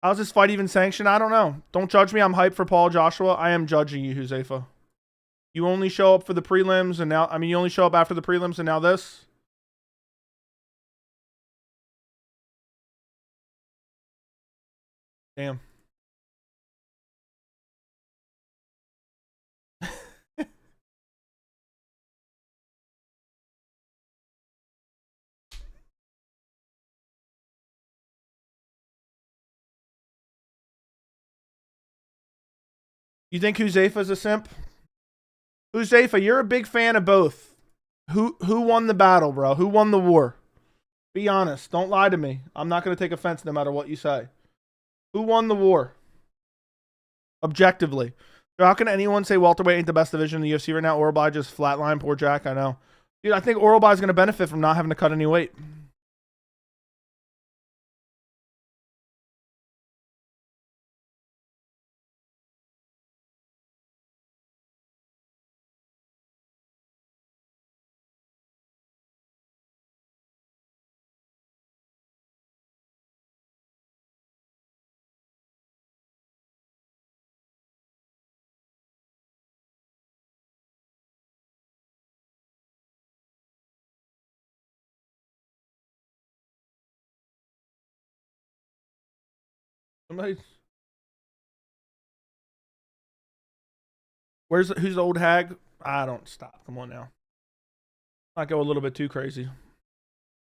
How's this fight even sanctioned? I don't know. Don't judge me. I'm hyped for Paul Joshua. I am judging you, Huzefa. You only show up for the prelims and now, I mean, you only show up after the prelims and now this? Damn. You think Huzefa's a simp? Huzefa, you're a big fan of both. Who won the battle, bro? Who won the war? Be honest. Don't lie to me. I'm not going to take offense no matter what you say. Who won the war? Objectively. How can anyone say welterweight ain't the best division in the UFC right now? Uralbai just flatline. Poor Jack. I know. Dude, I think Uralbai is going to benefit from not having to cut any weight. Somebody. Who's the old hag? I don't stop. Come on now. I go a little bit too crazy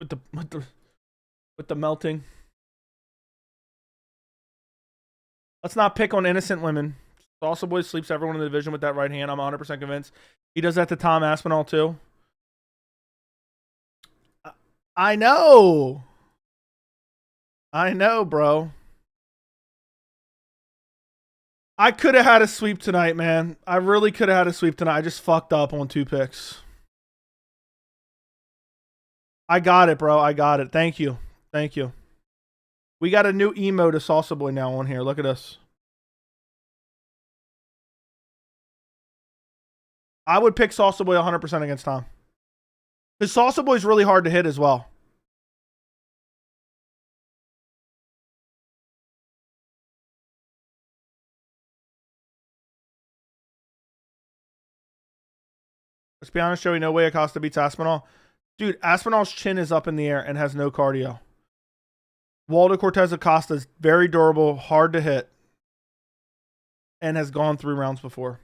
with the melting. Let's not pick on innocent women. Salsa Boy sleeps everyone in the division with that right hand. I'm 100% convinced. He does that to Tom Aspinall too. I know. I know, bro. I could have had a sweep tonight, man. I really could have had a sweep tonight. I just fucked up on 2 picks. I got it, bro. I got it. Thank you. Thank you. We got a new emote to Salsa Boy now on here. Look at this. I would pick Salsa Boy 100% against Tom. Because Salsa Boy's really hard to hit as well. Let's be honest, Joey. No way Acosta beats Aspinall. Dude, Aspinall's chin is up in the air and has no cardio. Waldo Cortes-Acosta is very durable, hard to hit, and has gone 3 rounds before.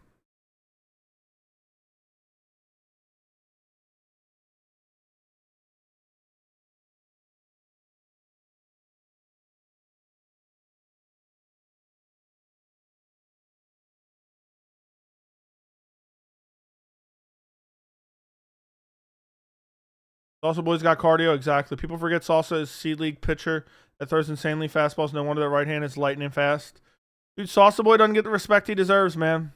Salsa Boy's got cardio, exactly. People forget Salsa is Seed League pitcher that throws insanely fastballs. No wonder that right hand is lightning fast. Dude, Salsa Boy doesn't get the respect he deserves, man.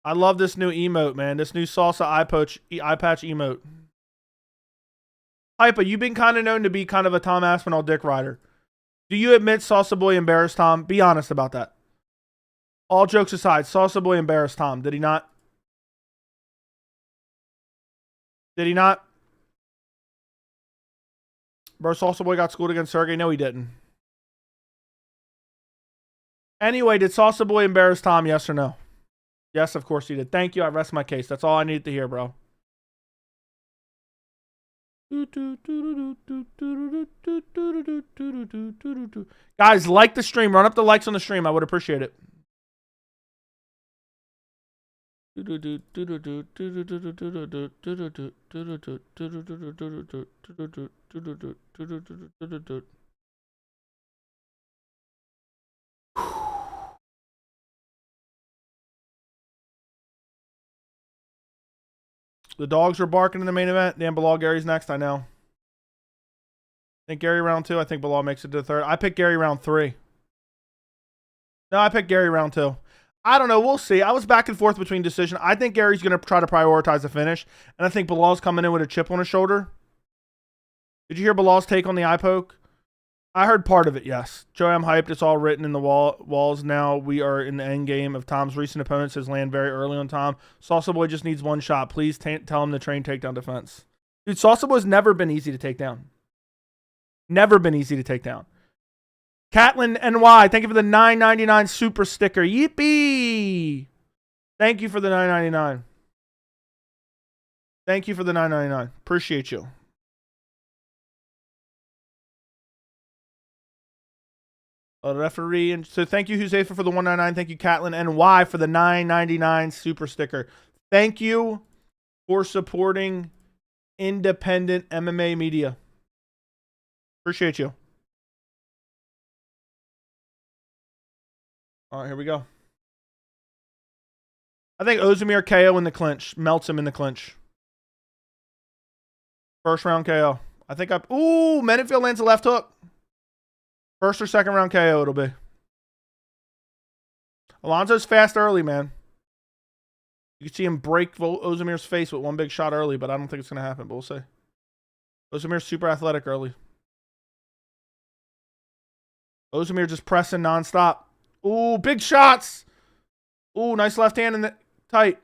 I love this new emote, man. This new Salsa eye patch emote. Hypa, you've been kind of known to be kind of a Tom Aspinall dick rider. Do you admit Salsa Boy embarrassed Tom? Be honest about that. All jokes aside, Salsa Boy embarrassed Tom. Did he not? Did he not? Bro, Salsa Boy got schooled against Sergey. No, he didn't. Anyway, did Salsa Boy embarrass Tom? Yes or no? Yes, of course he did. Thank you. I rest my case. That's all I needed to hear, bro. Guys, like the stream. Run up the likes on the stream. I would appreciate it. The dogs were barking in the main event. Damn, Bilal Gary's next. I know. I think Gary round 2. I think Bilal makes it to the 3rd. I picked Gary round 3. No, I picked Gary round 2. I don't know. We'll see. I was back and forth between decision. I think Gary's going to try to prioritize the finish. And I think Bilal's coming in with a chip on his shoulder. Did you hear Bilal's take on the eye poke? I heard part of it, yes. Joey, I'm hyped. It's all written in the walls now. We are in the end game of Tom's recent opponents. His land very early on Tom. Salsa Boy just needs 1 shot. Please tell him to train takedown defense. Dude, Salsa Boy's never been easy to take down. Never been easy to take down. Catlin NY, thank you for the $9.99 super sticker. Yippee! Thank you for the $9.99. Thank you for the $9.99. Appreciate you. A referee, and so thank you, Huzefa, for the $1.99. Thank you, Catlin NY, for the $9.99 super sticker. Thank you for supporting independent MMA media. Appreciate you. All right, here we go. I think Ozdemir KO in the clinch. Melts him in the clinch. 1st round KO. I think ooh, Mendenfield lands a left hook. 1st or 2nd round KO it'll be. Alonzo's fast early, man. You can see him break Ozdemir's face with 1 big shot early, but I don't think it's going to happen, but we'll see. Ozdemir's super athletic early. Ozdemir just pressing nonstop. Ooh, big shots. Ooh, nice left hand in the tight.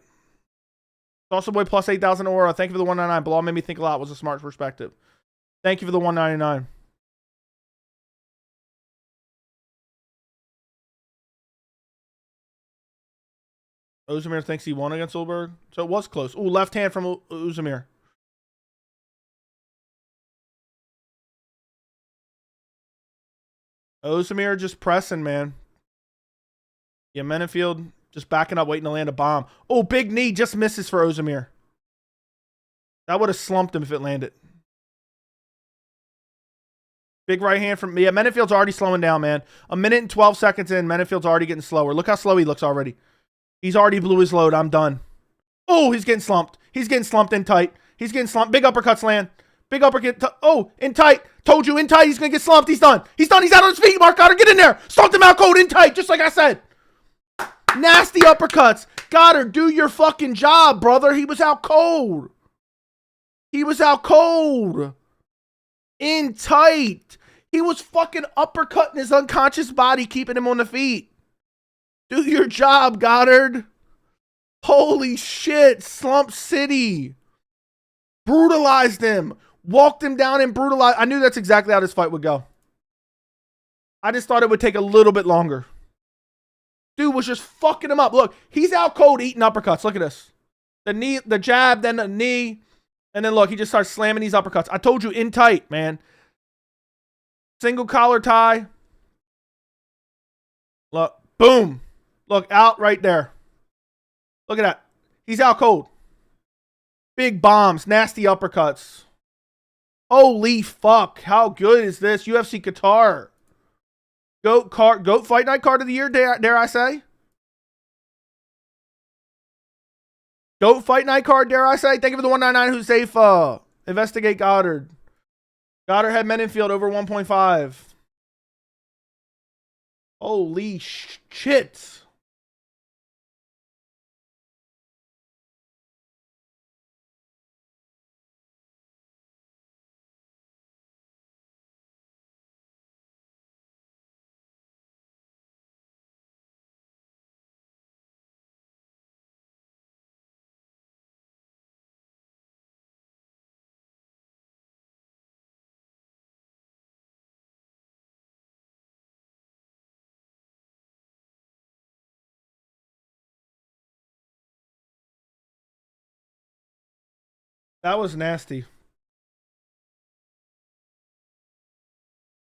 Salsa Boy plus 8,000 aura. Thank you for the $1.99. Bilal made me think a lot. Was a smart perspective. Thank you for the $1.99. Ozdemir thinks he won against Ulberg. So it was close. Ooh, left hand from Ozdemir. Ozdemir just pressing, man. Yeah, Menenfield just backing up, waiting to land a bomb. Oh, big knee just misses for Ozdemir. That would have slumped him if it landed. Big right hand from... Yeah, Menenfield's already slowing down, man. A minute and 12 seconds in, Menenfield's already getting slower. Look how slow he looks already. He's already blew his load. I'm done. Oh, he's getting slumped. He's getting slumped in tight. He's getting slumped. Big uppercuts land. Big uppercut. Oh, in tight. Told you, in tight. He's going to get slumped. He's done. He's done. He's out on his feet. Mark Goddard, get in there. Slumped him out cold in tight, just like I said. Nasty uppercuts. Goddard, do your fucking job, brother. He was out cold. He was out cold. In tight. He was fucking uppercutting his unconscious body, keeping him on the feet. Do your job, Goddard. Holy shit. Slump City. Brutalized him. Walked him down and brutalized. I knew that's exactly how this fight would go. I just thought it would take a little bit longer. Dude was just fucking him up. Look, he's out cold eating uppercuts. Look at this. The knee, the jab, then the knee. And then look, he just starts slamming these uppercuts. I told you, in tight, man. Single collar tie. Look, boom. Look, out right there. Look at that. He's out cold. Big bombs, nasty uppercuts. Holy fuck. How good is this? UFC Qatar. GOAT Fight Night card of the year, dare I say? GOAT Fight Night card, dare I say? Thank you for the 199 Huzaifa. Investigate Goddard. Goddard had Menenfield over 1.5. Holy shit. That was nasty.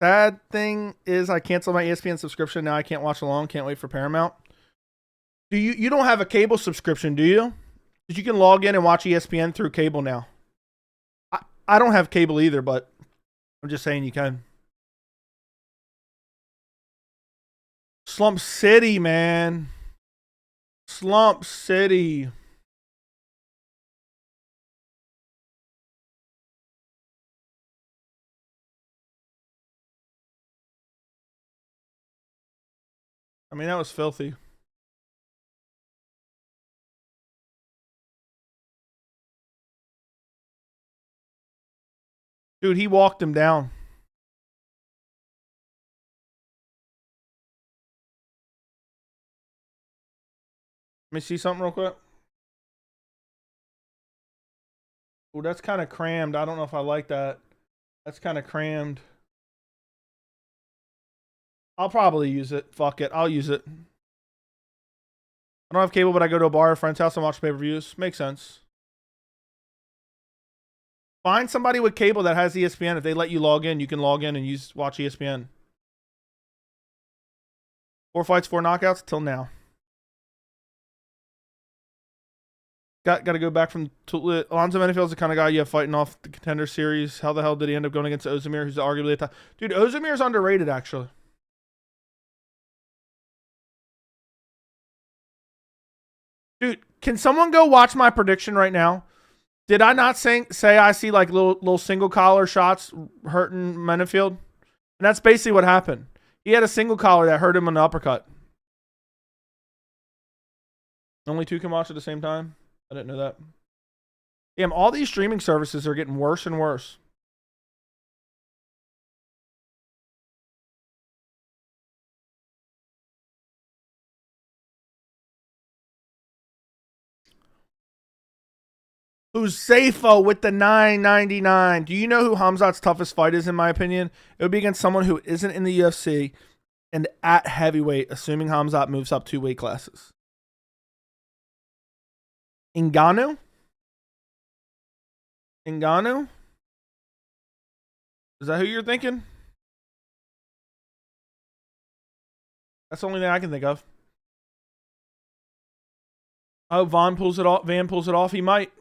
Sad thing is I canceled my ESPN subscription. Now I can't watch along. Can't wait for Paramount. Do you don't have a cable subscription, do you? Because you can log in and watch ESPN through cable now. I don't have cable either, but I'm just saying you can. Slump City, man. Slump City. I mean, that was filthy. Dude, he walked him down. Let me see something real quick. Oh, that's kind of crammed. I don't know if I like that. That's kind of crammed. I'll probably use it. Fuck it. I'll use it. I don't have cable, but I go to a bar or a friend's house and watch pay-per-views. Makes sense. Find somebody with cable that has ESPN. If they let you log in, you can log in and watch ESPN. 4 fights, 4 knockouts till now. Got to go back from Alonzo Menefield's the kind of guy you have fighting off the Contender Series. How the hell did he end up going against Ozdemir, who's arguably a top? Dude, Ozdemir's underrated, actually. Dude, can someone go watch my prediction right now? Did I not say I see like little single collar shots hurting Menefield? And that's basically what happened. He had a single collar that hurt him on the uppercut. Only 2 can watch at the same time? I didn't know that. Damn, all these streaming services are getting worse and worse. Huzaifa with the $9.99. Do you know who Khamzat's toughest fight is, in my opinion? It would be against someone who isn't in the UFC and at heavyweight, assuming Khamzat moves up 2 weight classes. Ngannou? Ngannou? Is that who you're thinking? That's the only thing I can think of. Oh, Van pulls it off. He might.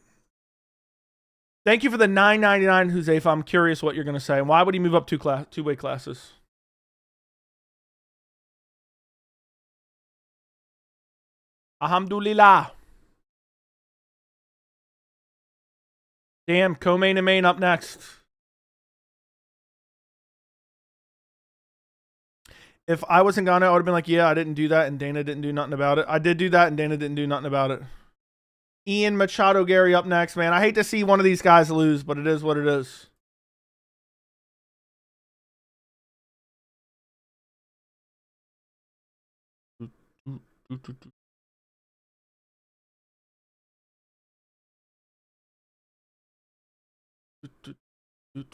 Thank you for the $9.99, Huzaifa. I'm curious what you're going to say. Why would he move up two weight classes? Alhamdulillah. Damn, co-main and main up next. If I was in Ghana, I would have been like, yeah, I didn't do that, and Dana didn't do nothing about it. I did do that, and Dana didn't do nothing about it. Ian Machado Gary up next, man. I hate to see one of these guys lose, but it is what it is. You're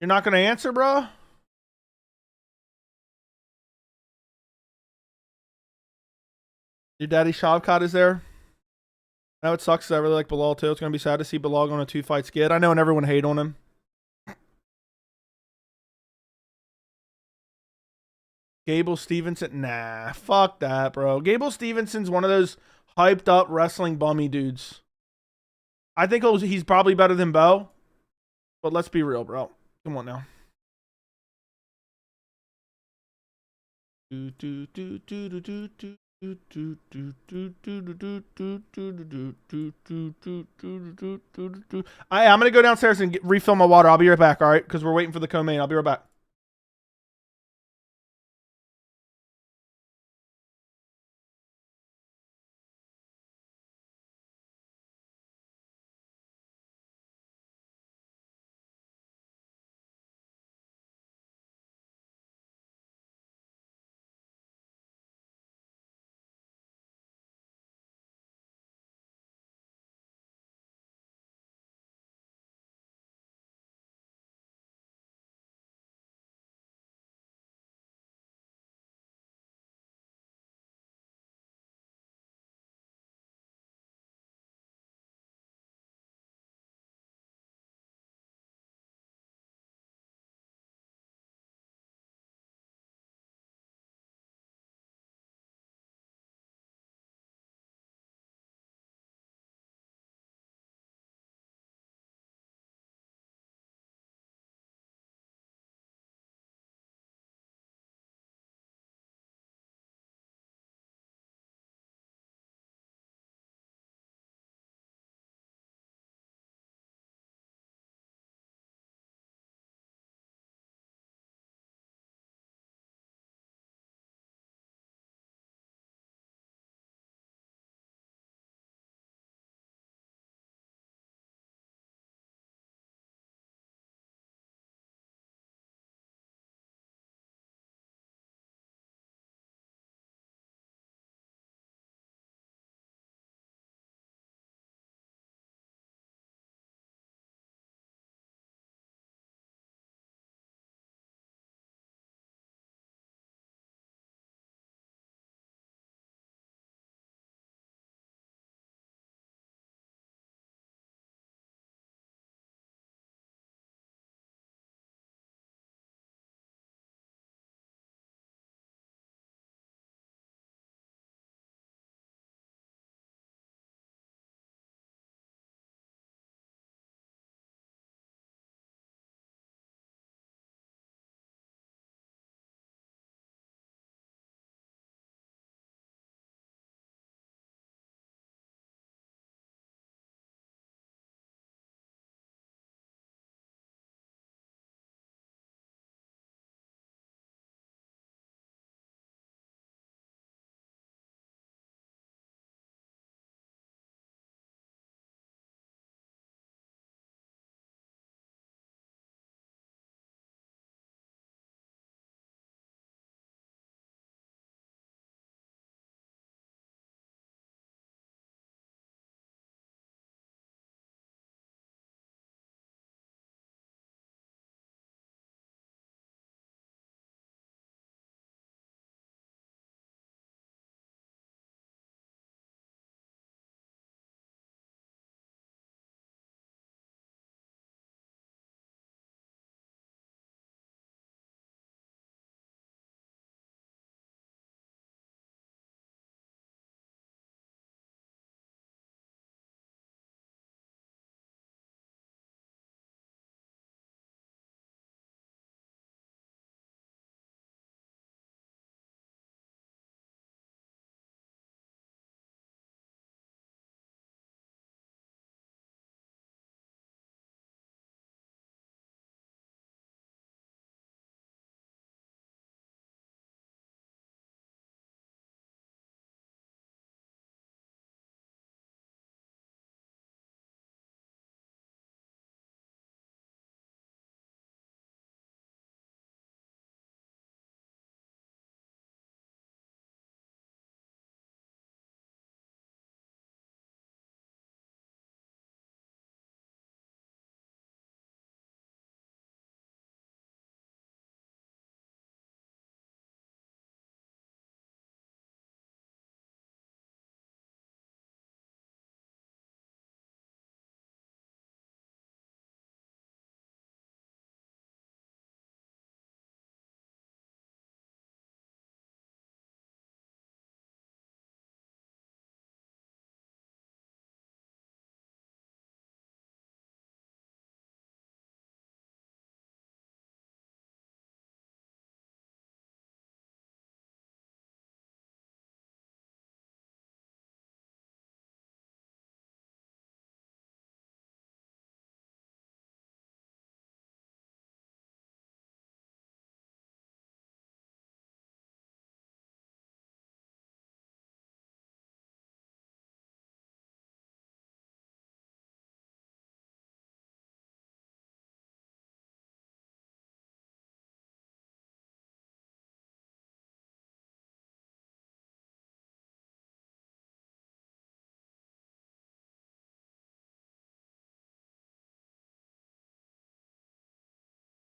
not going to answer, bro? Your daddy Shavkat is there? Now it sucks. I really like Bilal too. It's going to be sad to see Bilal go on a 2-fight skid. I know, and everyone hate on him. Gable Stevenson? Nah, fuck that, bro. Gable Stevenson's one of those hyped up wrestling bummy dudes. I think he's probably better than Bo, but let's be real, bro. Come on now. I'm gonna go downstairs and refill my water. I'll be right back, all right? Because we're waiting for the co-main. I'll be right back.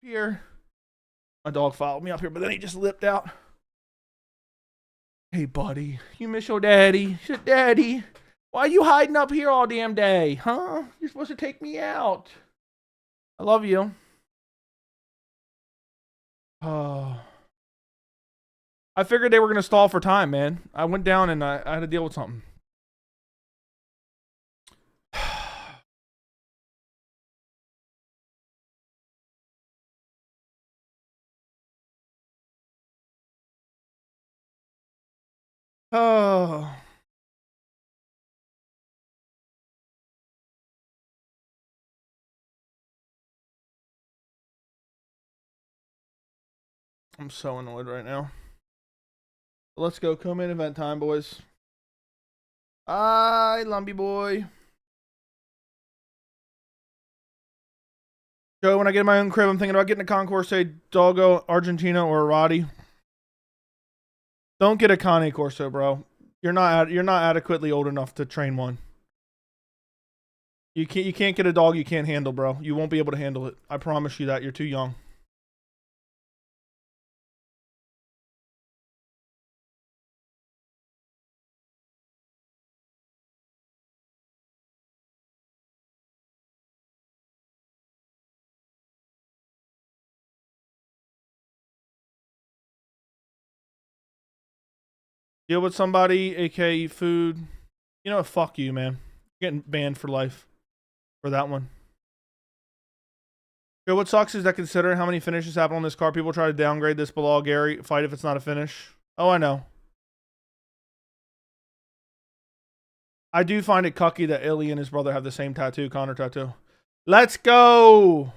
here. My dog followed me up here, but then he just lipped out. Hey, buddy, you miss your daddy? Shit, daddy. Why are you hiding up here all damn day, huh? You're supposed to take me out. I love you. Oh. I figured they were going to stall for time, man. I went down and I had to deal with something. Oh. I'm so annoyed right now. Let's go. Co-main event time, boys. Hi, Lumpy boy. Joe, when I get my own crib, I'm thinking about getting a Concourse, say Doggo, Argentina, or a Roddy. Don't get a Cane Corso, bro. You're not adequately old enough to train one. You can't get a dog you can't handle, bro. You won't be able to handle it. I promise you that. You're too young. Deal with somebody, aka food. You know what? Fuck you, man. You're getting banned for life for that one. Yo, what sucks is that considering how many finishes happen on this card, people try to downgrade this below Gary fight if it's not a finish. Oh, I know. I do find it cucky that Illy and his brother have the same tattoo, Connor tattoo. Let's go!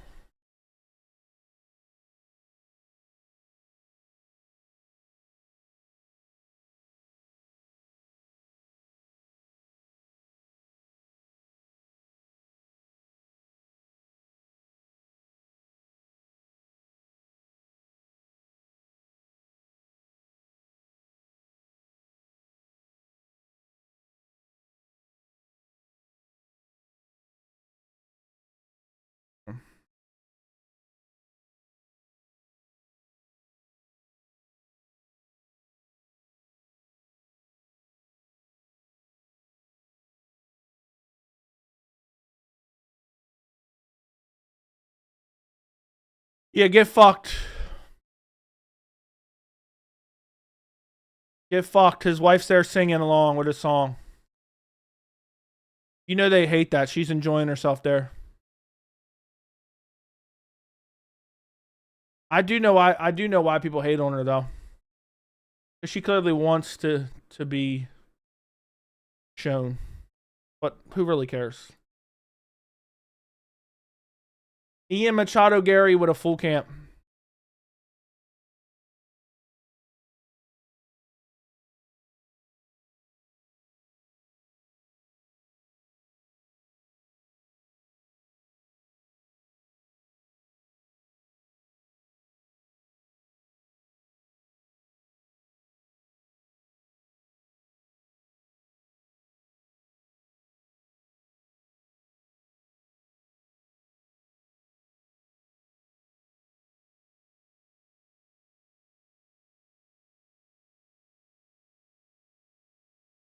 Yeah, get fucked. Get fucked. His wife's there singing along with his song. You know they hate that. She's enjoying herself there. I do know why people hate on her though. Because she clearly wants to be shown. But who really cares? Ian Machado Gary with a full camp.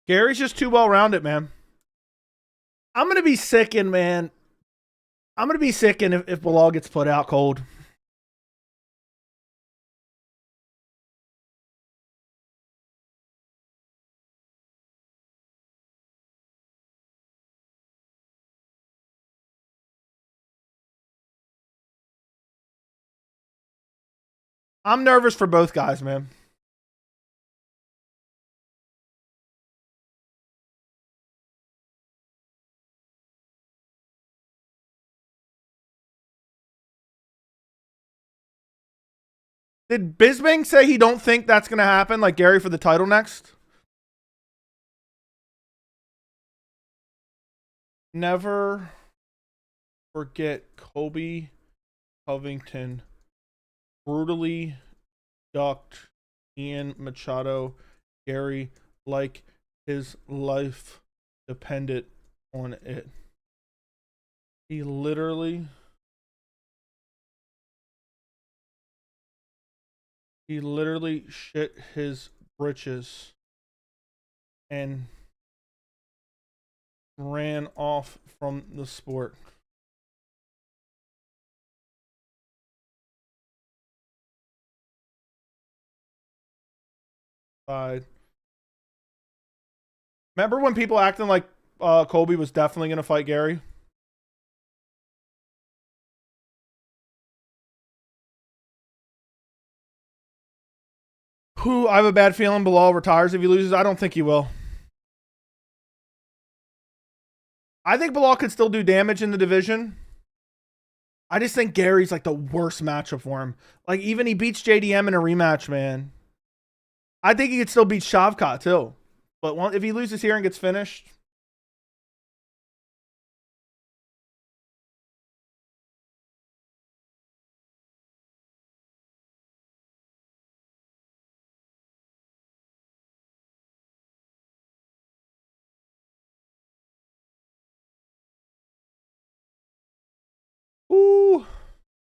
Gary's just too well-rounded, man. I'm going to be sickened, man. I'm going to be sickened if Bilal gets put out cold. I'm nervous for both guys, man. Did Bisping say he don't think that's going to happen, like Gary for the title next? Never forget Kobe Covington brutally ducked Ian Machado Gary like his life depended on it. He literally He literally shit his britches and ran off from the sport. Remember when people acting like Colby was definitely going to fight Gary? Who I have a bad feeling Bilal retires if he loses. I don't think he will. I think Bilal could still do damage in the division. I just think Gary's like the worst matchup for him. Like, even he beats JDM in a rematch, man. I think he could still beat Shavkat too. But if he loses here and gets finished. Ooh.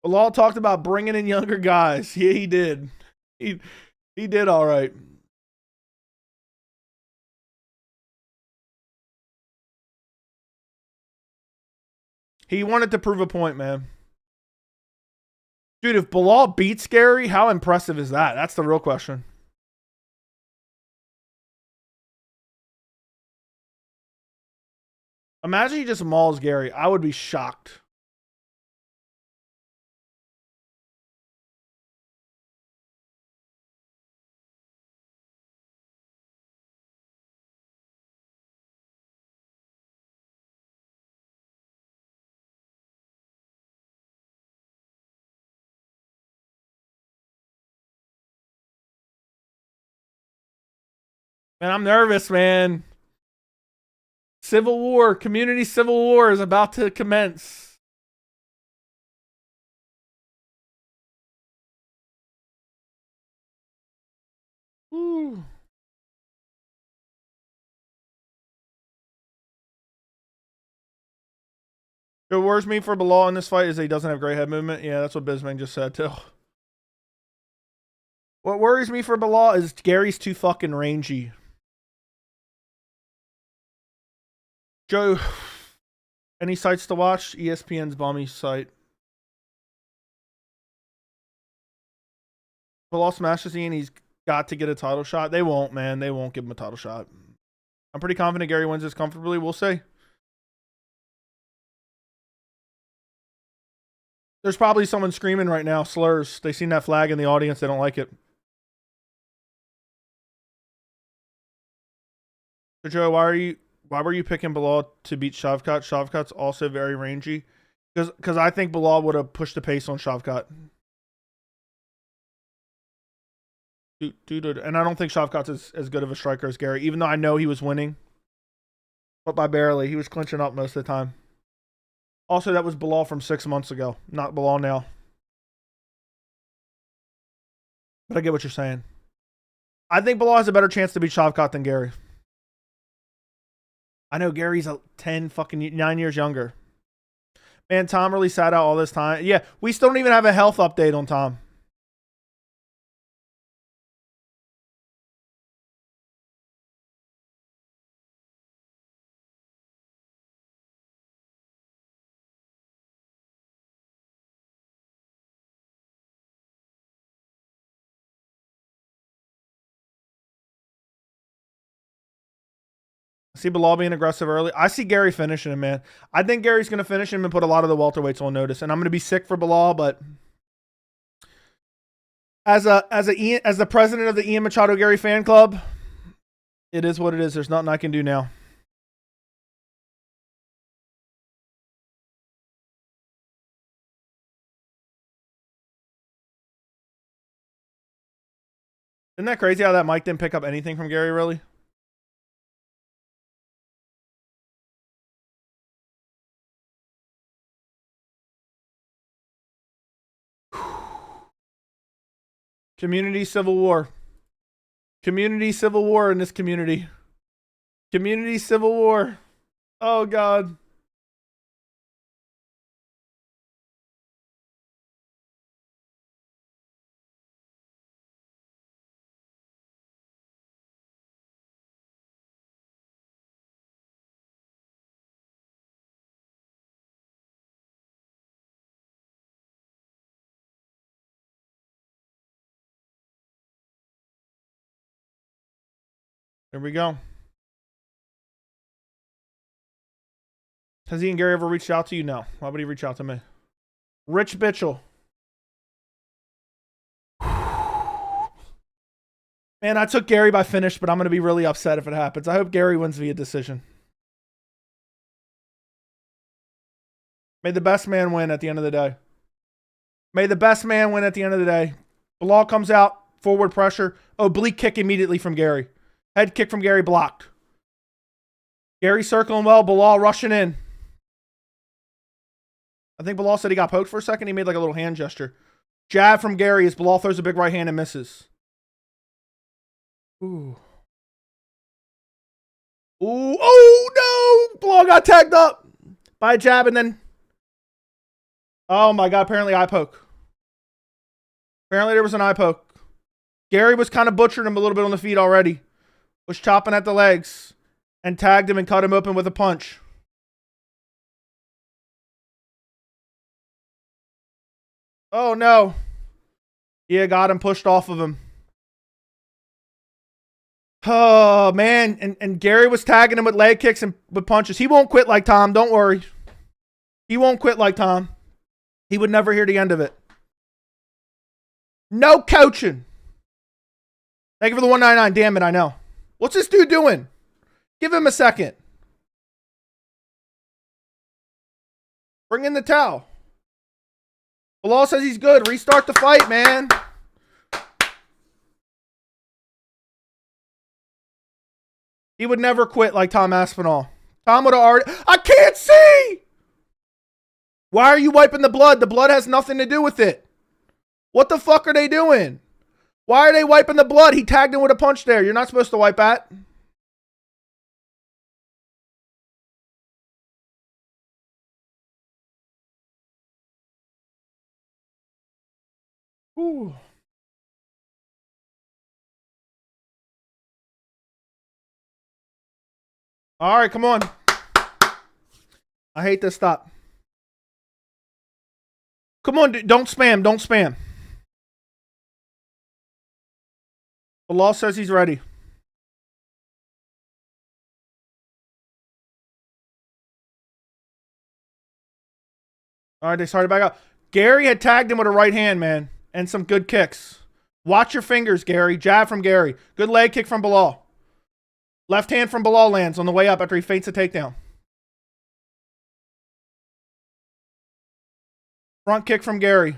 Bilal talked about bringing in younger guys. Yeah, he did. He did all right. He wanted to prove a point, man. Dude, if Bilal beats Gary, how impressive is that? That's the real question. Imagine he just mauls Gary. I would be shocked. Man, I'm nervous, man. Civil war, community civil war is about to commence. Ooh. What worries me for Bilal in this fight is that he doesn't have great head movement. Yeah, that's what Bisming just said too. What worries me for Bilal is Gary's too fucking rangy. Joe, any sites to watch? ESPN's Bummy site. Bilal smashes Ian, he's got to get a title shot. They won't, man. They won't give him a title shot. I'm pretty confident Gary wins this comfortably. We'll see. There's probably someone screaming right now, slurs. They seen that flag in the audience. They don't like it. So Joe, why were you picking Bilal to beat Shavkat? Shavkat's also very rangy. Because I think Bilal would have pushed the pace on Shavkat. Dude, and I don't think Shavkat's as good of a striker as Gary, even though I know he was winning. But by barely. He was clinching up most of the time. Also, that was Bilal from 6 months ago, not Bilal now. But I get what you're saying. I think Bilal has a better chance to beat Shavkat than Gary. I know Gary's 9 years younger. Man, Tom really sat out all this time. Yeah, we still don't even have a health update on Tom. I see Bilal being aggressive early. I see Gary finishing him, man. I think Gary's going to finish him and put a lot of the welterweights on notice. And I'm going to be sick for Bilal, but as the president of the Ian Machado Gary fan club, it is what it is. There's nothing I can do now. Isn't that crazy how that mic didn't pick up anything from Gary, really? Community civil war. Community civil war in this community. Community civil war. Oh, God. There we go. Has he and Gary ever reached out to you? No. Why would he reach out to me? Rich Bitchell. Man, I took Gary by finish, but I'm going to be really upset if it happens. I hope Gary wins via decision. May the best man win at the end of the day. May the best man win at the end of the day. Bilal comes out, forward pressure. Oblique kick immediately from Gary. Head kick from Gary blocked. Gary circling well, Bilal rushing in. I think Bilal said he got poked for a second. He made like a little hand gesture. Jab from Gary as Bilal throws a big right hand and misses. Ooh. Ooh. Oh, no. Bilal got tagged up by a jab and then... Oh, my God. Apparently, eye poke. Apparently, there was an eye poke. Gary was kind of butchered him a little bit on the feet already. Was chopping at the legs and tagged him and cut him open with a punch. Oh, no. Yeah, got him pushed off of him. Oh, man. And Gary was tagging him with leg kicks and with punches. He won't quit like Tom. Don't worry. He won't quit like Tom. He would never hear the end of it. No coaching. Thank you for the 199. Damn it, I know. What's this dude doing? Give him a second. Bring in the towel. Bilal says he's good. Restart the fight, man. He would never quit like Tom Aspinall. Tom would have already... I can't see! Why are you wiping the blood? The blood has nothing to do with it. What the fuck are they doing? Why are they wiping the blood? He tagged him with a punch there. You're not supposed to wipe that. Ooh. All right, come on. I hate this. Stop. Come on, dude. Don't spam. Don't spam. Bilal says he's ready. All right, they started back up. Gary had tagged him with a right hand, man, and some good kicks. Watch your fingers, Gary. Jab from Gary. Good leg kick from Bilal. Left hand from Bilal lands on the way up after he feints a takedown. Front kick from Gary.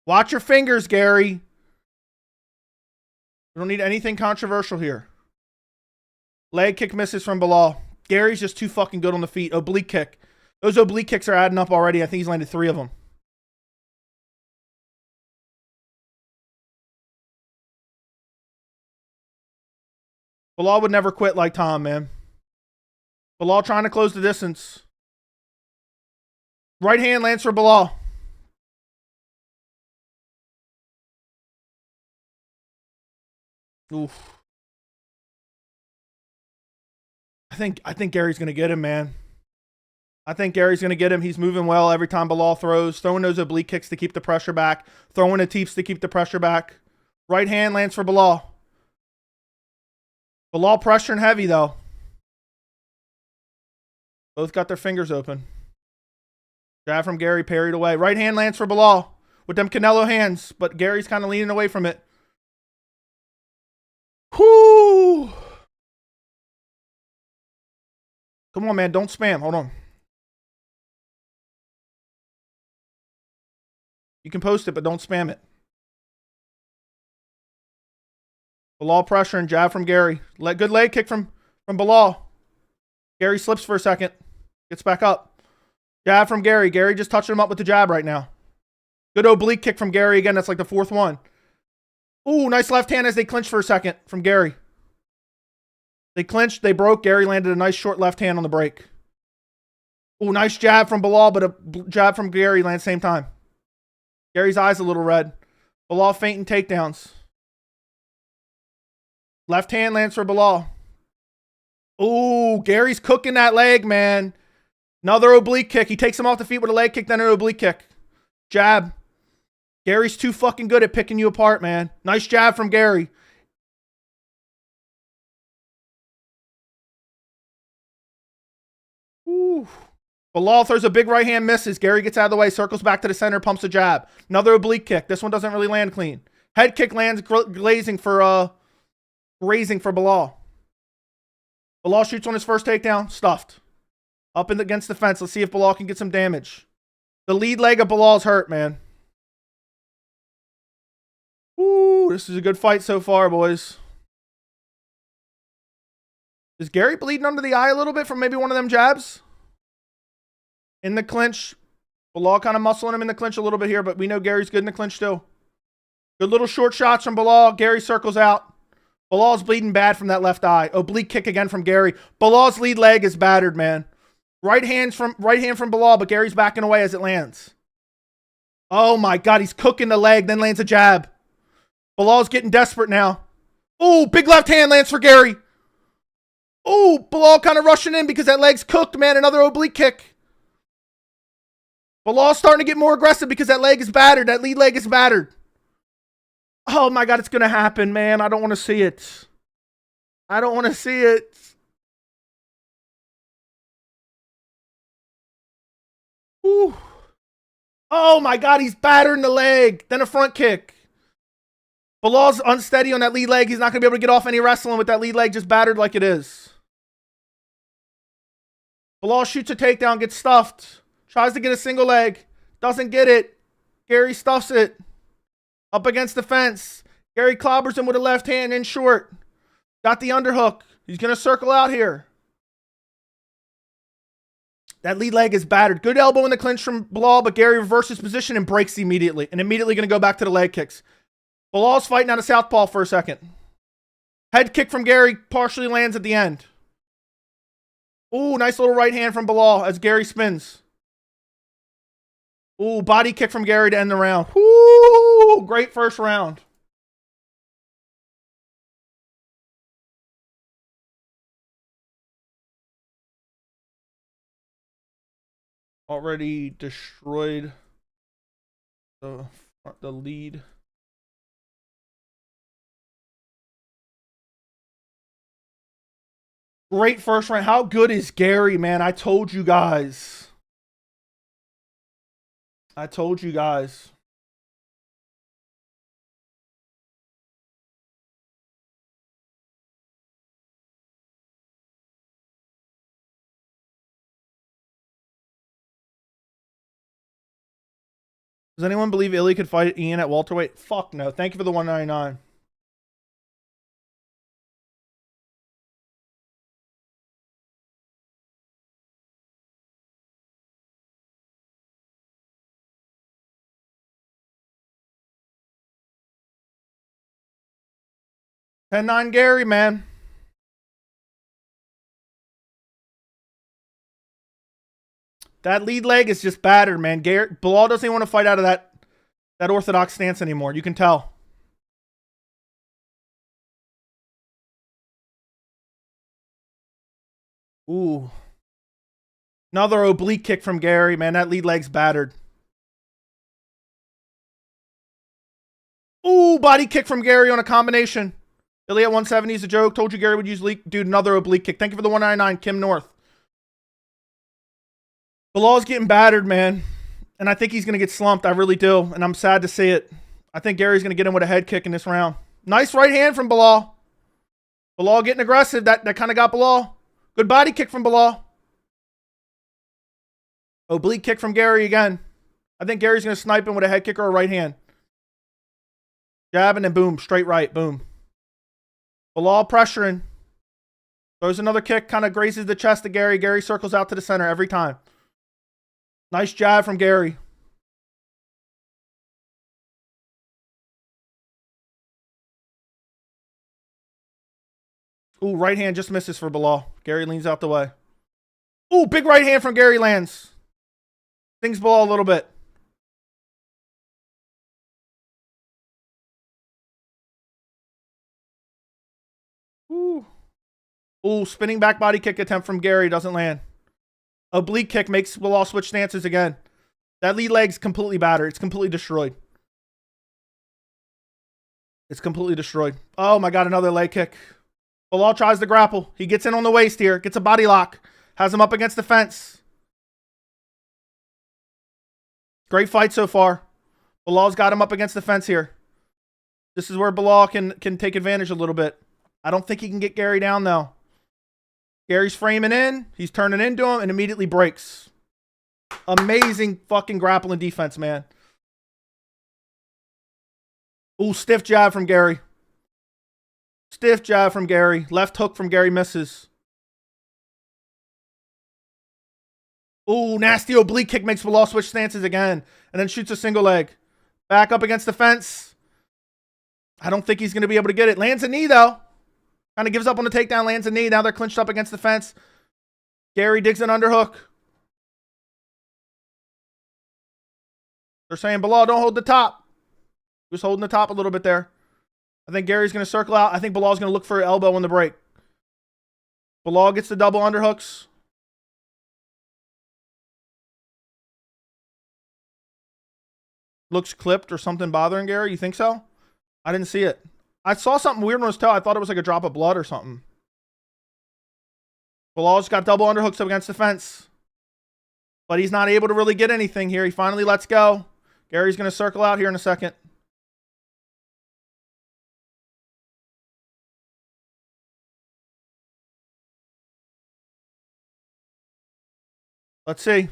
Watch your fingers, Gary. We don't need anything controversial here. Leg kick misses from Bilal. Gary's just too fucking good on the feet. Oblique kick. Those oblique kicks are adding up already. I think he's landed 3 of them. Bilal would never quit like Tom, man. Bilal trying to close the distance. Right hand lands for Bilal. Oof. I think Gary's going to get him, man. I think Gary's going to get him. He's moving well every time Bilal throws. Throwing those oblique kicks to keep the pressure back. Throwing the teeps to keep the pressure back. Right hand lands for Bilal. Bilal pressuring heavy, though. Both got their fingers open. Jab from Gary, parried away. Right hand lands for Bilal with them Canelo hands, but Gary's kind of leaning away from it. Whoo! Come on, man. Don't spam. Hold on. You can post it, but don't spam it. Bilal pressure and jab from Gary. Good leg kick from Bilal. Gary slips for a second. Gets back up. Jab from Gary. Gary just touching him up with the jab right now. Good oblique kick from Gary again. That's like the 4th one. Ooh, nice left hand as they clinch for a second from Gary. They clinched. They broke. Gary landed a nice short left hand on the break. Ooh, nice jab from Bilal, but a jab from Gary lands same time. Gary's eyes a little red. Bilal feinting takedowns. Left hand lands for Bilal. Ooh, Gary's cooking that leg, man. Another oblique kick. He takes him off the feet with a leg kick, then an oblique kick. Jab. Gary's too fucking good at picking you apart, man. Nice jab from Gary. Ooh. Bilal throws a big right hand, misses. Gary gets out of the way, circles back to the center, pumps a jab. Another oblique kick. This one doesn't really land clean. Head kick lands, grazing for Bilal. Bilal shoots on his first takedown, stuffed. Up and against the fence. Let's see if Bilal can get some damage. The lead leg of Bilal's hurt, man. Ooh, this is a good fight so far, boys. Is Gary bleeding under the eye a little bit from maybe one of them jabs? In the clinch. Bilal kind of muscling him in the clinch a little bit here, but we know Gary's good in the clinch too. Good little short shots from Bilal. Gary circles out. Bilal's bleeding bad from that left eye. Oblique kick again from Gary. Bilal's lead leg is battered, man. Right hand from Bilal, but Gary's backing away as it lands. Oh my God, he's cooking the leg, then lands a jab. Bilal's getting desperate now. Oh, big left hand lands for Gary. Oh, Bilal kind of rushing in because that leg's cooked, man. Another oblique kick. Bilal's starting to get more aggressive because that leg is battered. That lead leg is battered. Oh my God, it's going to happen, man. I don't want to see it. I don't want to see it. Ooh. Oh my God, he's battering the leg. Then a front kick. Bilal's unsteady on that lead leg. He's not going to be able to get off any wrestling with that lead leg just battered like it is. Bilal shoots a takedown, gets stuffed. Tries to get a single leg. Doesn't get it. Gary stuffs it. Up against the fence. Gary clobbers him with a left hand in short. Got the underhook. He's going to circle out here. That lead leg is battered. Good elbow in the clinch from Bilal, but Gary reverses position and breaks immediately. And immediately going to go back to the leg kicks. Bilal's fighting out of southpaw for a second. Head kick from Gary partially lands at the end. Ooh, nice little right hand from Bilal as Gary spins. Ooh, body kick from Gary to end the round. Ooh, great first round. Already destroyed the lead. Great first round. How good is Gary, man? I told you guys. I told you guys. Does anyone believe Ilya could fight Ian at welterweight? Fuck no. Thank you for the 199. $10-9 Gary, man. That lead leg is just battered, man. Bilal doesn't even want to fight out of that orthodox stance anymore. You can tell. Ooh. Another oblique kick from Gary, man. That lead leg's battered. Ooh, body kick from Gary on a combination. Ilya at 170 is a joke. Told you Gary would use leak. Dude, another oblique kick. Thank you for the 199, Kim North. Bilal's getting battered, man. And I think he's going to get slumped. I really do. And I'm sad to see it. I think Gary's going to get him with a head kick in this round. Nice right hand from Bilal. Bilal getting aggressive. That kind of got Bilal. Good body kick from Bilal. Oblique kick from Gary again. I think Gary's going to snipe him with a head kick or a right hand. Jab and then boom. Straight right. Boom. Bilal pressuring. Throws another kick. Kind of grazes the chest of Gary. Gary circles out to the center every time. Nice jab from Gary. Ooh, right hand just misses for Bilal. Gary leans out the way. Ooh, big right hand from Gary lands. Stings Bilal a little bit. Ooh. Ooh, spinning back body kick attempt from Gary doesn't land. Oblique kick makes Bilal switch stances again. That lead leg's completely battered. It's completely destroyed. It's completely destroyed. Oh my God, another leg kick. Bilal tries to grapple. He gets in on the waist here. Gets a body lock. Has him up against the fence. Great fight so far. Bilal's got him up against the fence here. This is where Bilal can take advantage a little bit. I don't think he can get Gary down, though. Gary's framing in. He's turning into him and immediately breaks. Amazing fucking grappling defense, man. Ooh, stiff jab from Gary. Stiff jab from Gary. Left hook from Gary misses. Ooh, nasty oblique kick makes Bilal switch stances again. And then shoots a single leg. Back up against the fence. I don't think he's going to be able to get it. Lands a knee, though. Kind of gives up on the takedown, lands a knee. Now they're clinched up against the fence. Gary digs an underhook. They're saying, Bilal, don't hold the top. He was holding the top a little bit there. I think Gary's going to circle out. I think Bilal's going to look for an elbow on the break. Bilal gets the double underhooks. Looks clipped or something bothering Gary. You think so? I didn't see it. I saw something weird on his toe. I thought it was like a drop of blood or something. Bilal's got double underhooks up against the fence. But he's not able to really get anything here. He finally lets go. Gary's going to circle out here in a second. Let's see.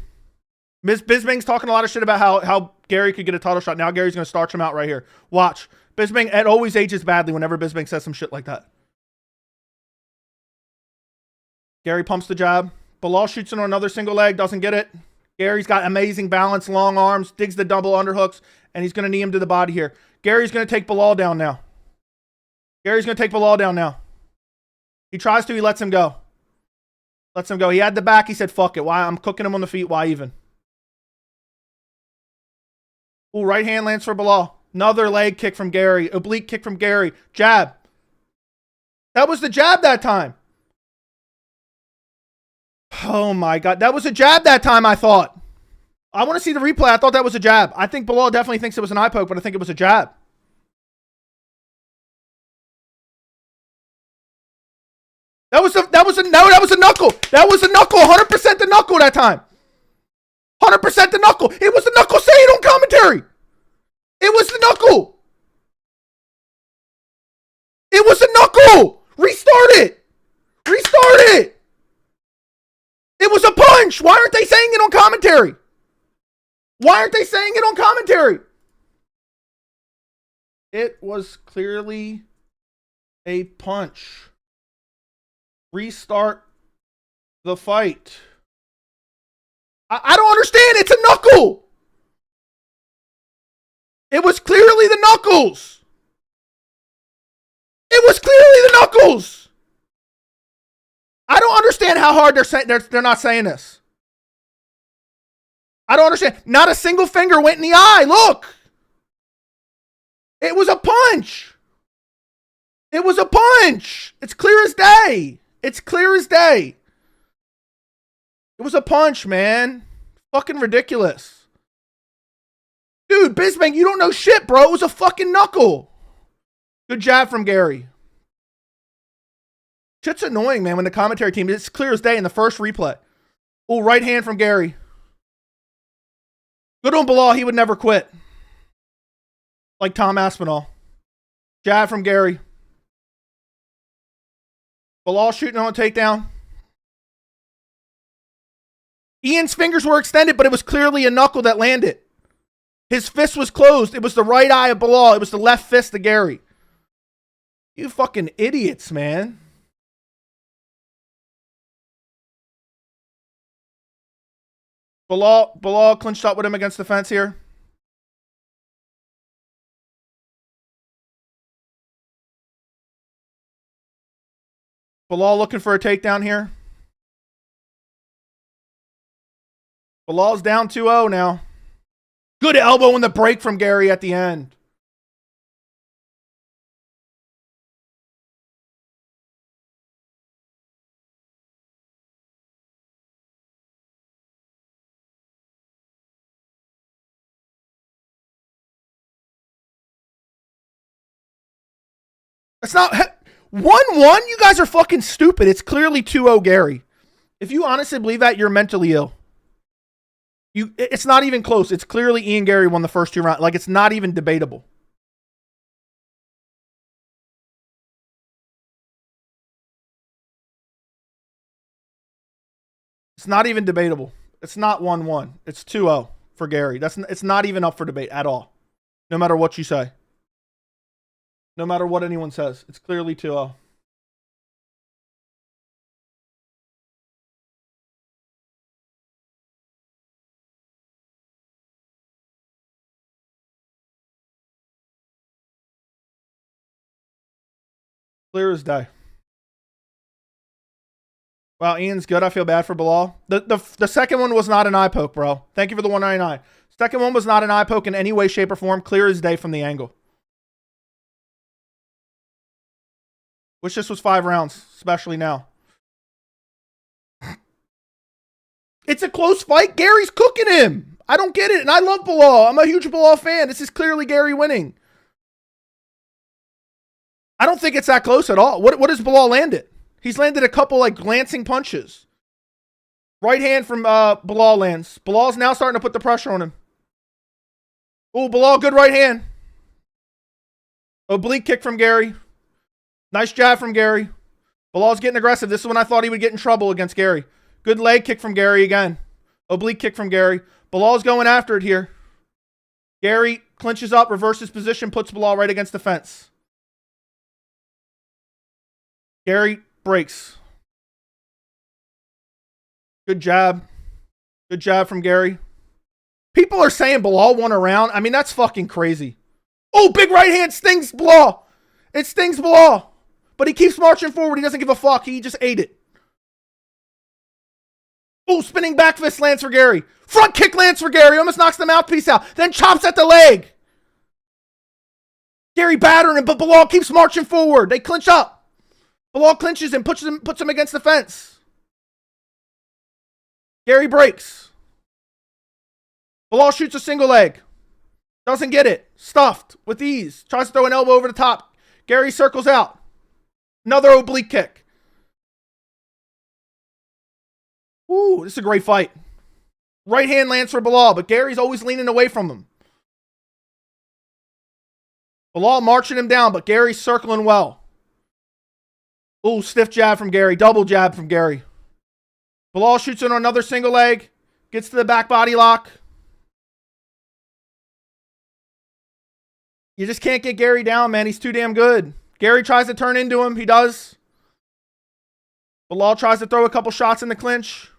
Bisping's talking a lot of shit about how Gary could get a title shot. Now Gary's going to starch him out right here. Watch. Bisping, it always ages badly whenever Bisping says some shit like that. Gary pumps the jab. Bilal shoots in on another single leg. Doesn't get it. Gary's got amazing balance, long arms. Digs the double underhooks. And he's going to knee him to the body here. Gary's going to take Bilal down now. Gary's going to take Bilal down now. He tries to. He lets him go. Lets him go. He had the back. He said, fuck it. Why? I'm cooking him on the feet. Why even? Ooh, right hand lands for Bilal. Another leg kick from Gary. Oblique kick from Gary. Jab. That was the jab that time. Oh my God. That was a jab that time, I thought. I want to see the replay. I thought that was a jab. I think Bilal definitely thinks it was an eye poke, but I think it was a jab. That was a knuckle. That was a knuckle. 100% the knuckle that time. 100% the knuckle. It was the knuckle. Say it on commentary. It was the knuckle. It was a knuckle. Restart it. Restart it. It was a punch. Why aren't they saying it on commentary? Why aren't they saying it on commentary? It was clearly a punch. Restart the fight. I don't understand. It's a knuckle. It was clearly the knuckles. It was clearly the knuckles. I don't understand how hard they're not saying this. I don't understand. Not a single finger went in the eye. Look. It was a punch. It was a punch. It's clear as day. It's clear as day. It was a punch, man. Fucking ridiculous. Dude, Bisping, you don't know shit, bro. It was a fucking knuckle. Good jab from Gary. Shit's annoying, man, when the commentary team, it's clear as day in the first replay. Oh, right hand from Gary. Good on Bilal. He would never quit. Like Tom Aspinall. Jab from Gary. Bilal shooting on a takedown. Ian's fingers were extended, but it was clearly a knuckle that landed. His fist was closed. It was the right eye of Bilal. It was the left fist of Gary. You fucking idiots, man. Bilal clinched up with him against the fence here. Bilal looking for a takedown here. Bilal's down 2-0 now. Good elbow in the break from Gary at the end. It's not 1-1. You guys are fucking stupid. It's clearly 2-0 Gary. If you honestly believe that, you're mentally ill. It's not even close. It's clearly Ian Gary won the first 2 rounds. Like, it's not even debatable. It's not even debatable. It's not 1-1. It's 2-0 for Gary. It's not even up for debate at all. No matter what you say. No matter what anyone says. It's clearly 2-0. Clear as day. Wow, Ian's good. I feel bad for Bilal. The second one was not an eye poke, bro. Thank you for the 199. Second one was not an eye poke in any way, shape, or form. Clear as day from the angle. Wish this was 5 rounds, especially now. It's a close fight. Gary's cooking him. I don't get it. And I love Bilal. I'm a huge Bilal fan. This is clearly Gary winning. I don't think it's that close at all. What does Bilal land it? He's landed a couple like glancing punches. Right hand from Bilal lands. Bilal's now starting to put the pressure on him. Oh, Bilal, good right hand. Oblique kick from Gary. Nice jab from Gary. Bilal's getting aggressive. This is when I thought he would get in trouble against Gary. Good leg kick from Gary again. Oblique kick from Gary. Bilal's going after it here. Gary clinches up, reverses position, puts Bilal right against the fence. Gary breaks. Good jab. Good jab from Gary. People are saying Bilal won a round. I mean, that's fucking crazy. Oh, big right hand stings Bilal. It stings Bilal. But he keeps marching forward. He doesn't give a fuck. He just ate it. Oh, spinning back fist lands for Gary. Front kick lands for Gary. Almost knocks the mouthpiece out. Then chops at the leg. Gary battering him, but Bilal keeps marching forward. They clinch up. Bilal clinches and puts him against the fence. Gary breaks. Bilal shoots a single leg. Doesn't get it. Stuffed with ease. Tries to throw an elbow over the top. Gary circles out. Another oblique kick. Ooh, this is a great fight. Right hand lands for Bilal, but Gary's always leaning away from him. Bilal marching him down, but Gary's circling well. Ooh, stiff jab from Gary. Double jab from Gary. Bilal shoots in on another single leg. Gets to the back body lock. You just can't get Gary down, man. He's too damn good. Gary tries to turn into him. He does. Bilal tries to throw a couple shots in the clinch.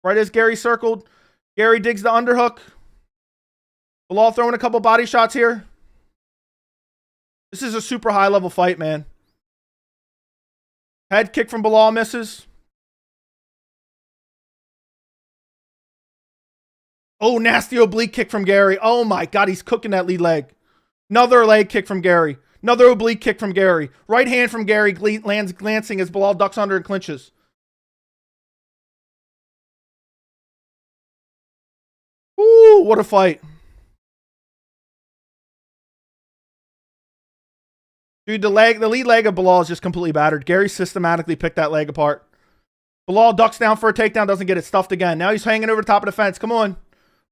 Right as Gary circled. Gary digs the underhook. Bilal throwing a couple body shots here. This is a super high level fight, man. Head kick from Bilal misses. Oh, nasty oblique kick from Gary. Oh my God, he's cooking that lead leg. Another leg kick from Gary. Another oblique kick from Gary. Right hand from Gary lands glancing as Bilal ducks under and clinches. Ooh, what a fight. Dude, the lead leg of Bilal is just completely battered. Gary systematically picked that leg apart. Bilal ducks down for a takedown, doesn't get it, stuffed again. Now he's hanging over the top of the fence. Come on.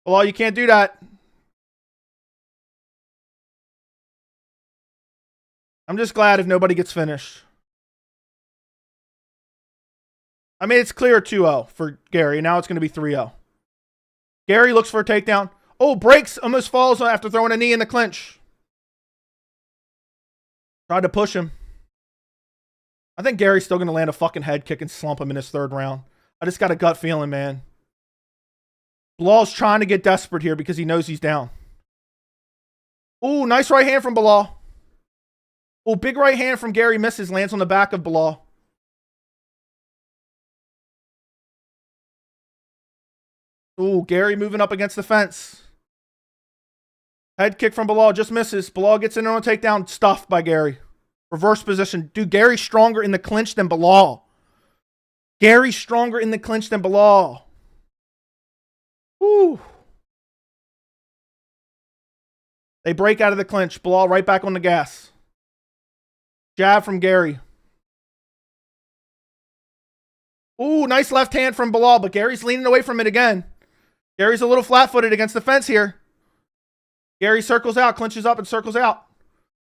Bilal, you can't do that. I'm just glad if nobody gets finished. I mean, it's clear 2-0 for Gary. Now it's going to be 3-0. Gary looks for a takedown. Oh, breaks. Almost falls after throwing a knee in the clinch. Tried to push him. I think Gary's still going to land a fucking head kick and slump him in his 3rd round. I just got a gut feeling, man. Bilal's trying to get desperate here because he knows he's down. Ooh, nice right hand from Bilal. Oh, big right hand from Gary misses. Lands on the back of Bilal. Ooh, Gary moving up against the fence. Head kick from Bilal. Just misses. Bilal gets in on a takedown. Stuffed by Gary. Reverse position. Dude, Gary's stronger in the clinch than Bilal. Gary's stronger in the clinch than Bilal. Woo. They break out of the clinch. Bilal right back on the gas. Jab from Gary. Ooh, nice left hand from Bilal, but Gary's leaning away from it again. Gary's a little flat-footed against the fence here. Gary circles out, clinches up, and circles out.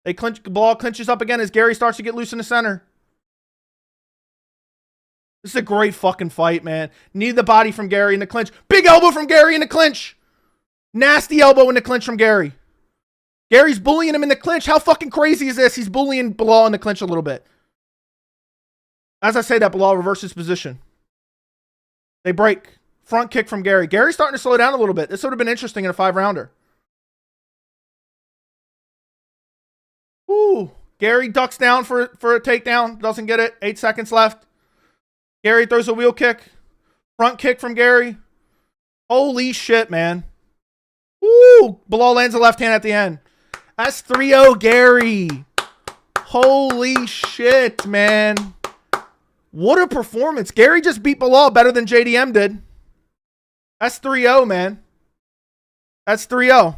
They clinch. Belal clinches up again as Gary starts to get loose in the center. This is a great fucking fight, man. Need the body from Gary in the clinch. Big elbow from Gary in the clinch. Nasty elbow in the clinch from Gary. Gary's bullying him in the clinch. How fucking crazy is this? He's bullying Belal in the clinch a little bit. As I say that, Belal reverses position. They break. Front kick from Gary. Gary's starting to slow down a little bit. This would have been interesting in a 5-rounder. Ooh. Gary ducks down for a takedown. Doesn't get it. 8 seconds left. Gary throws a wheel kick. Front kick from Gary. Holy shit, man. Ooh. Belal lands a left hand at the end. That's 3-0 Gary. Holy shit, man. What a performance. Gary just beat Belal better than JDM did. That's 3-0, man. That's 3-0. It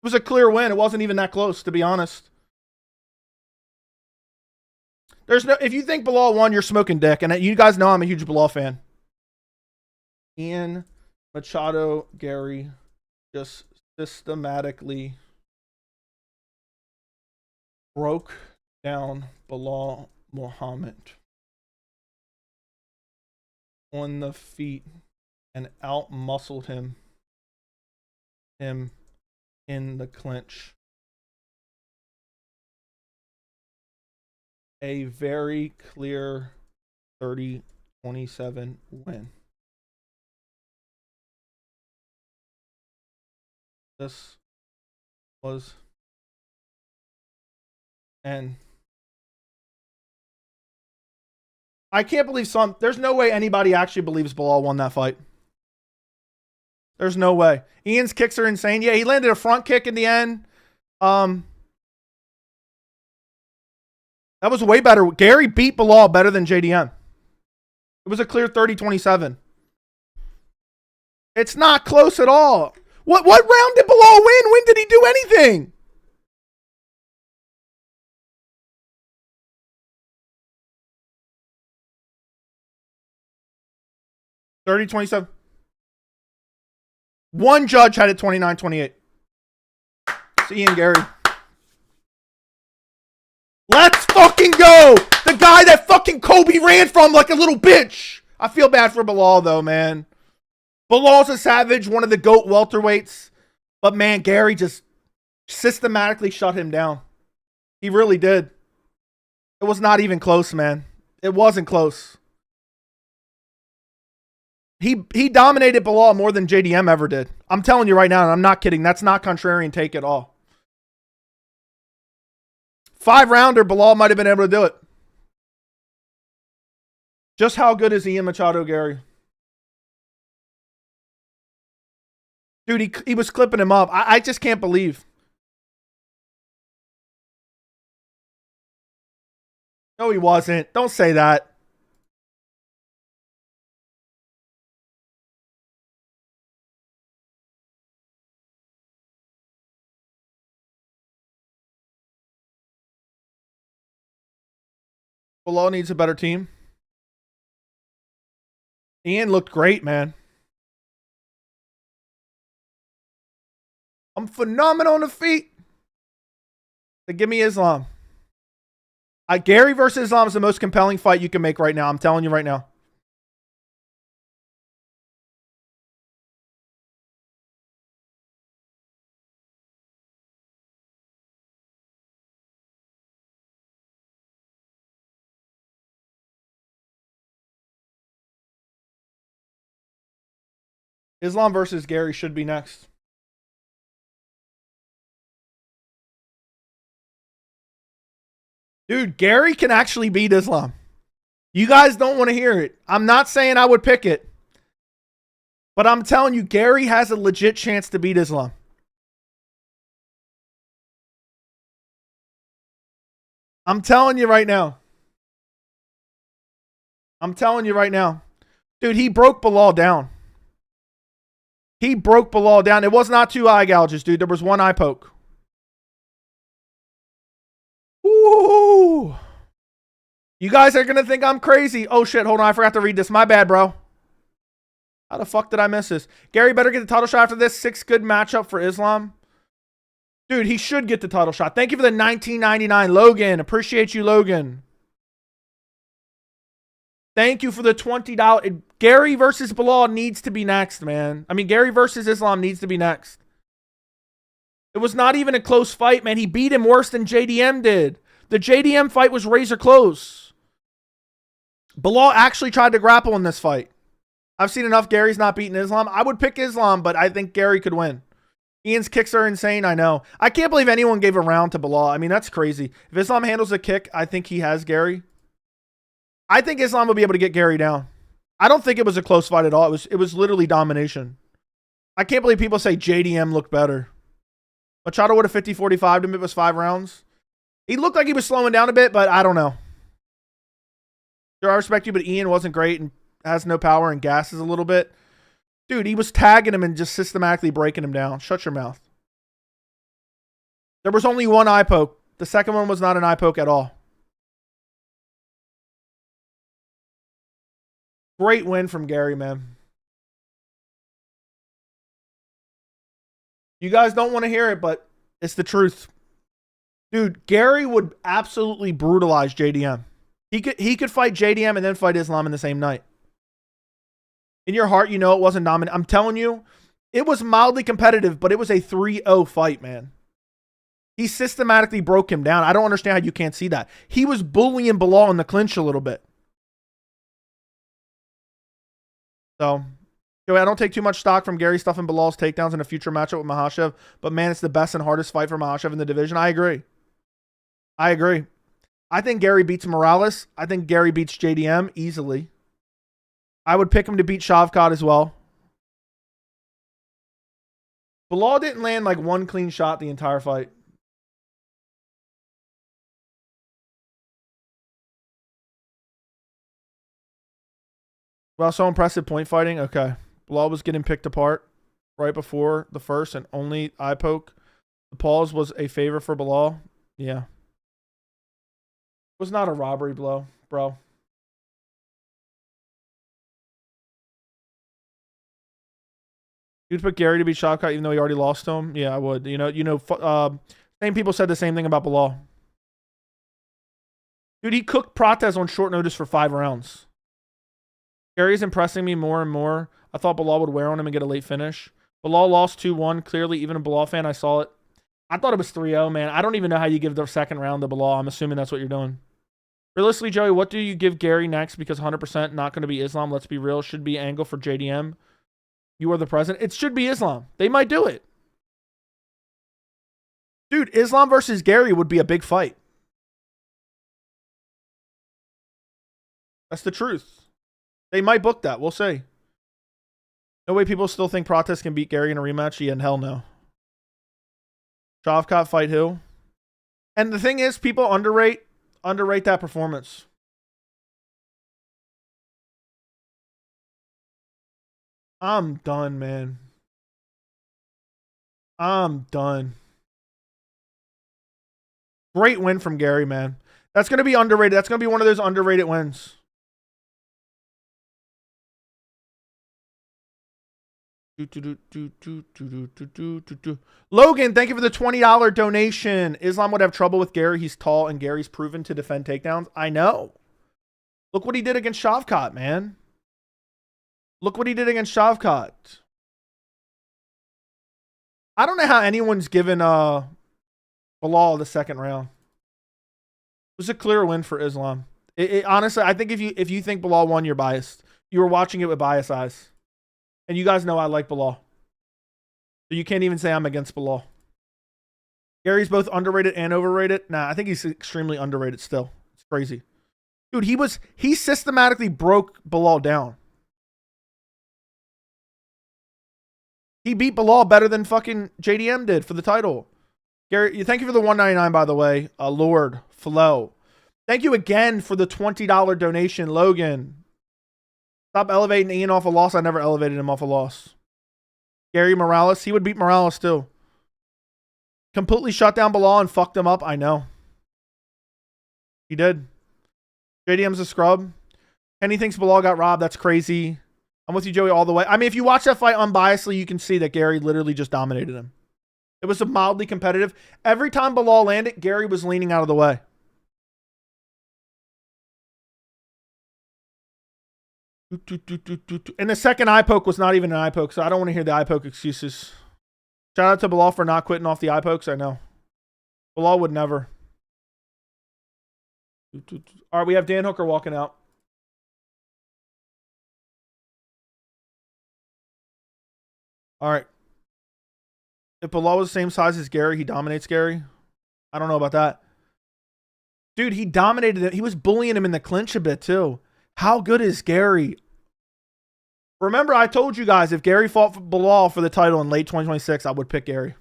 was a clear win. It wasn't even that close, to be honest. There's no. If you think Belal won, you're smoking dick. And you guys know I'm a huge Belal fan. Ian Machado, Gary, just systematically broke down Belal Muhammad on the feet and out-muscled him in the clinch. A very clear 30-27 win. This was, and I can't believe there's no way anybody actually believes Belal won that fight. There's no way. Ian's kicks are insane. Yeah, he landed a front kick in the end. That was way better. Gary beat Belal better than JDM. It was a clear 30-27. It's not close at all. What round did Belal win? When did he do anything? $30-27. One judge had it 29-28. It's Ian Gary. Let's fucking go! The guy that fucking Kobe ran from like a little bitch. I feel bad for Belal though, man. Belal's a savage, one of the GOAT welterweights. But man, Gary just systematically shut him down. He really did. It was not even close, man. It wasn't close. He dominated Belal more than JDM ever did. I'm telling you right now, and I'm not kidding. That's not contrarian take at all. 5-rounder, Belal might have been able to do it. Just how good is Ian Machado, Gary? Dude, he was clipping him up. I just can't believe. No, he wasn't. Don't say that. Belal needs a better team. Ian looked great, man. I'm phenomenal on the feet. But give me Islam. Gary versus Islam is the most compelling fight you can make right now. I'm telling you right now. Islam versus Gary should be next. Dude, Gary can actually beat Islam. You guys don't want to hear it. I'm not saying I would pick it. But I'm telling you, Gary has a legit chance to beat Islam. I'm telling you right now. I'm telling you right now. Dude, he broke Belal down. He broke Belal down. It was not 2 eye gouges, dude. There was 1 eye poke. Ooh. You guys are going to think I'm crazy. Oh, shit. Hold on. I forgot to read this. My bad, bro. How the fuck did I miss this? Gary better get the title shot after this. 6 good matchup for Islam. Dude, he should get the title shot. Thank you for the $19.99, Logan. Appreciate you, Logan. Thank you for the $20. Gary versus Bilal needs to be next, man. I mean, Gary versus Islam needs to be next. It was not even a close fight, man. He beat him worse than JDM did. The JDM fight was razor close. Bilal actually tried to grapple in this fight. I've seen enough. Gary's not beating Islam. I would pick Islam, but I think Gary could win. Ian's kicks are insane, I know. I can't believe anyone gave a round to Bilal. I mean, that's crazy. If Islam handles a kick, I think he has Gary. I think Islam will be able to get Gary down. I don't think it was a close fight at all. It was literally domination. I can't believe people say JDM looked better. Machado would have 50-45 him if it was 5 rounds. He looked like he was slowing down a bit, but I don't know. Sure, I respect you, but Ian wasn't great and has no power and gasses a little bit. Dude, he was tagging him and just systematically breaking him down. Shut your mouth. There was only one eye poke. The second one was not an eye poke at all. Great win from Gary, man. You guys don't want to hear it, but it's the truth. Dude, Gary would absolutely brutalize JDM. He could fight JDM and then fight Islam in the same night. In your heart, you know it wasn't dominant. I'm telling you, it was mildly competitive, but it was a 3-0 fight, man. He systematically broke him down. I don't understand how you can't see that. He was bullying Bilal in the clinch a little bit. So, Joey, I don't take too much stock from Gary stuffing Bilal's takedowns in a future matchup with Makhachev, but man, it's the best and hardest fight for Makhachev in the division. I agree. I think Gary beats Morales. I think Gary beats JDM easily. I would pick him to beat Shavkat as well. Bilal didn't land like one clean shot the entire fight. Well, so impressive point fighting. Okay. Bilal was getting picked apart right before the first and only eye poke. The pause was a favor for Bilal. Yeah. It was not a robbery blow, bro. You'd put Gary to beat Shavkat even though he already lost to him? Yeah, I would. Same people said the same thing about Bilal. Dude, he cooked Prates on short notice for 5 rounds. Gary's impressing me more and more. I thought Bilal would wear on him and get a late finish. Bilal lost 2-1. Clearly, even a Bilal fan, I saw it. I thought it was 3-0, man. I don't even know how you give the second round to Bilal. I'm assuming that's what you're doing. Realistically, Joey, what do you give Gary next? Because 100% not going to be Islam. Let's be real. Should be angle for JDM. You are the president. It should be Islam. They might do it. Dude, Islam versus Gary would be a big fight. That's the truth. They might book that. We'll see. No way people still think Prates can beat Gary in a rematch. Yeah, and hell no. Shavkat fight who? And the thing is, people underrate that performance. I'm done, man. I'm done. Great win from Gary, man. That's going to be underrated. That's going to be one of those underrated wins. Logan, thank you for the $20 donation. Islam would have trouble with Gary. He's tall and Gary's proven to defend takedowns. I know. Look what he did against Shavkat, man. Look what he did against Shavkat. I don't know how anyone's given Bilal the second round. It was a clear win for Islam. Honestly, I think if you think Bilal won, you're biased. You were watching it with biased eyes. And you guys know I like Bilal. So you can't even say I'm against Bilal. Gary's both underrated and overrated. Nah, I think he's extremely underrated still. It's crazy. Dude, he systematically broke Bilal down. He beat Bilal better than fucking JDM did for the title. Gary, thank you for the $1.99, by the way. Lord, Flo. Thank you again for the $20 donation, Logan. Stop elevating Ian off a loss. I never elevated him off a loss. Gary Morales. He would beat Morales too. Completely shut down Bilal and fucked him up. I know. He did. JDM's a scrub. Kenny thinks Bilal got robbed. That's crazy. I'm with you, Joey, all the way. I mean, if you watch that fight unbiasedly, you can see that Gary literally just dominated him. It was a mildly competitive. Every time Bilal landed, Gary was leaning out of the way. And the second eye poke was not even an eye poke, so I don't want to hear the eye poke excuses. Shout out to Bilal for not quitting off the eye pokes. I know. Bilal would never. All right, we have Dan Hooker walking out. All right. If Bilal was the same size as Gary, he dominates Gary. I don't know about that. Dude, he dominated it. He was bullying him in the clinch a bit, too. How good is Gary? Remember, I told you guys, if Gary fought for Bilal for the title in late 2026, I would pick Gary.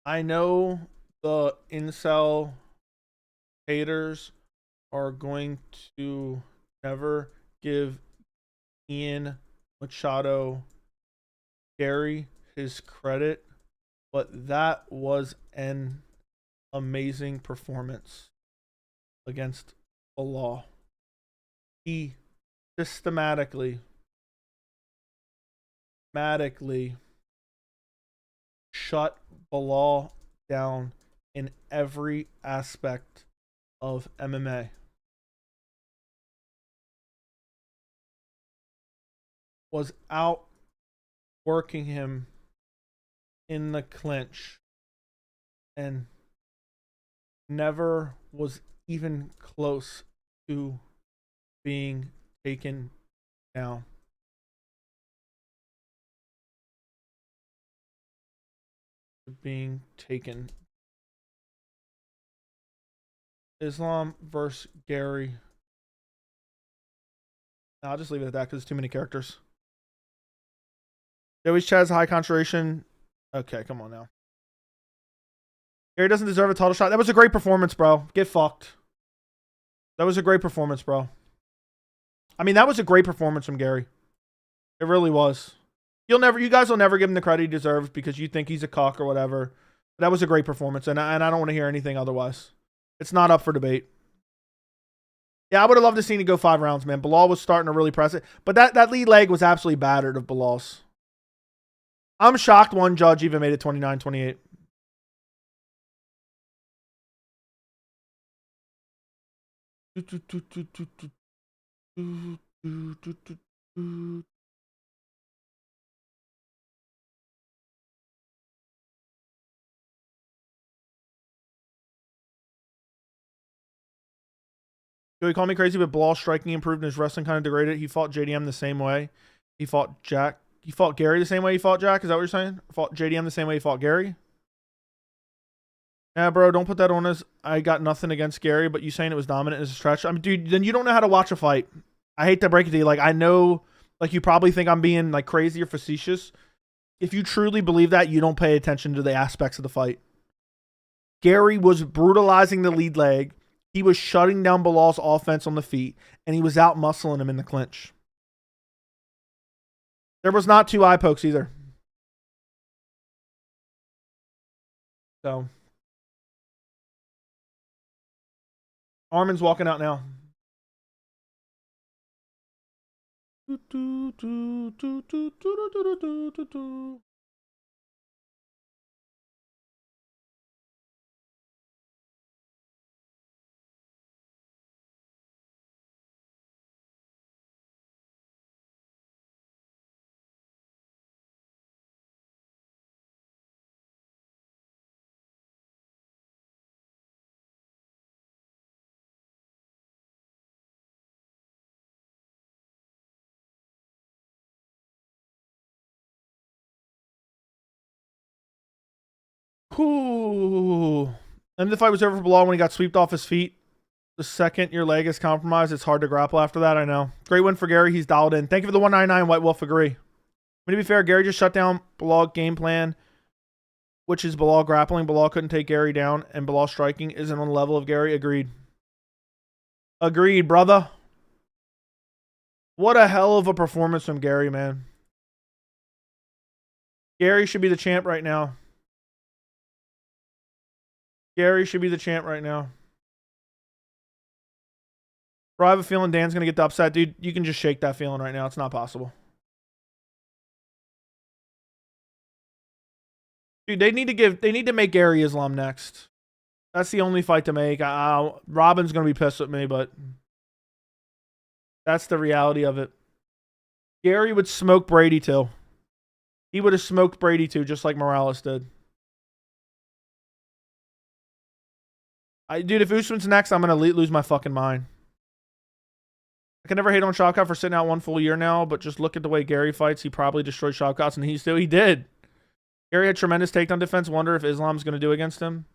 I know the incel haters are going to never give Ian Machado Gary his credit, but that was an amazing performance against Bilal. He systematically shut Bilal down in every aspect of MMA. Was outworking him in the clinch and never was even close to being taken down. Being taken. Islam versus Gary. I'll just leave it at that because it's too many characters. Joey's chat has high concentration. Okay, come on now. Gary doesn't deserve a title shot. That was a great performance, bro. Get fucked. That was a great performance, bro. I mean, that was a great performance from Gary. It really was. You guys will never give him the credit he deserves because you think he's a cock or whatever. That was a great performance, and I don't want to hear anything otherwise. It's not up for debate. Yeah, I would have loved to see it go 5 rounds, man. Bilal was starting to really press it, but that lead leg was absolutely battered of Bilal's. I'm shocked one judge even made it 29-28. Joey called me crazy, but Bilal striking improved and his wrestling kind of degraded. He fought JDM the same way. He fought Jack. He fought Gary the same way he fought Jack. Is that what you're saying? Fought JDM the same way he fought Gary? Yeah, bro, don't put that on us. I got nothing against Gary, but you saying it was dominant is a stretch. I mean, dude, then you don't know how to watch a fight. I hate to break it to you. Like, I know, like, you probably think I'm being, like, crazy or facetious. If you truly believe that, you don't pay attention to the aspects of the fight. Gary was brutalizing the lead leg. He was shutting down Bilal's offense on the feet, and he was out muscling him in the clinch. There was not 2 eye pokes either. So, Arman's walking out now. Ooh. And the fight was over for Bilal when he got swept off his feet. The second your leg is compromised, it's hard to grapple after that, I know. Great win for Gary. He's dialed in. Thank you for the 199, White Wolf. Agree. But to be fair, Gary just shut down Bilal game plan, which is Bilal grappling. Bilal couldn't take Gary down, and Bilal striking isn't on the level of Gary. Agreed. Agreed, brother. What a hell of a performance from Gary, man. Gary should be the champ right now. Gary should be the champ right now. Bro, I have a feeling Dan's going to get the upset. Dude, you can just shake that feeling right now. It's not possible. Dude, they need to make Gary Islam next. That's the only fight to make. Robin's going to be pissed with me, but that's the reality of it. Gary would smoke Brady too. He would have smoked Brady too, just like Morales did. Dude, if Usman's next, I'm going to lose my fucking mind. I can never hate on Shavkat for sitting out 1 full year now, but just look at the way Gary fights. He probably destroyed Shavkat, and he did. Gary had tremendous takedown defense. Wonder if Islam's going to do against him.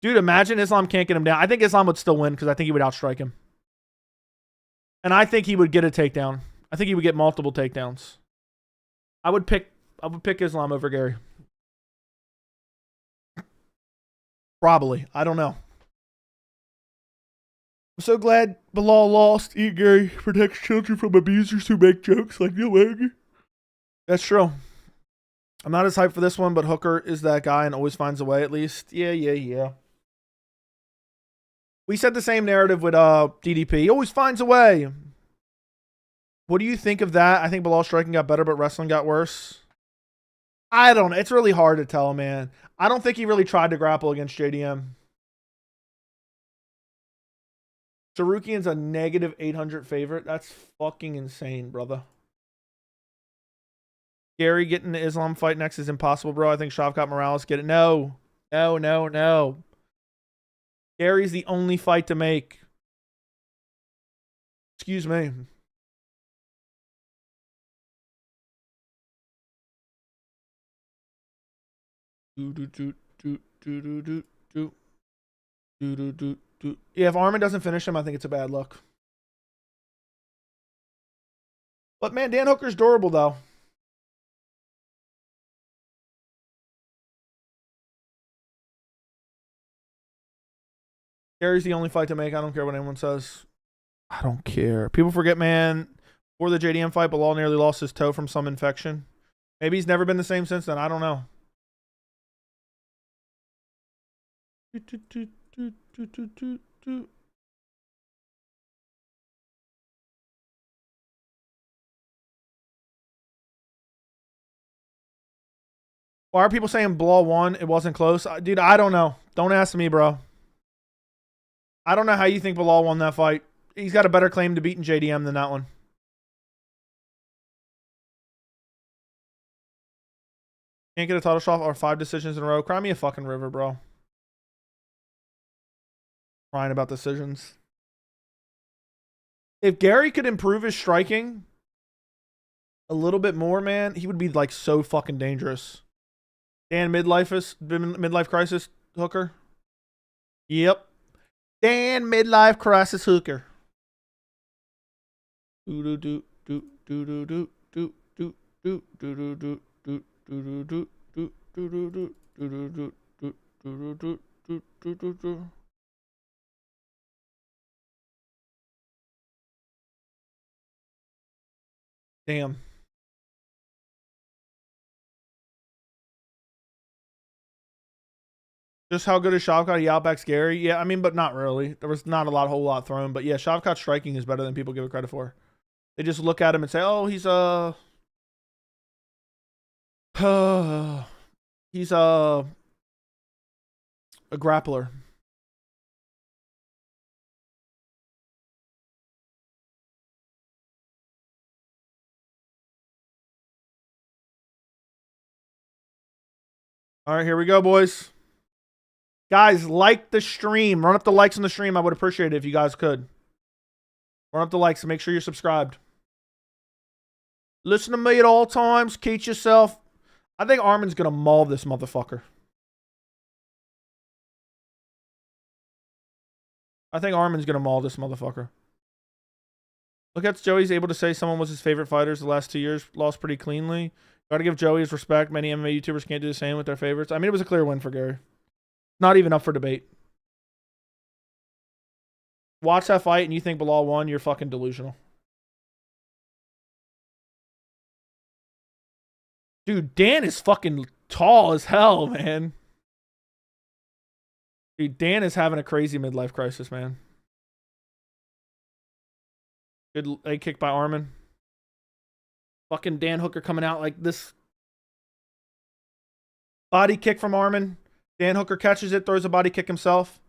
Dude, imagine Islam can't get him down. I think Islam would still win because I think he would outstrike him. And I think he would get a takedown. I think he would get multiple takedowns. I would pick Islam over Gary. Probably. I don't know. I'm so glad Bilal lost. Eat Gary protects children from abusers who make jokes like Neil Magny. That's true. I'm not as hyped for this one, but Hooker is that guy and always finds a way at least. Yeah. We said the same narrative with DDP. He always finds a way. What do you think of that? I think Bilal's striking got better, but wrestling got worse. I don't know. It's really hard to tell, man. I don't think he really tried to grapple against JDM. Tsarukyan's a negative 800 favorite. That's fucking insane, brother. Gary getting the Islam fight next is impossible, bro. I think Shavkat Morales get it. No. Gary's the only fight to make. Excuse me. Yeah, if Arman doesn't finish him, I think it's a bad look. But man, Dan Hooker's durable though. Gary's the only fight to make. I don't care what anyone says. I don't care. People forget, man, before the JDM fight, Bilal nearly lost his toe from some infection. Maybe he's never been the same since then. I don't know. Why are people saying Bilal won? It wasn't close. Dude, I don't know. Don't ask me, bro. I don't know how you think Bilal won that fight. He's got a better claim to beating JDM than that one. Can't get a title shot or 5 decisions in a row. Cry me a fucking river, bro. Crying about decisions. If Gary could improve his striking a little bit more, man, he would be like so fucking dangerous. Dan midlife crisis Hooker. Yep. Dan midlife crisis Hooker. Damn. Just how good is Shavkat? He outbacks Gary. Yeah, I mean, but not really. There was not a whole lot thrown. But yeah, Shavkat's striking is better than people give it credit for. They just look at him and say, "Oh, he's a grappler." All right, here we go, boys. Guys, like the stream. Run up the likes on the stream. I would appreciate it if you guys could. Run up the likes and make sure you're subscribed. Listen to me at all times. Keep yourself. I think Arman's going to maul this motherfucker. I think Arman's going to maul this motherfucker. Look at Joey's able to say someone was his favorite fighters the last 2 years. Lost pretty cleanly. Got to give Joey his respect. Many MMA YouTubers can't do the same with their favorites. I mean, it was a clear win for Gary. Not even up for debate. Watch that fight and you think Bilal won, you're fucking delusional. Dude, Dan is fucking tall as hell, man. Dude, Dan is having a crazy midlife crisis, man. Good leg kick by Arman. Fucking Dan Hooker coming out like this. Body kick from Arman. Dan Hooker catches it, throws a body kick himself.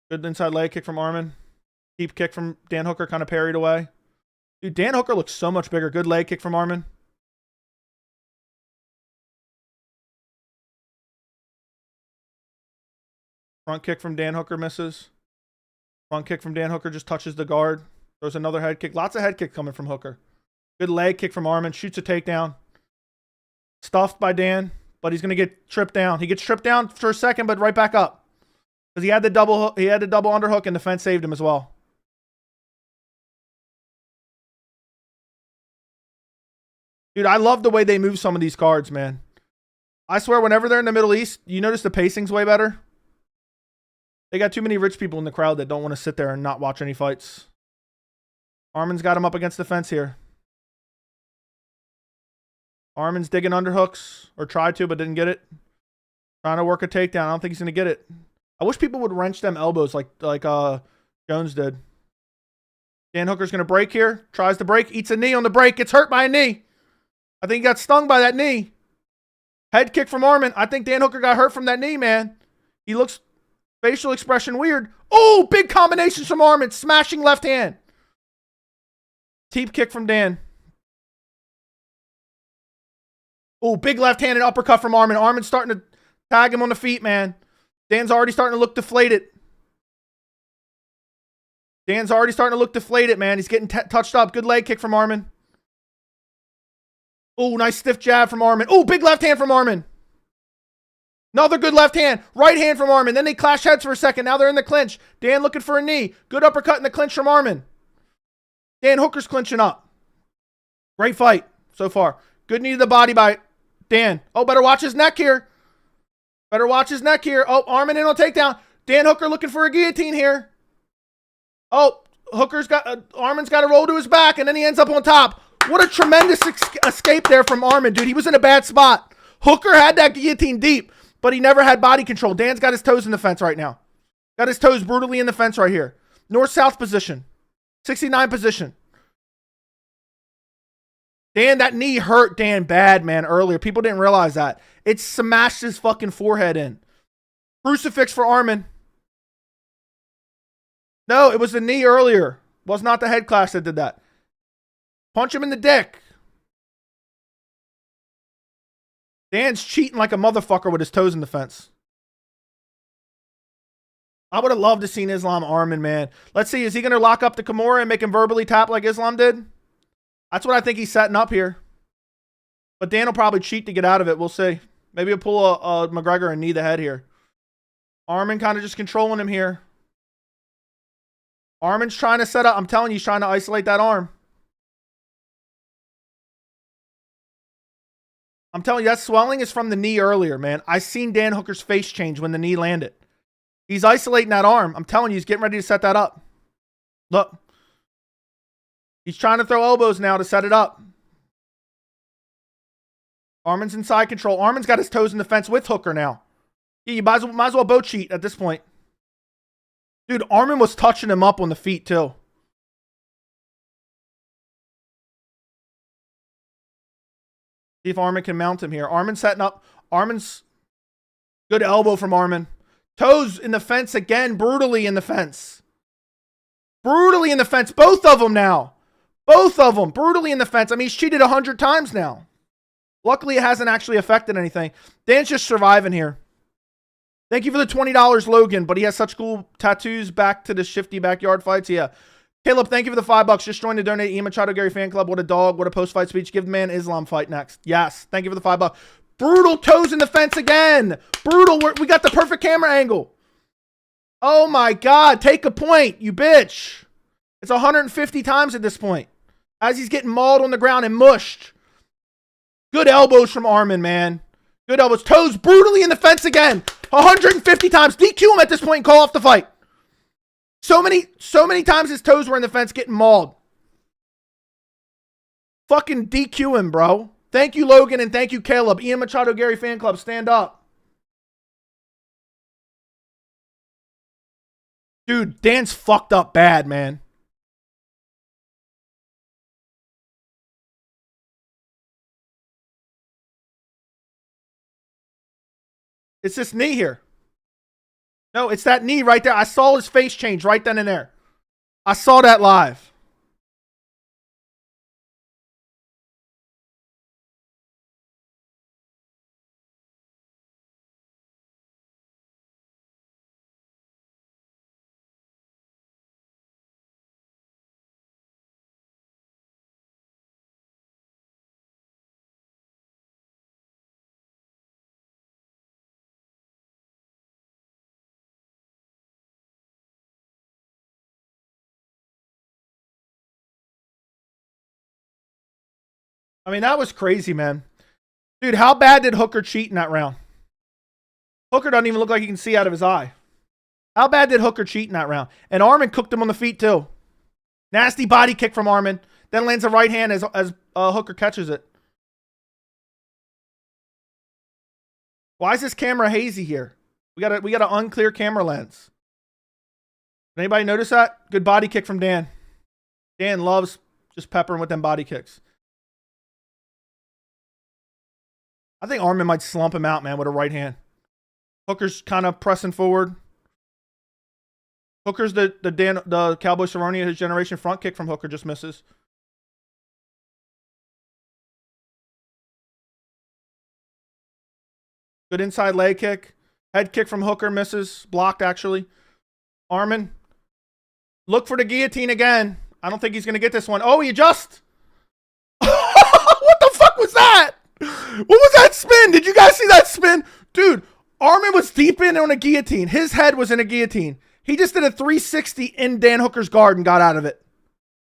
Good inside leg kick from Arman. Deep kick from Dan Hooker, kind of parried away. Dude, Dan Hooker looks so much bigger. Good leg kick from Arman. Front kick from Dan Hooker misses. Front kick from Dan Hooker just touches the guard. Throws another head kick. Lots of head kick coming from Hooker. Good leg kick from Arman. Shoots a takedown. Stuffed by Dan, but he's going to get tripped down. He gets tripped down for a second, but right back up. Because he had the double underhook, and the fence saved him as well. Dude, I love the way they move some of these cards, man. I swear, whenever they're in the Middle East, you notice the pacing's way better. They got too many rich people in the crowd that don't want to sit there and not watch any fights. Arman's got him up against the fence here. Arman's digging underhooks, or tried to, but didn't get it. Trying to work a takedown. I don't think he's going to get it. I wish people would wrench them elbows like Jones did. Dan Hooker's going to break here. Tries to break. Eats a knee on the break. Gets hurt by a knee. I think he got stung by that knee. Head kick from Arman. I think Dan Hooker got hurt from that knee, man. He looks... Facial expression weird. Oh, big combinations from Arman. Smashing left hand. Teep kick from Dan. Oh, big left hand and uppercut from Arman. Arman's starting to tag him on the feet, man. Dan's already starting to look deflated. Dan's already starting to look deflated, man. He's getting touched up. Good leg kick from Arman. Oh, nice stiff jab from Arman. Oh, big left hand from Arman. Another good left hand. Right hand from Arman. Then they clash heads for a second. Now they're in the clinch. Dan looking for a knee. Good uppercut in the clinch from Arman. Dan Hooker's clinching up. Great fight so far. Good knee to the body by Dan. Oh, better watch his neck here. Better watch his neck here. Oh, Arman in on takedown. Dan Hooker looking for a guillotine here. Oh, Arman's got to roll to his back, and then he ends up on top. What a tremendous escape there from Arman, dude. He was in a bad spot. Hooker had that guillotine deep, but he never had body control. Dan's got his toes in the fence right now. Got his toes brutally in the fence right here. North-south position. 69 position. Dan, that knee hurt Dan bad, man, earlier. People didn't realize that. It smashed his fucking forehead in. Crucifix for Arman. No, it was the knee earlier. It was not the head clash that did that. Punch him in the dick. Dan's cheating like a motherfucker with his toes in the fence. I would have loved to seen Islam Arman, man. Let's see. Is he going to lock up the Kimura and make him verbally tap like Islam did? That's what I think he's setting up here. But Dan will probably cheat to get out of it. We'll see. Maybe he'll pull a McGregor and knee the head here. Arman kind of just controlling him here. Arman's trying to set up. I'm telling you, he's trying to isolate that arm. I'm telling you, that swelling is from the knee earlier, man. I seen Dan Hooker's face change when the knee landed. He's isolating that arm. I'm telling you, he's getting ready to set that up. Look. He's trying to throw elbows now to set it up. Arman's in side control. Arman's got his toes in the fence with Hooker now. Yeah, you might as well both cheat at this point. Dude, Arman was touching him up on the feet, too. See if Arman can mount him here. Arman setting up. Arman's good elbow from Arman. Toes in the fence again. Brutally in the fence. Brutally in the fence. Both of them now. Both of them. Brutally in the fence. I mean, he's cheated 100 times now. Luckily, it hasn't actually affected anything. Dan's just surviving here. Thank you for the $20, Logan. But he has such cool tattoos. Back to the shifty backyard fights. Yeah. Caleb, thank you for the $5. Just joined the donate. Ian Machado Gary fan club. What a dog. What a post-fight speech. Give the man Islam fight next. Yes. Thank you for the $5. Brutal toes in the fence again. Brutal. We got the perfect camera angle. Oh my God. Take a point, you bitch. It's 150 times at this point. As he's getting mauled on the ground and mushed. Good elbows from Arman, man. Good elbows. Toes brutally in the fence again. 150 times. DQ him at this point and call off the fight. So many times his toes were in the fence getting mauled. Fucking DQ him, bro. Thank you, Logan, and thank you, Caleb. Ian Machado Gary fan club, stand up. Dude, Dan's fucked up bad, man. It's this knee here. No, it's that knee right there. I saw his face change right then and there. I saw that live. I mean, that was crazy, man. Dude, how bad did Hooker cheat in that round? Hooker doesn't even look like he can see out of his eye. How bad did Hooker cheat in that round? And Arman cooked him on the feet, too. Nasty body kick from Arman. Then lands a right hand as Hooker catches it. Why is this camera hazy here? We got an unclear camera lens. Anybody notice that? Good body kick from Dan. Dan loves just peppering with them body kicks. I think Arman might slump him out, man, with a right hand. Hooker's kind of pressing forward. Hooker's the Cowboy Cerrone of his generation. Front kick from Hooker just misses. Good inside leg kick. Head kick from Hooker misses. Blocked, actually. Arman. Look for the guillotine again. I don't think he's going to get this one. Oh, he adjusts. What the fuck was that? What was that spin? Did you guys see that spin? Dude, Arman was deep in on a guillotine. His head was in a guillotine. He just did a 360 in Dan Hooker's guard and got out of it.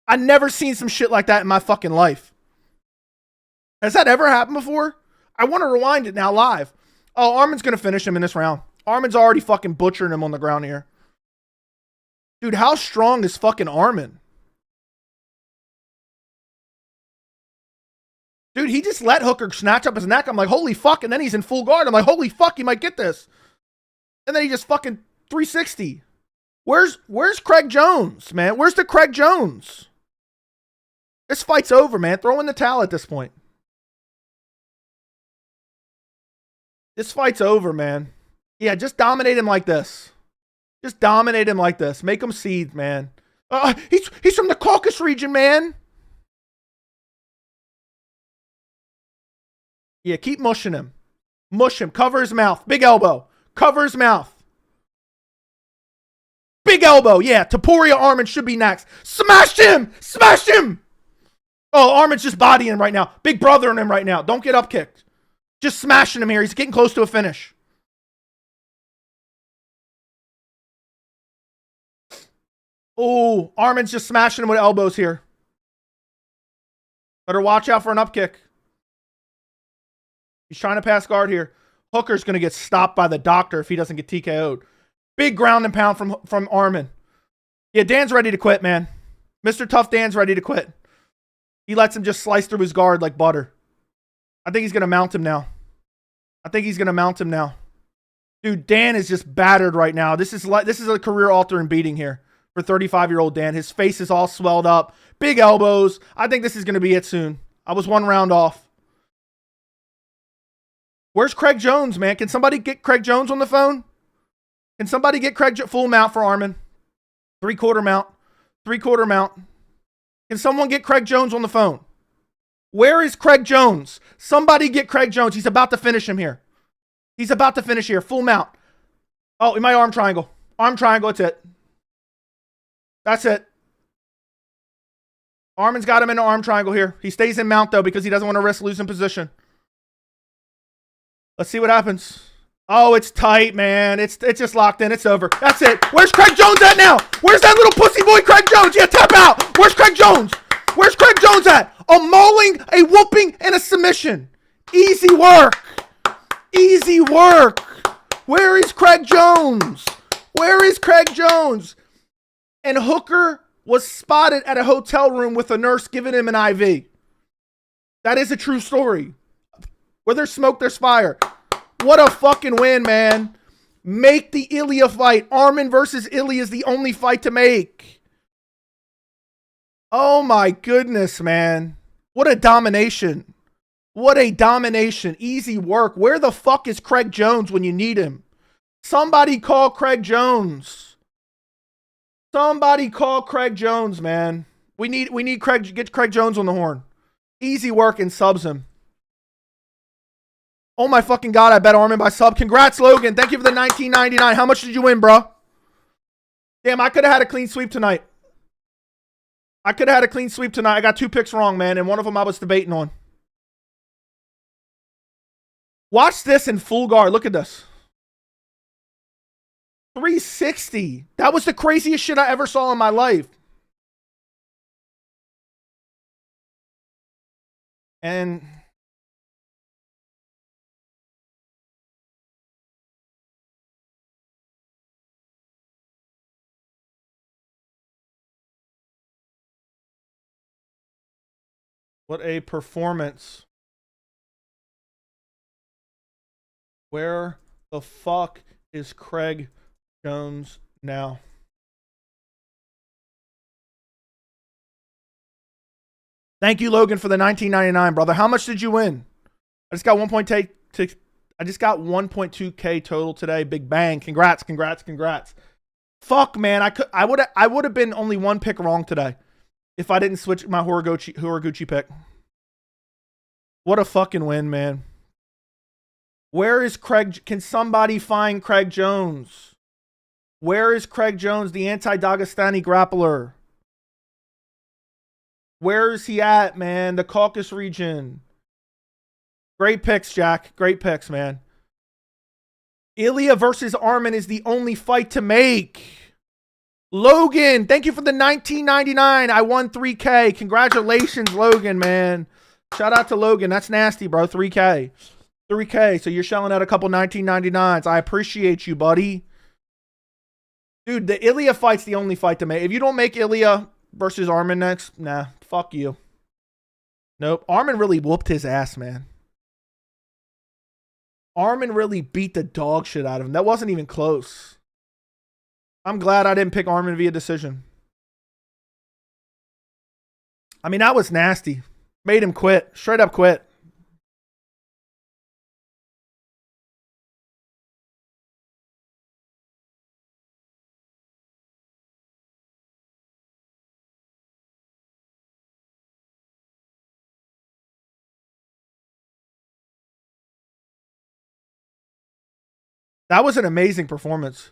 I've never seen some shit like that in my fucking life. Has that ever happened before? I want to rewind it now live. Oh, Arman's going to finish him in this round. Arman's already fucking butchering him on the ground here. Dude, how strong is fucking Arman? Dude, he just let Hooker snatch up his neck. I'm like, holy fuck. And then he's in full guard. I'm like, holy fuck, he might get this. And then he just fucking 360. Where's Craig Jones, man? Where's the Craig Jones? This fight's over, man. Throw in the towel at this point. This fight's over, man. Yeah, just dominate him like this. Just dominate him like this. Make him seethe, man. He's from the Caucasus region, man. Yeah, keep mushing him. Mush him. Cover his mouth. Big elbow. Cover his mouth. Big elbow. Yeah, Topuria Arman should be next. Smash him. Smash him. Oh, Arman's just bodying him right now. Big brother in him right now. Don't get up kicked. Just smashing him here. He's getting close to a finish. Oh, Arman's just smashing him with elbows here. Better watch out for an up kick. He's trying to pass guard here. Hooker's going to get stopped by the doctor if he doesn't get TKO'd. Big ground and pound from Arman. Yeah, Dan's ready to quit, man. Mr. Tough Dan's ready to quit. He lets him just slice through his guard like butter. I think he's going to mount him now. Dude, Dan is just battered right now. This is a career-altering beating here for 35-year-old Dan. His face is all swelled up. Big elbows. I think this is going to be it soon. I was one round off. Where's Craig Jones, man? Can somebody get Craig Jones on the phone? Can somebody get full mount for Arman? 3/4 mount. 3/4 mount. Can someone get Craig Jones on the phone? Where is Craig Jones? Somebody get Craig Jones. He's about to finish him here. He's about to finish here. Full mount. Oh, in my arm triangle. Arm triangle. That's it. That's it. Arman's got him in the arm triangle here. He stays in mount, though, because he doesn't want to risk losing position. Let's see what happens. Oh, it's tight, man. It's just locked in. It's over. That's it. Where's Craig Jones at now? Where's that little pussy boy Craig Jones? Yeah, tap out. Where's Craig Jones? Where's Craig Jones at? A mauling, a whooping, and a submission. Easy work. Easy work. Where is Craig Jones? Where is Craig Jones? And Hooker was spotted at a hotel room with a nurse giving him an IV. That is a true story. Where there's smoke, there's fire. What a fucking win, man. Make the Ilya fight. Arman versus Ilya is the only fight to make. Oh my goodness, man. What a domination. What a domination. Easy work. Where the fuck is Craig Jones when you need him? Somebody call Craig Jones. Somebody call Craig Jones, man. We need Craig, get Craig Jones on the horn. Easy work and subs him. Oh my fucking God, I bet Arman by sub. Congrats, Logan. Thank you for the $19.99. How much did you win, bro? Damn, I could have had a clean sweep tonight. I got 2 picks wrong, man, and one of them I was debating on. Watch this in full guard. Look at this. 360. That was the craziest shit I ever saw in my life. And what a performance. Where the fuck is Craig Jones now? Thank you, Logan, for the $19.99, brother. How much did you win? I just got 1.2K total today. Big bang. Congrats. Fuck, man. I would have been only 1 pick wrong today if I didn't switch my Horiguchi pick. What a fucking win, man. Where is Craig? Can somebody find Craig Jones? Where is Craig Jones, the anti-Dagestani grappler? Where is he at, man? The Caucasus region. Great picks, Jack. Great picks, man. Ilya versus Arman is the only fight to make. Logan, thank you for the $19.99. I won 3K. Congratulations, Logan, man. Shout out to Logan. That's nasty, bro. 3K. 3K. So you're shelling out a couple 19.99s. I appreciate you, buddy. Dude, the Ilya fight's the only fight to make. If you don't make Ilya versus Arman next, nah, fuck you. Nope. Arman really whooped his ass, man. Arman really beat the dog shit out of him. That wasn't even close. I'm glad I didn't pick Arman via decision. I mean, that was nasty. Made him quit. Straight up quit. That was an amazing performance.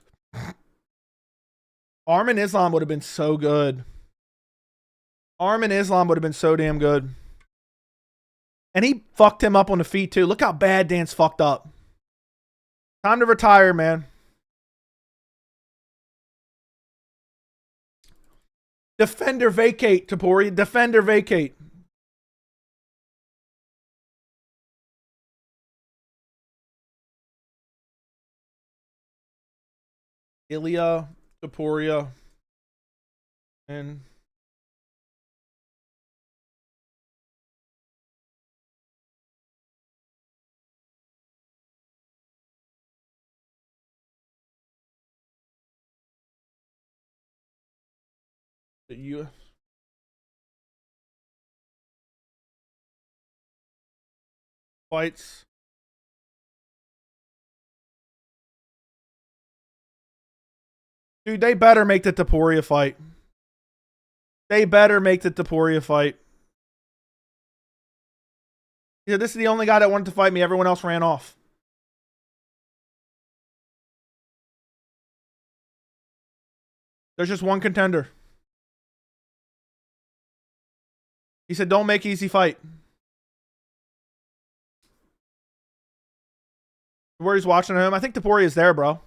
Arman Islam would have been so good. Arman Islam would have been so damn good. And he fucked him up on the feet too. Look how bad Dan's fucked up. Time to retire, man. Defender vacate, Topuria. Defender vacate. Ilya, Topuria, and the U. Fights. Dude, they better make the Topuria fight. They better make the Topuria fight. Yeah, this is the only guy that wanted to fight me. Everyone else ran off. There's just one contender. He said, don't make easy fight. Where he's watching him. I think Topuria is there, bro.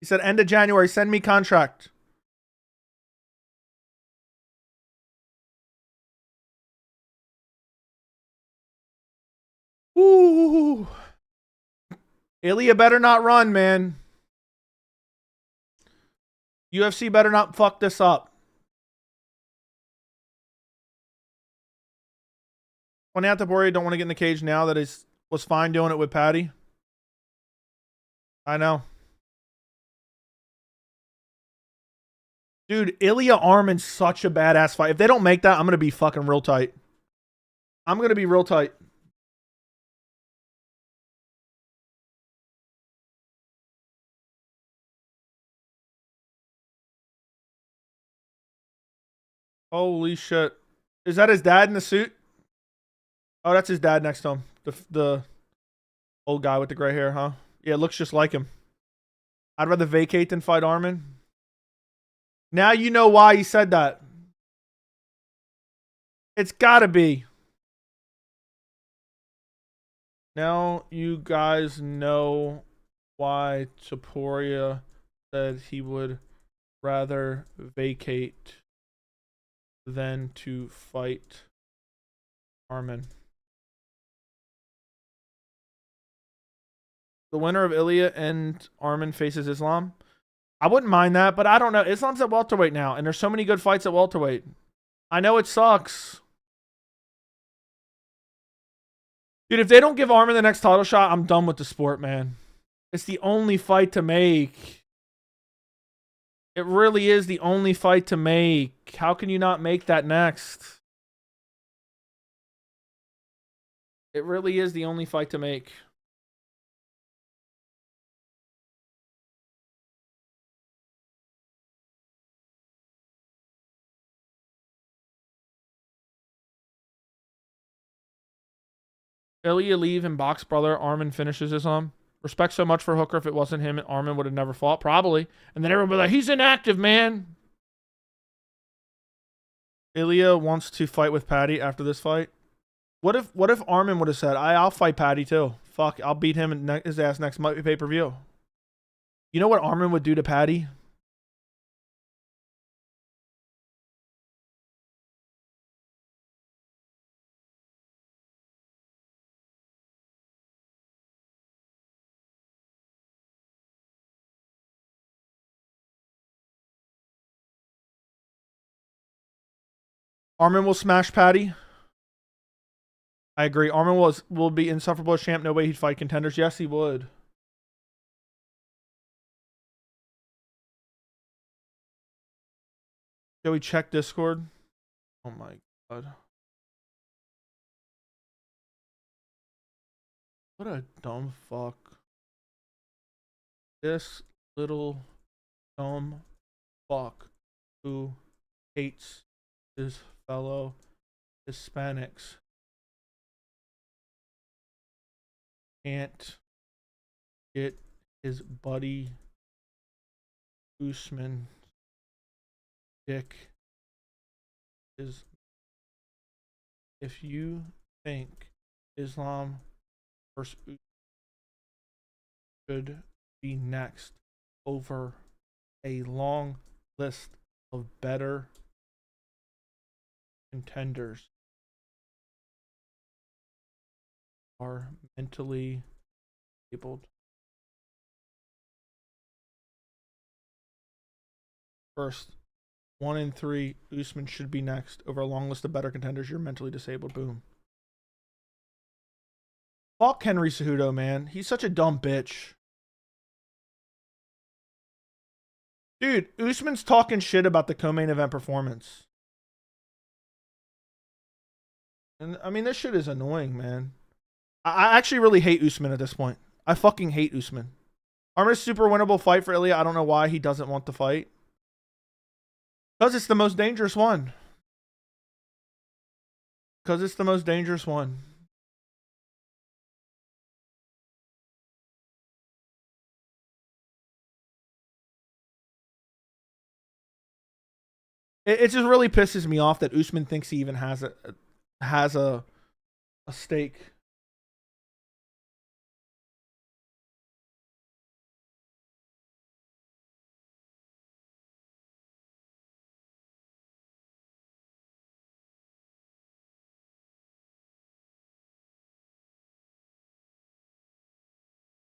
He said, end of January, send me contract. Ooh. Ilya better not run, man. UFC better not fuck this up. Pointing out Topuria don't want to get in the cage now that he was fine doing it with Paddy. I know. Dude, Ilya Arman's such a badass fight. If they don't make that, I'm going to be fucking real tight. I'm going to be real tight. Holy shit. Is that his dad in the suit? Oh, that's his dad next to him. The old guy with the gray hair, huh? Yeah, it looks just like him. I'd rather vacate than fight Arman. Now you know why he said that. It's gotta be. Now you guys know why Topuria said he would rather vacate than to fight Arman. The winner of Ilya and Arman faces Islam. I wouldn't mind that, but I don't know. Islam's at welterweight now, and there's so many good fights at welterweight. I know it sucks. Dude, if they don't give Arman the next title shot, I'm done with the sport, man. It's the only fight to make. It really is the only fight to make. How can you not make that next? It really is the only fight to make. Ilya leave and box brother. Arman finishes Islam. Respect so much for Hooker. If it wasn't him, Arman would have never fought. Probably. And then everyone would be like, he's inactive, man. Ilya wants to fight with Paddy after this fight. What if Arman would have said, I'll fight Paddy too. Fuck, I'll beat him and his ass next pay-per-view. You know what Arman would do to Paddy? Arman will smash Paddy. I agree. Arman will be insufferable as champ. No way he'd fight contenders. Yes, he would. Shall we check Discord? Oh my god. What a dumb fuck. This little dumb fuck who hates his fellow Hispanics can't get his buddy Usman dick is. If you think Islam versus should be next over a long list of better contenders, are mentally disabled. First, 1 in 3, Usman should be next over a long list of better contenders. You're mentally disabled. Boom. Fuck Henry Cejudo, man. He's such a dumb bitch. Dude, Usman's talking shit about the co-main event performance. And I mean, this shit is annoying, man. I actually really hate Usman at this point. I fucking hate Usman. Arman's super winnable fight for Ilya. I don't know why he doesn't want to fight. Because it's the most dangerous one. Because it's the most dangerous one. It just really pisses me off that Usman thinks he even has a stake.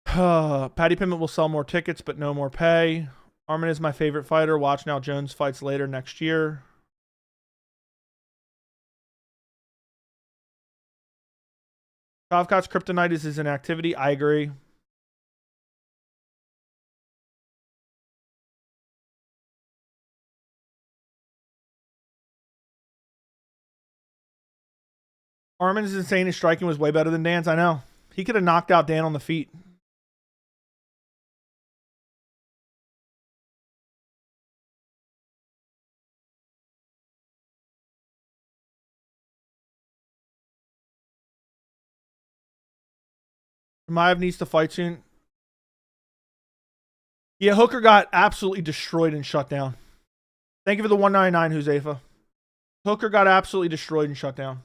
Paddy Pimblett will sell more tickets, but no more pay. Arman is my favorite fighter. Watch now. Jones fights later next year. Shavkat's kryptonite is his inactivity. I agree. Arman is insane. His striking was way better than Dan's. I know. He could have knocked out Dan on the feet. Chimaev needs to fight soon. Yeah, Hooker got absolutely destroyed and shut down. Thank you for the 199, Huzefa. Hooker got absolutely destroyed and shut down.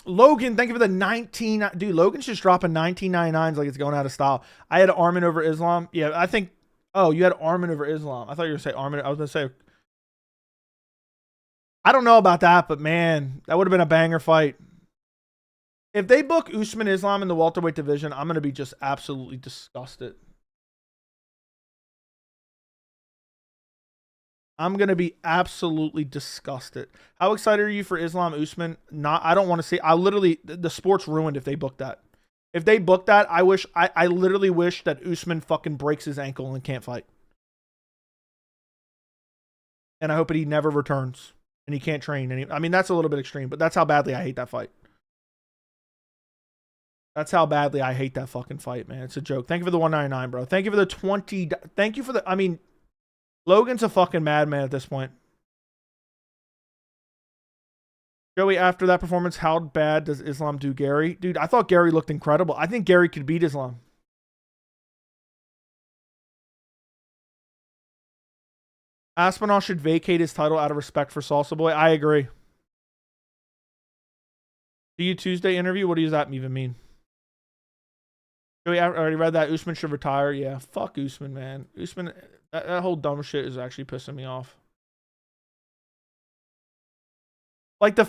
Logan, thank you for the 19. Dude, Logan's just dropping 1999s like it's going out of style. I had Arman over Islam. Yeah, I think. Oh, you had Arman over Islam. I thought you were going to say Arman. I was going to say. I don't know about that, but man, that would have been a banger fight. If they book Usman Islam in the welterweight division, I'm going to be just absolutely disgusted. I'm going to be absolutely disgusted. How excited are you for Islam Usman? I don't want to see. I literally, the sport's ruined if they book that. If they book that, I literally wish that Usman fucking breaks his ankle and can't fight. And I hope that he never returns and he can't train. I mean, that's a little bit extreme, but that's how badly I hate that fight. That's how badly I hate that fucking fight, man. It's a joke. Thank you for the 199, bro. Thank you for the 20. Thank you for the, I mean, Logan's a fucking madman at this point. Joey, after that performance, how bad does Islam do Gary? Dude, I thought Gary looked incredible. I think Gary could beat Islam. Aspinall should vacate his title out of respect for Salsa Boy. I agree. See you Tuesday interview? What does that even mean? Joey, I already read that. Usman should retire. Yeah, fuck Usman, man. Usman, that whole dumb shit is actually pissing me off. Like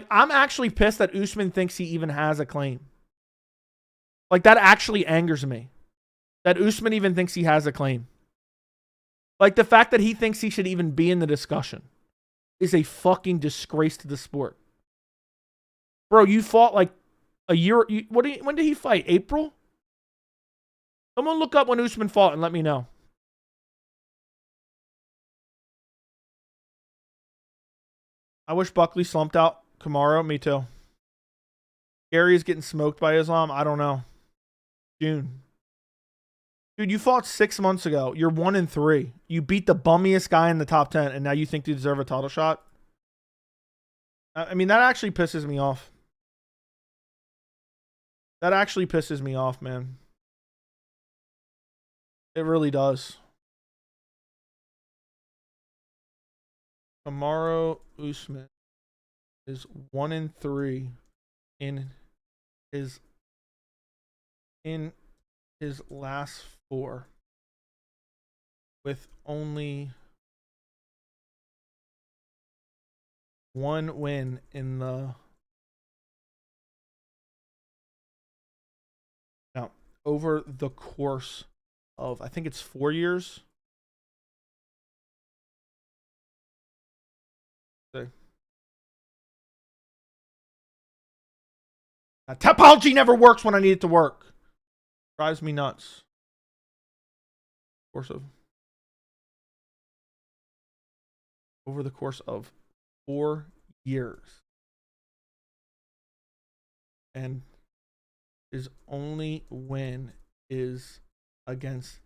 I'm actually pissed that Usman thinks he even has a claim. Like that actually angers me. That Usman even thinks he has a claim. Like the fact that he thinks he should even be in the discussion is a fucking disgrace to the sport. Bro, you fought like a year. When did he fight? April? Someone look up when Usman fought and let me know. I wish Buckley slumped out Kamaru. Me too. Gary is getting smoked by Islam. I don't know. June. Dude, you fought 6 months ago. You're 1-3. You beat the bummiest guy in the top 10, and now you think you deserve a title shot? I mean, that actually pisses me off. That actually pisses me off, man. It really does. Kamaru Usman is 1-3 in his last 4 with only 1 win in the over the course of, I think it's 4 years. Okay. Topology never works when I need it to work. Drives me nuts. Over the course of 4 years. And his only win is against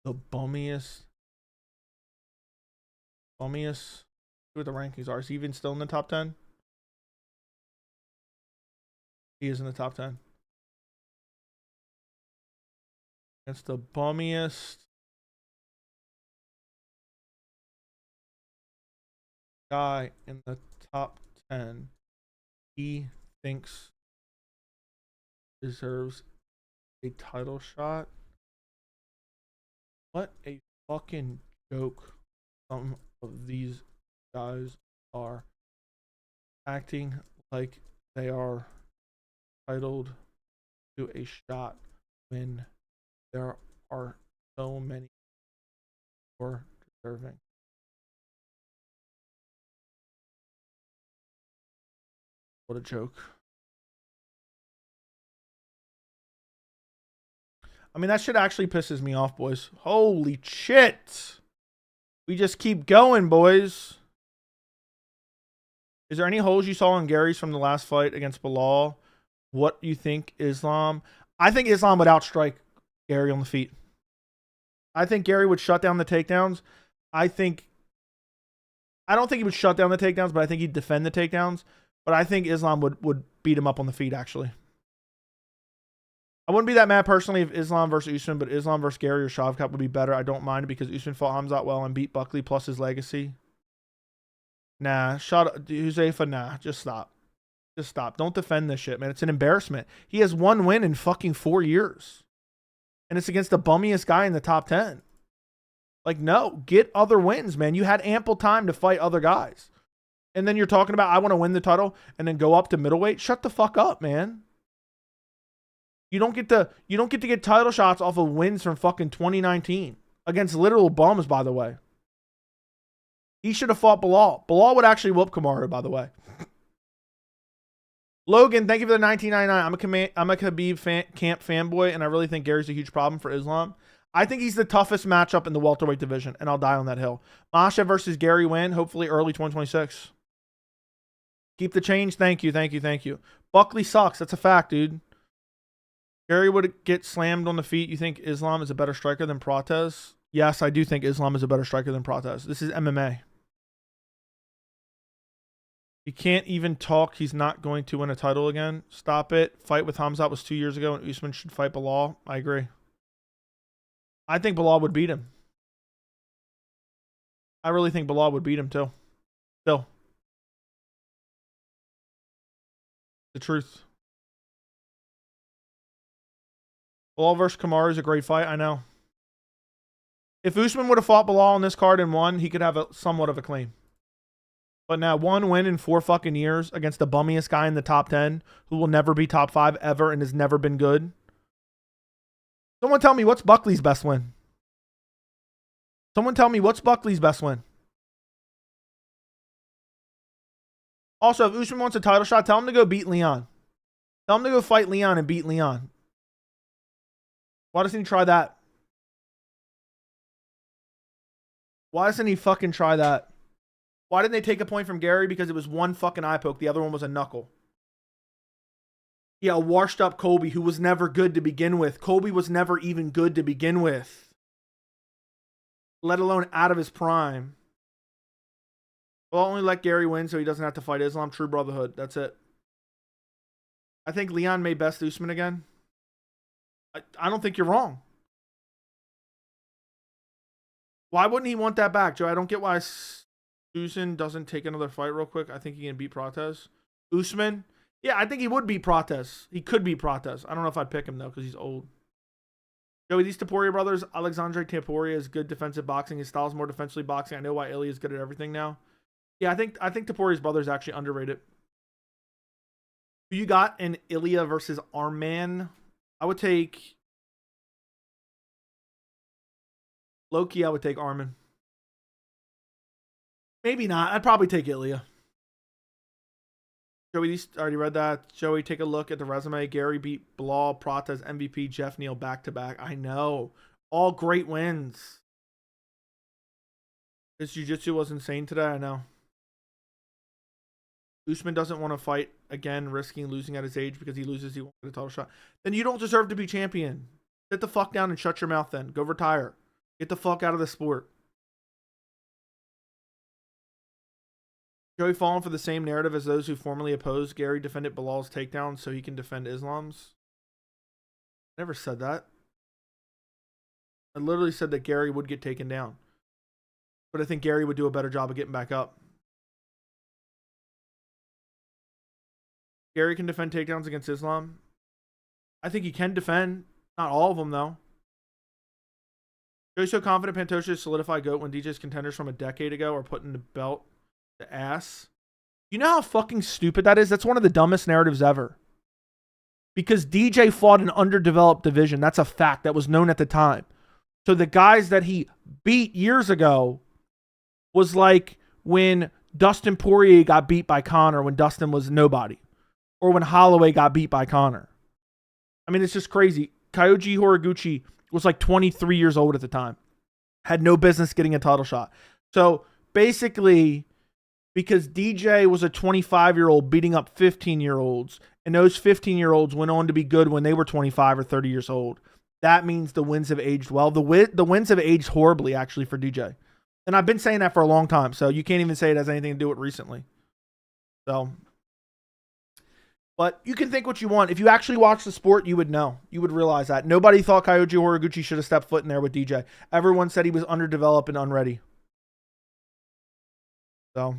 the bummiest. See what the rankings are. Is he even still in the top 10? He is in the top 10. Against the bummiest guy in the top 10 he thinks deserves a title shot. What a fucking joke some of these guys are. Acting like they are entitled to a shot when there are so many more deserving. What a joke. I mean, that shit actually pisses me off, boys. Holy shit. We just keep going, boys. Is there any holes you saw in Gary's from the last fight against Bilal? What do you think, Islam? I think Islam would outstrike Gary on the feet. I think Gary would shut down the takedowns. I don't think he would shut down the takedowns, but I think he'd defend the takedowns. But I think Islam would beat him up on the feet, actually. I wouldn't be that mad personally if Islam versus Usman, but Islam versus Gary or Shavkat would be better. I don't mind it because Usman fought Khamzat well and beat Buckley plus his legacy. Nah, shut up. Huzaifa, nah. Just stop. Just stop. Don't defend this shit, man. It's an embarrassment. He has one win in fucking 4 years. And it's against the bummiest guy in the top 10. Like, no. Get other wins, man. You had ample time to fight other guys. And then you're talking about, I want to win the title and then go up to middleweight. Shut the fuck up, man. You don't get to get title shots off of wins from fucking 2019. Against literal bums, by the way. He should have fought Bilal. Bilal would actually whoop Kamaru, by the way. Logan, thank you for the $19.99. I'm a Khabib camp fanboy, and I really think Gary's a huge problem for Islam. I think he's the toughest matchup in the welterweight division, and I'll die on that hill. Masha versus Gary win, hopefully early 2026. Keep the change. Thank you, thank you, thank you. Buckley sucks. That's a fact, dude. Gary would get slammed on the feet. You think Islam is a better striker than Protez? Yes, I do think Islam is a better striker than Protez. This is MMA. He can't even talk. He's not going to win a title again. Stop it. Fight with Khamzat was 2 years ago, and Usman should fight Bilal. I agree. I think Bilal would beat him. I really think Bilal would beat him, too. Still. The truth. Bilal versus Kamaru is a great fight. I know. If Usman would have fought Bilal on this card and won, he could have somewhat of a claim. But now, one win in 4 fucking years against the bummiest guy in the top 10 who will never be top 5 ever and has never been good. Someone tell me, what's Buckley's best win? Someone tell me, what's Buckley's best win? Also, if Usman wants a title shot, tell him to go beat Leon. Tell him to go fight Leon and beat Leon. Why doesn't he try that? Why doesn't he fucking try that? Why didn't they take a point from Gary? Because it was one fucking eye poke. The other one was a knuckle. Yeah, a washed up Colby who was never good to begin with. Colby was never even good to begin with. Let alone out of his prime. Well, I'll only let Gary win so he doesn't have to fight Islam. True brotherhood. That's it. I think Leon may best Usman again. I don't think you're wrong. Why wouldn't he want that back, Joe? I don't get why Susan doesn't take another fight real quick. I think he can beat Protez. Usman? Yeah, I think he would beat Protez. He could beat Protez. I don't know if I'd pick him, though, because he's old. Joey, these Topuria brothers, Aleksandre Topuria is good defensive boxing. His style is more defensively boxing. I know why Ilya is good at everything now. Yeah, I think Topuria's brother is actually underrated. Who you got in Ilya versus Arman? I would take... Low-key, I would take Arman. Maybe not. I'd probably take Ilya. Joey, already read that. Joey, take a look at the resume. Gary beat Bilal, Protez, MVP, Jeff Neal back-to-back. I know. All great wins. His jiu-jitsu was insane today. I know. Usman doesn't want to fight again, risking losing at his age because he loses, he won't get a title shot. Then you don't deserve to be champion. Sit the fuck down and shut your mouth then. Go retire. Get the fuck out of the sport. Joey falling for the same narrative as those who formerly opposed Gary defended Bilal's takedown so he can defend Islam's. I never said that. I literally said that Gary would get taken down. But I think Gary would do a better job of getting back up. Gary can defend takedowns against Islam. I think he can defend. Not all of them, though. Joey's so confident Pantoja solidify GOAT when DJ's contenders from a decade ago are putting the belt to ass. You know how fucking stupid that is? That's one of the dumbest narratives ever. Because DJ fought an underdeveloped division. That's a fact that was known at the time. So the guys that he beat years ago was like when Dustin Poirier got beat by Conor when Dustin was nobody. Or when Holloway got beat by Conor. I mean, it's just crazy. Kyoji Horiguchi was like 23 years old at the time. Had no business getting a title shot. So basically, because DJ was a 25-year-old beating up 15-year-olds, and those 15-year-olds went on to be good when they were 25 or 30 years old, that means the wins have aged well. The wins have aged horribly, actually, for DJ. And I've been saying that for a long time, so you can't even say it has anything to do with recently. So, but you can think what you want. If you actually watch the sport, you would know. You would realize that. Nobody thought Kyoji Horiguchi should have stepped foot in there with DJ. Everyone said he was underdeveloped and unready. So,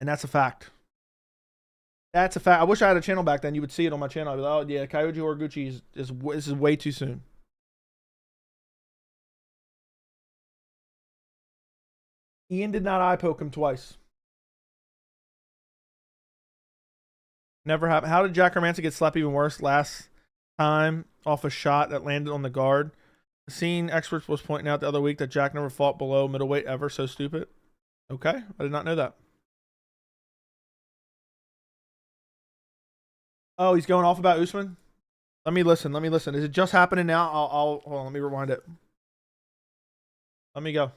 and that's a fact. That's a fact. I wish I had a channel back then. You would see it on my channel. I'd be like, oh, yeah, Kyoji Horiguchi is way too soon. Ian did not eye poke him twice. Never happened. How did Jack Hermanson get slapped even worse last time off a shot that landed on the guard? The scene experts was pointing out the other week that Jack never fought below middleweight ever. So stupid. Okay, I did not know that. Oh, he's going off about Usman? Let me listen. Let me listen. Is it just happening now? I'll hold on. Let me rewind it. Let me go.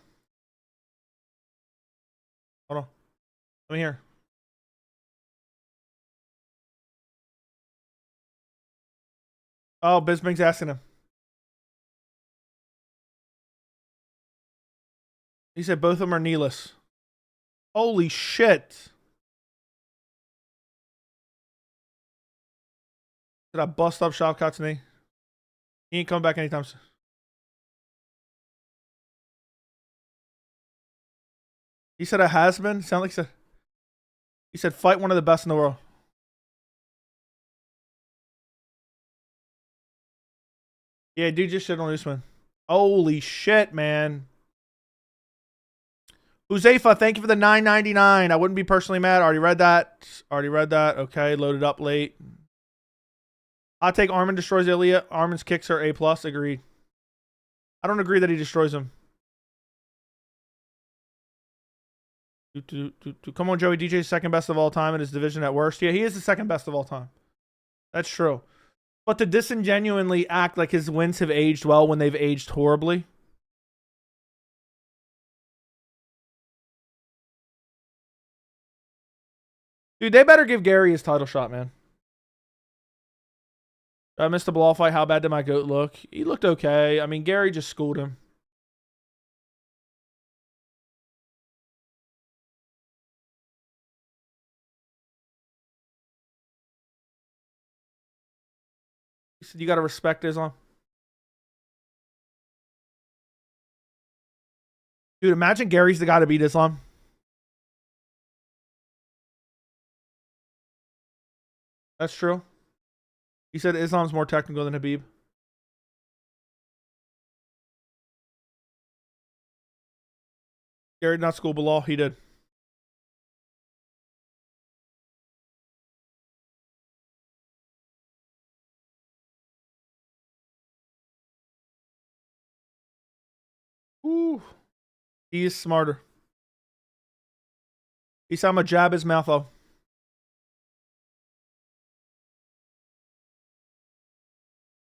Hold on. Let me hear. Oh, Bisbing's asking him. He said both of them are kneeless. Holy shit. Did I bust up Shavkat's knee? He ain't coming back anytime soon. He said a has-been? Sound like he said fight one of the best in the world. Yeah, dude just shit on Usman. Holy shit, man. Huzaifa, thank you for the $9.99. I wouldn't be personally mad. Already read that. Already read that. Okay, loaded up late. I'll take Arman destroys Ilya. Arman's kicks are A+. Agreed. I don't agree that he destroys him. Come on, Joey. DJ's second best of all time in his division at worst. Yeah, he is the second best of all time. That's true. But to disingenuously act like his wins have aged well when they've aged horribly. Dude, they better give Gary his title shot, man. I missed the Bilal fight. How bad did my GOAT look? He looked okay. I mean, Gary just schooled him. He said, you got to respect Islam. Dude, imagine Gary's the guy to beat Islam. That's true. He said Islam's more technical than Habib. Gary did not school Bilal. He did. Ooh. He is smarter. He said I'm going to jab his mouth off.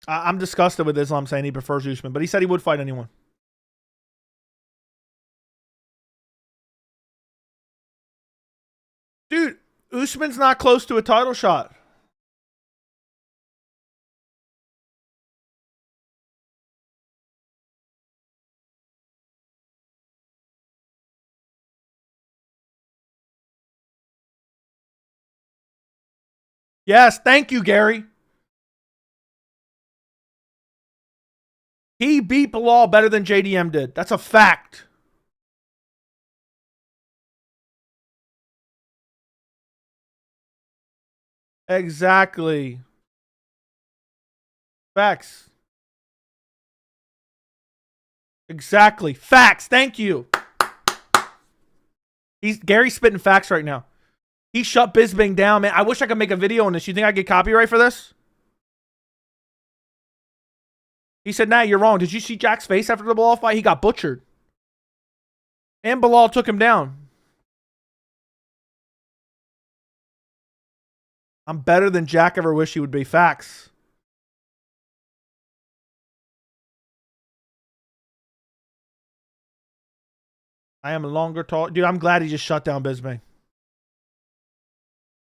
I'm disgusted with Islam saying he prefers Usman, but he said he would fight anyone. Dude, Usman's not close to a title shot. Yes, thank you, Gary. He beat Bilal better than JDM did. That's a fact. Exactly. Facts. Exactly. Facts. Thank you. Gary's spitting facts right now. He shut Bisping down, man. I wish I could make a video on this. You think I get copyright for this? He said, nah, you're wrong. Did you see Jack's face after the Bilal fight? He got butchered. And Bilal took him down. I'm better than Jack ever wished he would be. Facts. I am longer, tall. Dude, I'm glad he just shut down Bisping.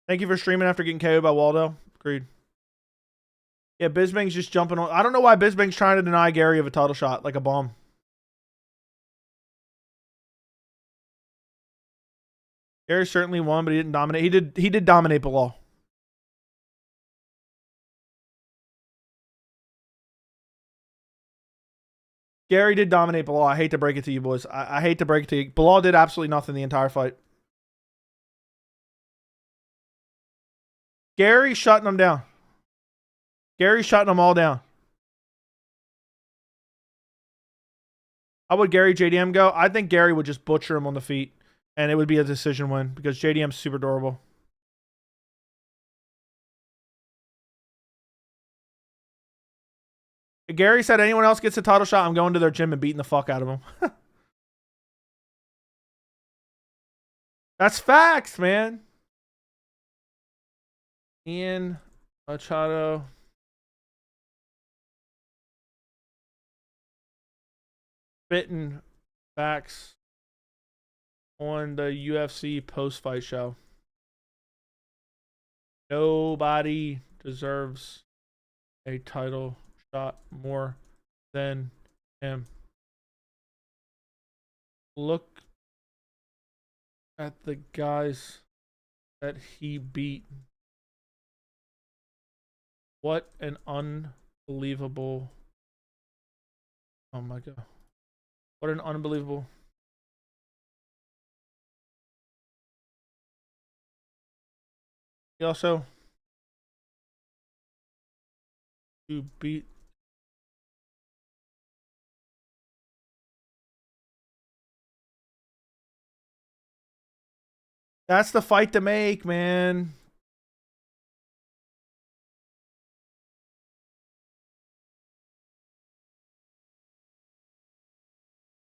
Thank you for streaming after getting KO'd by Waldo. Agreed. Yeah, Bisping's just jumping on. I don't know why Bisping's trying to deny Gary of a title shot like a bomb. Gary certainly won, but he didn't dominate. He did dominate Bilal. Gary did dominate Bilal. I hate to break it to you, boys. I hate to break it to you. Bilal did absolutely nothing the entire fight. Gary's shutting them down. Gary's shutting them all down. How would Gary JDM go? I think Gary would just butcher him on the feet, and it would be a decision win because JDM's super durable. If Gary said anyone else gets a title shot, I'm going to their gym and beating the fuck out of them. That's facts, man. Ian Machado. Spitting facts on the UFC post-fight show. Nobody deserves a title shot more than him. Look at the guys that he beat. What an unbelievable... Oh my God. What an unbelievable... He also... to beat... That's the fight to make, man.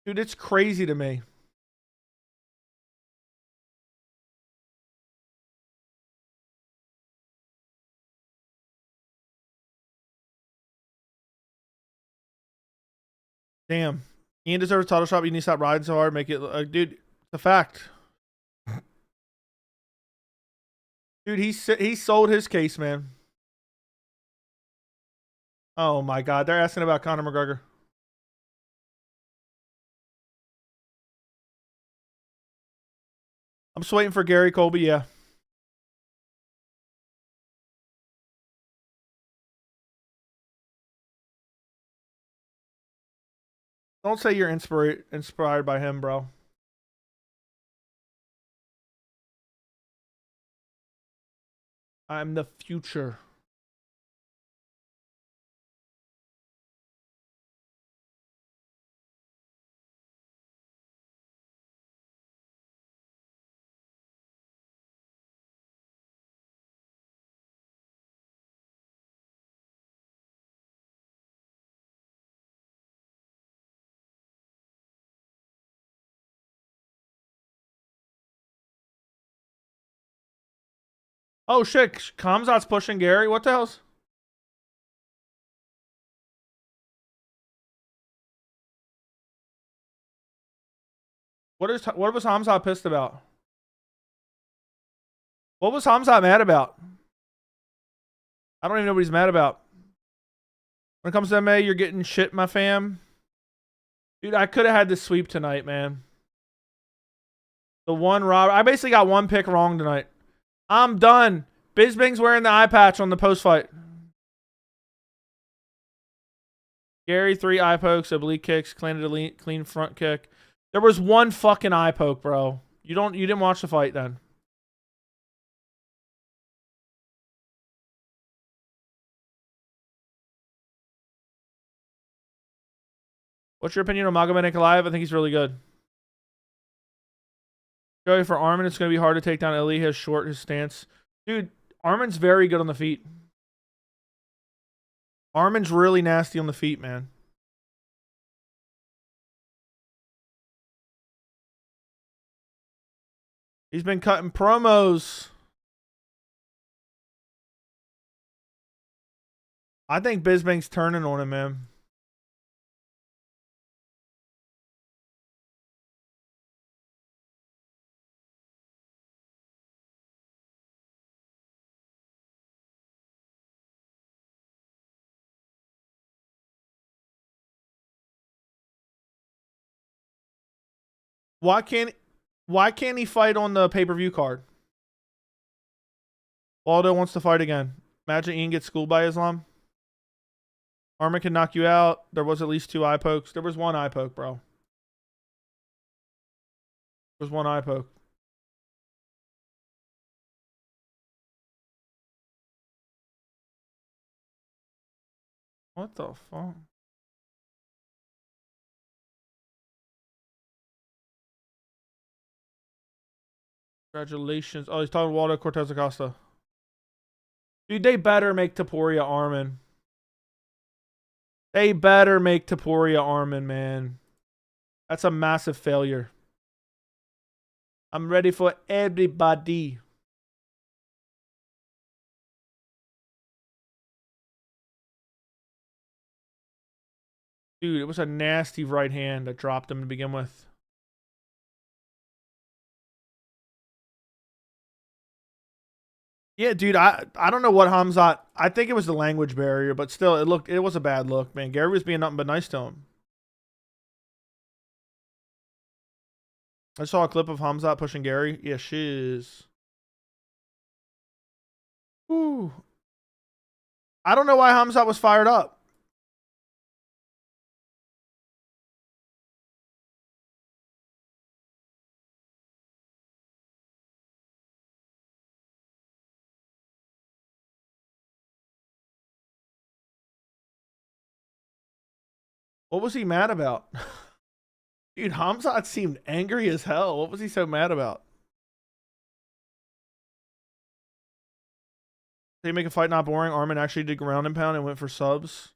Dude, it's crazy to me. Damn. Ian deserves a title shot, but you need to stop riding so hard. Make it... dude, it's a fact. Dude, he sold his case, man. Oh my God, they're asking about Conor McGregor. I'm just waiting for Gary Colby, yeah. Don't say you're inspired by him, bro. I'm the future. Oh shit, Khamzat's pushing Gary. What the hell's... What was Khamzat pissed about? What was Khamzat mad about? I don't even know what he's mad about. When it comes to MMA, you're getting shit, my fam. Dude, I could have had this sweep tonight, man. The one Rob... I basically got one pick wrong tonight. I'm done. Bisping's wearing the eye patch on the post-fight. Gary, 3 eye pokes, oblique kicks, landed a clean front kick. There was one fucking eye poke, bro. You didn't watch the fight then. What's your opinion on Magomed Ankalaev? I think he's really good. Joey, for Arman, it's going to be hard to take down Ellie. His short, his stance. Dude, Arman's very good on the feet. Arman's really nasty on the feet, man. He's been cutting promos. I think Bisbank's turning on him, man. Why can't he fight on the pay-per-view card? Waldo wants to fight again. Imagine Ian gets schooled by Islam. Arman can knock you out. There was at least 2 eye pokes. There was 1 eye poke, bro. There was 1 eye poke. What the fuck? Congratulations. Oh, he's talking Waldo Cortes-Acosta. Dude, they better make Topuria Arman. They better make Topuria Arman, man. That's a massive failure. I'm ready for everybody. Dude, it was a nasty right hand that dropped him to begin with. Yeah, dude, I don't know what Hamzat. I think it was the language barrier, but still, it was a bad look, man. Gary was being nothing but nice to him. I saw a clip of Hamzat pushing Gary. Yeah, shiz. Ooh. I don't know why Hamzat was fired up. What was he mad about? Dude, Hamzat seemed angry as hell. What was he so mad about? Did he make a fight not boring? Arman actually did ground and pound and went for subs.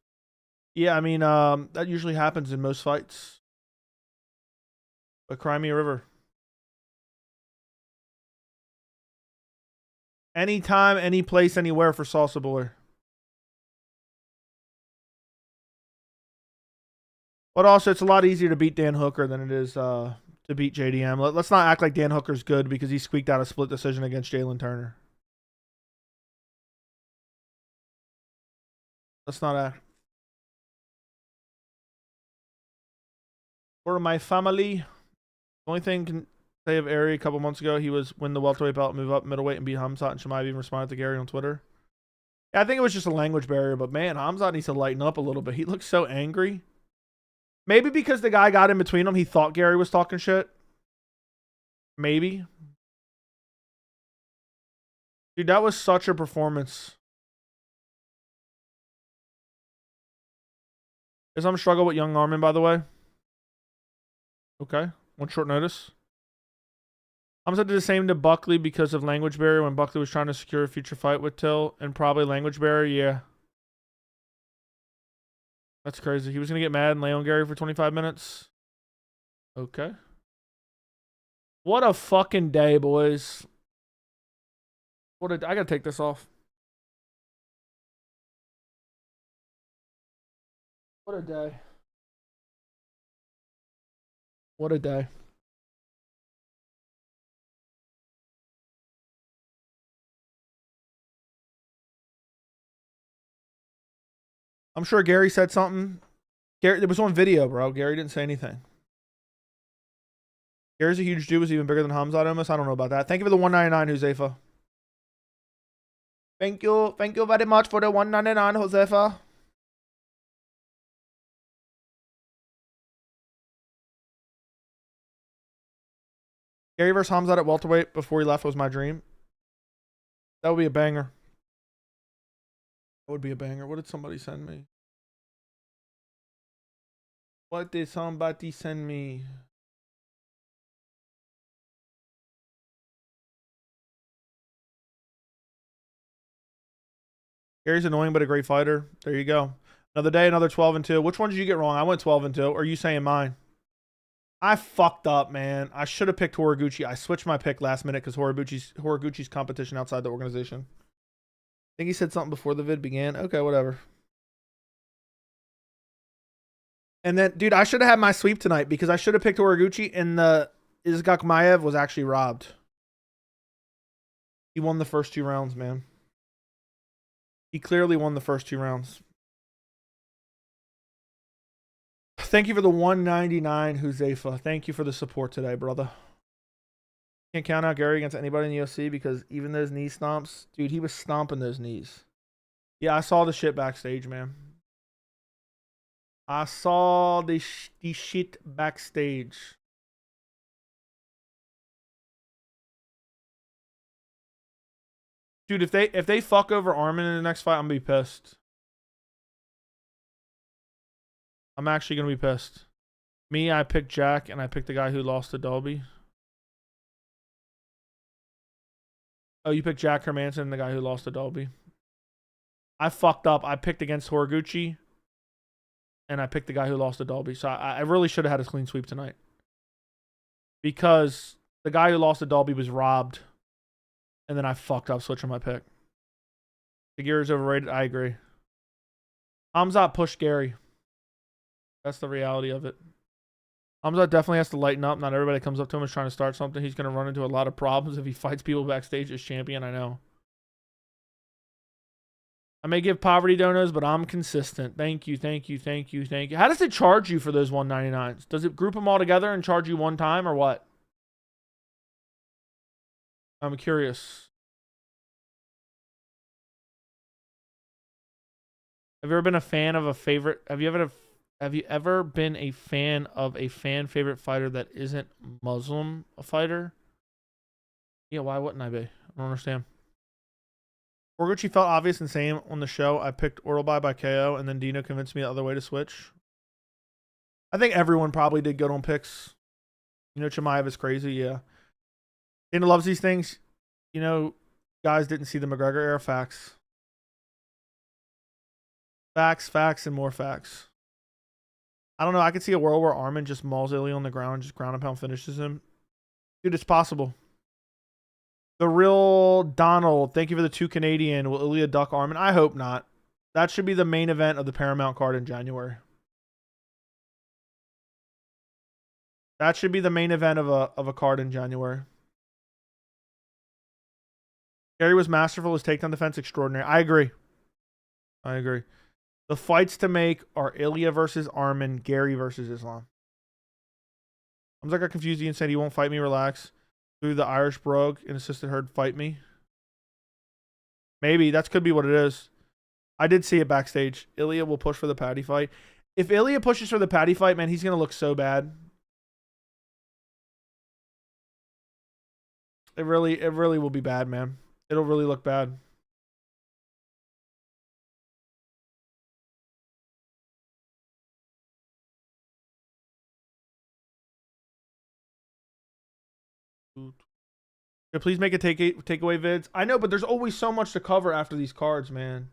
Yeah, I mean, that usually happens in most fights. But Crimea River. Anytime, any place, anywhere for Salsa Boy. But also, it's a lot easier to beat Dan Hooker than it is to beat JDM. Let's not act like Dan Hooker's good because he squeaked out a split decision against Jalen Turner. Let's not act. For my family, the only thing I can say of Ari a couple months ago, he was win the welterweight belt, move up middleweight, and beat Hamzat. And Shemaev even responded to Gary on Twitter. Yeah, I think it was just a language barrier, but man, Hamzat needs to lighten up a little bit. He looks so angry. Maybe because the guy got in between them, he thought Gary was talking shit. Maybe. Dude, that was such a performance. Is I'm struggle with young Arman, by the way. Okay. On short notice. Hamzat did the same to Buckley because of language barrier when Buckley was trying to secure a future fight with Till, and probably language barrier, yeah. That's crazy. He was going to get mad and lay on Gary for 25 minutes. Okay. What a fucking day, boys. I got to take this off. What a day. What a day. I'm sure Gary said something. Gary, it was on video, bro. Gary didn't say anything. Gary's a huge dude. Was even bigger than Hamzat almost. I don't know about that. Thank you for the 199, Josefa. Thank you. Thank you very much for the 199, Josefa. Gary versus Hamzat at welterweight before he left was my dream. That would be a banger. That would be a banger. What did somebody send me? What did somebody send me? Gary's annoying, but a great fighter. There you go. Another day, another 12-2. Which one did you get wrong? I went 12-2. Or are you saying mine? I fucked up, man. I should have picked Horiguchi. I switched my pick last minute because Horiguchi's competition outside the organization. I think he said something before the vid began. Okay, whatever. And then, dude, I should have had my sweep tonight because I should have picked Horiguchi and the Izagakhmaev was actually robbed. He won the first 2 rounds, man. He clearly won the first 2 rounds. Thank you for the 199, Huzefa. Thank you for the support today, brother. Can't count out Gary against anybody in the UFC because even those knee stomps, dude, he was stomping those knees. Yeah, I saw the shit backstage, man. I saw the shit backstage. Dude, if they fuck over Arman in the next fight, I'm gonna be pissed. I'm actually gonna be pissed. Me, I picked Jack, and I picked the guy who lost to Dalby. Oh, you picked Jack Hermanson, the guy who lost to Dalby. I fucked up. I picked against Horiguchi, and I picked the guy who lost to Dalby. So I really should have had a clean sweep tonight. Because the guy who lost to Dalby was robbed, and then I fucked up switching my pick. Tagir is overrated. I agree. Hamzat pushed Gary. That's the reality of it. Hamzat definitely has to lighten up. Not everybody comes up to him is trying to start something. He's going to run into a lot of problems if he fights people backstage as champion. I know. I may give poverty donos, but I'm consistent. Thank you, thank you, thank you, thank you. How does it charge you for those 199s? Does it group them all together and charge you one time or what? I'm curious. Have you ever been a fan of a favorite? Have you ever been a fan of a fan favorite fighter that isn't Muslim a fighter? Yeah, why wouldn't I be? I don't understand. Horiguchi felt obvious and same on the show. I picked Oralby by KO, and then Dino convinced me the other way to switch. I think everyone probably did good on picks. You know, Chimaev is crazy, yeah. Dino loves these things. You know, guys didn't see the McGregor era. Facts. Facts, facts, and more facts. I don't know. I could see a world where Arman just mauls Ilya on the ground and just ground and pound finishes him. Dude, it's possible. The real Donald, thank you for the 2 Canadian. Will Ilya duck Arman? I hope not. That should be the main event of the Paramount card in January. That should be the main event of a card in January. Gary was masterful. His takedown defense extraordinary. I agree. I agree. The fights to make are Ilya versus Arman, Gary versus Islam. I'm like, I got confused. Ian said he won't fight me. Relax. Through the Irish brogue and assisted her to fight me. Maybe. That could be what it is. I did see it backstage. Ilya will push for the Paddy fight. If Ilya pushes for the Paddy fight, man, he's going to look so bad. It really will be bad, man. It'll really look bad. Yeah, please make a takeaway vids. I know, but there's always so much to cover after these cards, man.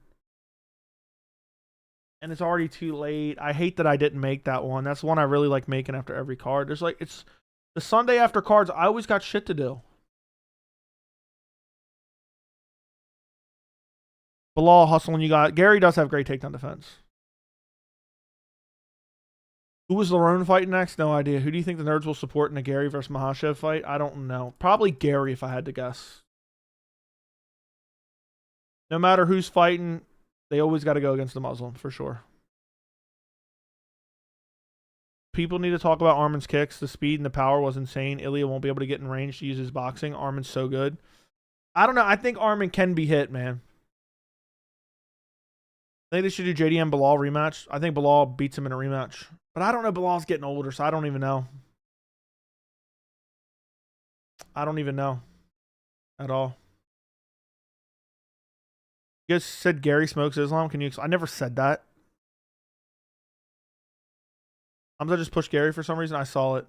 And it's already too late. I hate that I didn't make that one. That's one I really like making after every card. There's like, it's the Sunday after cards. I always got shit to do. Bilal hustling you got. Gary does have great takedown defense. Who was Lerone fighting next? No idea. Who do you think the nerds will support in a Gary versus Makhachev fight? I don't know. Probably Gary if I had to guess. No matter who's fighting, they always got to go against the Muslim, for sure. People need to talk about Arman's kicks. The speed and the power was insane. Ilya won't be able to get in range to use his boxing. Arman's so good. I don't know. I think Arman can be hit, man. I think they should do JDM Bilal rematch. I think Bilal beats him in a rematch. But I don't know. Bilal's getting older, so I don't even know. I don't even know. At all. You guys said Gary smokes Islam. Can you... I never said that. Hamza just pushed Gary for some reason. I saw it.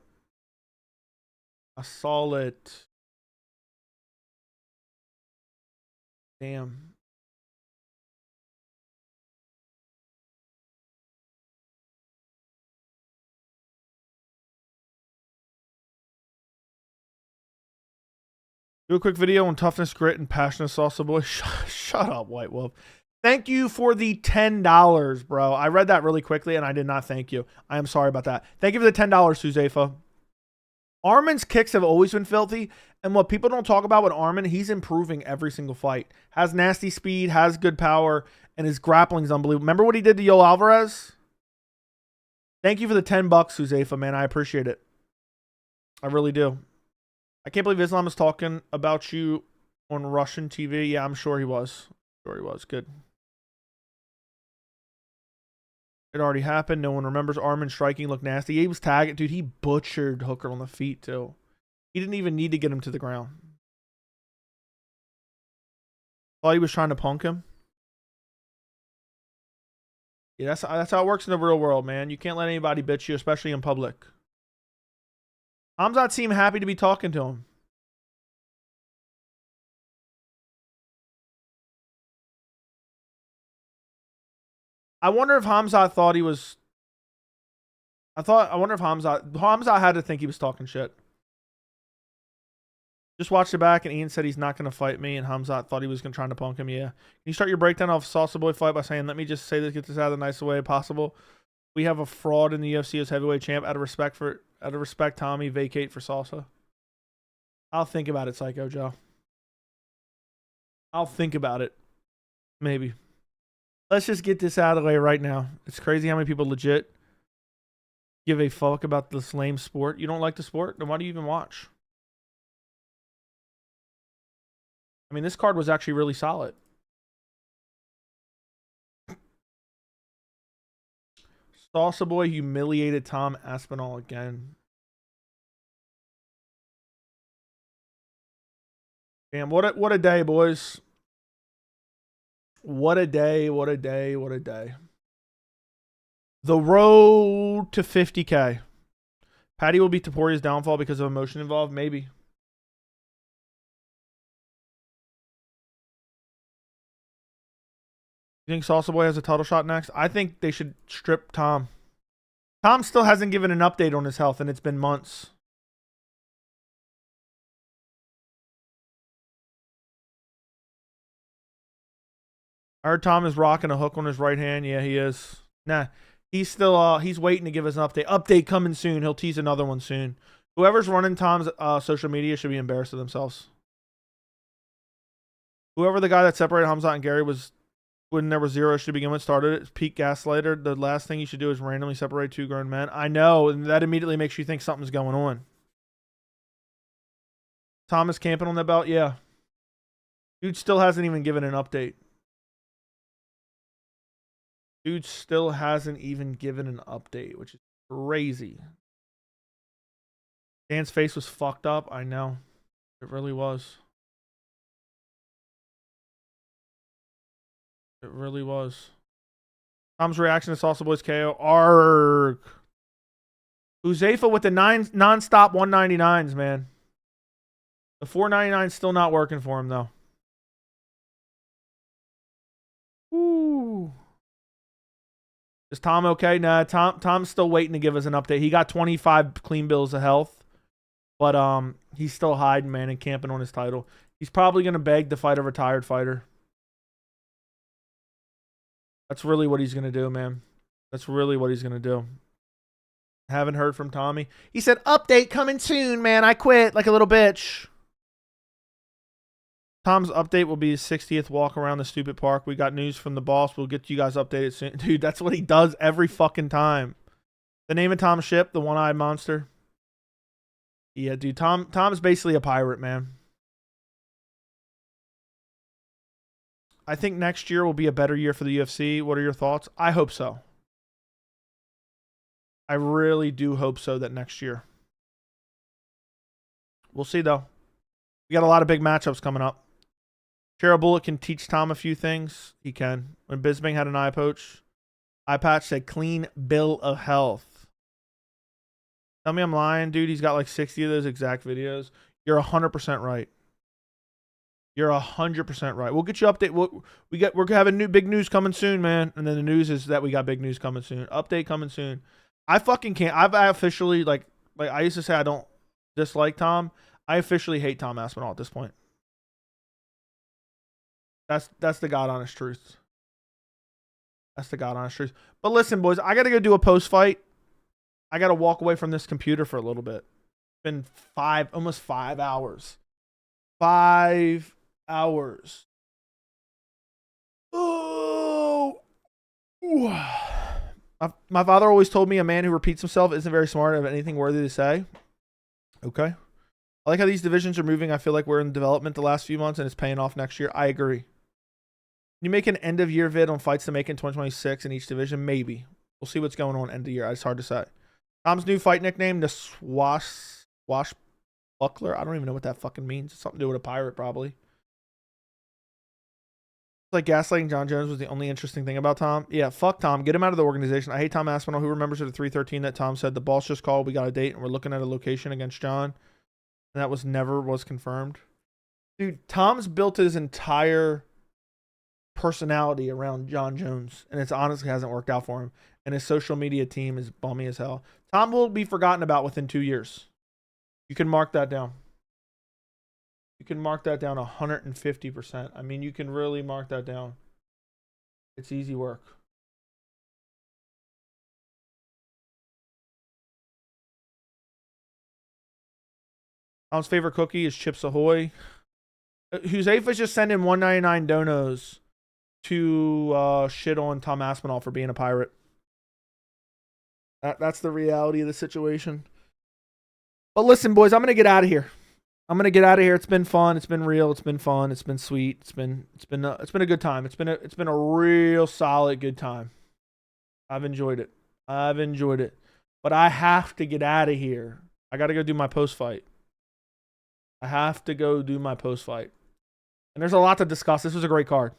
I saw it. Damn. Do a quick video on toughness, grit, and passionate salsa boy. Shut up, White Wolf. Thank you for the $10, bro. I read that really quickly, and I did not thank you. I am sorry about that. Thank you for the $10, Suzefa. Arman's kicks have always been filthy, and what people don't talk about with Arman, he's improving every single fight. Has nasty speed, has good power, and his grappling is unbelievable. Remember what he did to Yo Alvarez? Thank you for the $10, Suzefa, man. I appreciate it. I really do. I can't believe Islam is talking about you on Russian TV. Yeah, I'm sure he was. Good. It already happened. No one remembers. Arman striking looked nasty. He was tagging. Dude, he butchered Hooker on the feet, too. He didn't even need to get him to the ground. Thought he was trying to punk him. Yeah, that's how it works in the real world, man. You can't let anybody bitch you, especially in public. Hamzat seemed happy to be talking to him. I wonder if Hamzat thought he was... I wonder if Hamzat had to think he was talking shit. Just watched it back, and Ian said he's not going to fight me, and Hamzat thought he was trying to punk him. Yeah. Can you start your breakdown of Salsa Boy fight by saying, let me just say this, get this out of the nicest way possible. We have a fraud in the UFC as heavyweight champ. Out of respect, Tommy, vacate for Salsa. I'll think about it, Psycho Joe. I'll think about it. Maybe. Let's just get this out of the way right now. It's crazy how many people legit give a fuck about this lame sport. You don't like the sport? Then why do you even watch? I mean, this card was actually really solid. Salsa Boy humiliated Tom Aspinall again. Damn, what a day, boys. What a day, what a day, what a day. The road to 50K. Patty will be Topuria's downfall because of emotion involved? Maybe. You think Salsa Boy has a title shot next? I think they should strip Tom. Tom still hasn't given an update on his health, and it's been months. I heard Tom is rocking a hook on his right hand. Yeah, he is. Nah, he's still he's waiting to give us an update. Update coming soon. He'll tease another one soon. Whoever's running Tom's social media should be embarrassed of themselves. Whoever the guy that separated Hamzat and Gary was when there was 0 issue to begin with started it. Peak gaslighter. The last thing you should do is randomly separate 2 grown men. I know, and that immediately makes you think something's going on. Tom is camping on that belt? Yeah. Dude still hasn't even given an update. Dude still hasn't even given an update, which is crazy. Dan's face was fucked up. I know. It really was. It really was. Tom's reaction to Salsa Boy's KO. Arg. Uzefa with the non-stop 199s, man. The 499's still not working for him, though. Ooh. Is Tom okay? Nah, Tom's still waiting to give us an update. He got 25 clean bills of health. But he's still hiding, man, and camping on his title. He's probably going to beg to fight a retired fighter. That's really what he's going to do, man. That's really what he's going to do. Haven't heard from Tommy. He said, update coming soon, man. I quit like a little bitch. Tom's update will be his 60th walk around the stupid park. We got news from the boss. We'll get you guys updated soon. Dude, that's what he does every fucking time. The name of Tom's ship, the one-eyed monster. Yeah, dude, Tom's basically a pirate, man. I think next year will be a better year for the UFC. What are your thoughts? I hope so. I really do hope so that next year. We'll see, though. We got a lot of big matchups coming up. Cheryl Bullet can teach Tom a few things. He can. When Bisbing had an eye patch said clean bill of health. Tell me I'm lying, dude. He's got like 60 of those exact videos. You're 100% right. You're 100% right. We'll get you update. We're having big news coming soon, man. And then the news is that we got big news coming soon. Update coming soon. I fucking can't. I officially like I used to say I don't dislike Tom. I officially hate Tom Aspinall at this point. That's the God honest truth. That's the God honest truth. But listen, boys, I gotta go do a post fight. I gotta walk away from this computer for a little bit. It's been almost 5 hours. 5 hours. Oh. My father always told me a man who repeats himself isn't very smart of anything worthy to say. Okay. I like how these divisions are moving. I feel like we're in development the last few months and it's paying off next year. I agree. You make an end of year vid on fights to make in 2026 in each division? Maybe. We'll see what's going on end of year. It's hard to say. Tom's new fight nickname, the Swashbuckler. I don't even know what that fucking means. It's something to do with a pirate, probably. Like gaslighting John Jones was the only interesting thing about Tom. Yeah, fuck Tom. Get him out of the organization. I hate Tom Aspinall. Who remembers at the 313 that Tom said the boss just called, we got a date, and we're looking at a location against John. And that never was confirmed. Dude, Tom's built his entire personality around John Jones, and it honestly hasn't worked out for him. And his social media team is bummy as hell. Tom will be forgotten about within 2 years. You can mark that down. You can mark that down 150%. I mean, you can really mark that down. It's easy work. Tom's favorite cookie is Chips Ahoy. Huzefa's just sending 199 donos to shit on Tom Aspinall for being a pirate. That's the reality of the situation. But listen, boys, I'm gonna get out of here. It's been fun. It's been real. It's been fun. It's been sweet. It's been a good time. It's been a real solid good time. I've enjoyed it. But I have to get out of here. I got to go do my post fight. And there's a lot to discuss. This was a great card.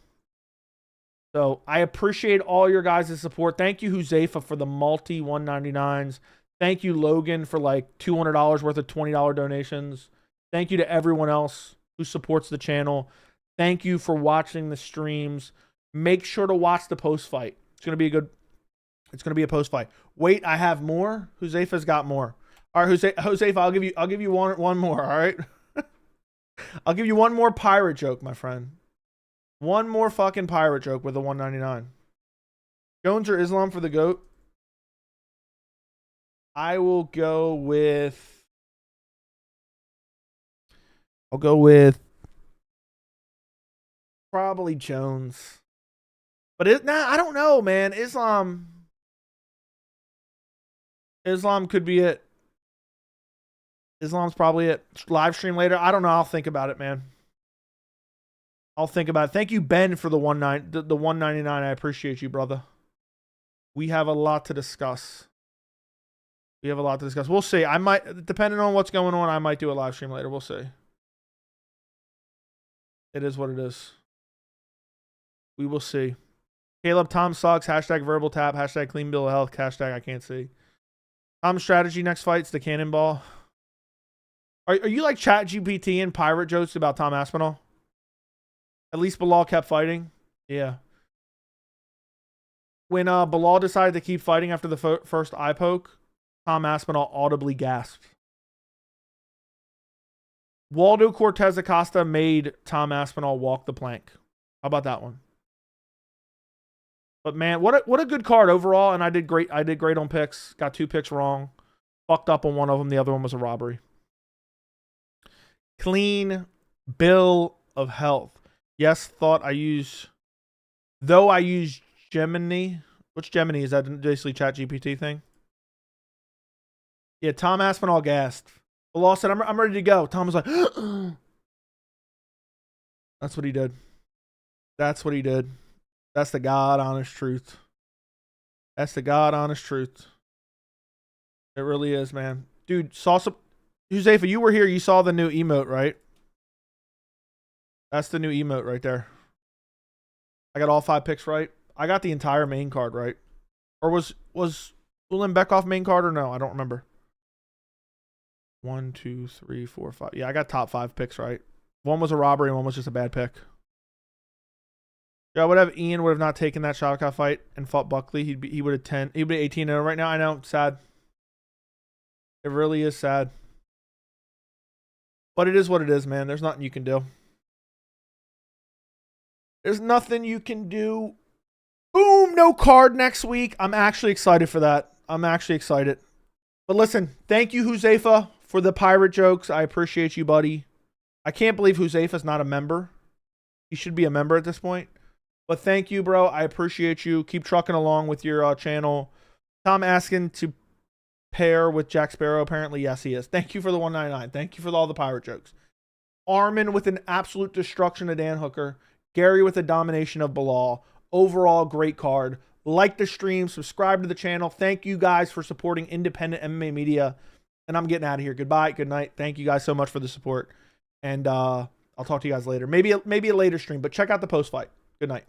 So I appreciate all your guys' support. Thank you, Huzefa, for the multi 199s. Thank you, Logan, for like $200 worth of $20 donations. Thank you to everyone else who supports the channel. Thank you for watching the streams. Make sure to watch the post fight. It's going to be a post fight. Wait, I have more? Huzefa's got more. All right, Huzefa, I'll give you one more, all right? I'll give you one more pirate joke, my friend. One more fucking pirate joke with a 199. Jones or Islam for the GOAT? I will go with... probably Jones. But I don't know, man. Islam could be it. Islam's probably it. Live stream later. I don't know. I'll think about it, man. Thank you, Ben, for the 199. I appreciate you, brother. We have a lot to discuss. We'll see. I might, depending on what's going on, I might do a live stream later. We'll see. It is what it is. We will see. Caleb, Tom sucks. Hashtag verbal tap. Hashtag clean bill of health. Hashtag I can't see. Tom's strategy next fight's the cannonball. Are you like ChatGPT and pirate jokes about Tom Aspinall? At least Bilal kept fighting. Yeah. When Bilal decided to keep fighting after the first eye poke, Tom Aspinall audibly gasped. Waldo Cortes-Acosta made Tom Aspinall walk the plank. How about that one? But man, what a good card overall, and I did great on picks. Got 2 picks wrong. Fucked up on one of them. The other one was a robbery. Clean bill of health. Yes, I use Gemini. Which Gemini? Is that basically ChatGPT thing? Yeah, Tom Aspinall gasped. Bilal said, I'm ready to go. Tom was like, That's what he did. That's the God honest truth. It really is, man. Dude, Huzefa, you were here. You saw the new emote, right? That's the new emote right there. I got all 5 picks right. I got the entire main card right. Or was Ulanbekov main card or no? I don't remember. 1, 2, 3, 4, 5. Yeah, I got top 5 picks right. One was a robbery and one was just a bad pick. Yeah, I would have Ian would have not taken that Shavkat fight and fought Buckley. He would have 10. He'd be 18-0 right now. I know, sad. It really is sad. But it is what it is, man. There's nothing you can do. There's nothing you can do. Boom, no card next week. I'm actually excited for that. I'm actually excited. But listen, thank you, Huzaifa, for the pirate jokes. I appreciate you, buddy. I can't believe Huzaifa's not a member. He should be a member at this point. But thank you, bro. I appreciate you. Keep trucking along with your channel. Tom asking to pair with Jack Sparrow. Apparently, yes, he is. Thank you for the 199. Thank you for all the pirate jokes. Arman with an absolute destruction of Dan Hooker. Gary with a domination of Bilal. Overall, great card. Like the stream. Subscribe to the channel. Thank you guys for supporting independent MMA media. And I'm getting out of here. Goodbye. Good night. Thank you guys so much for the support. And I'll talk to you guys later. Maybe a later stream, but check out the post-fight. Good night.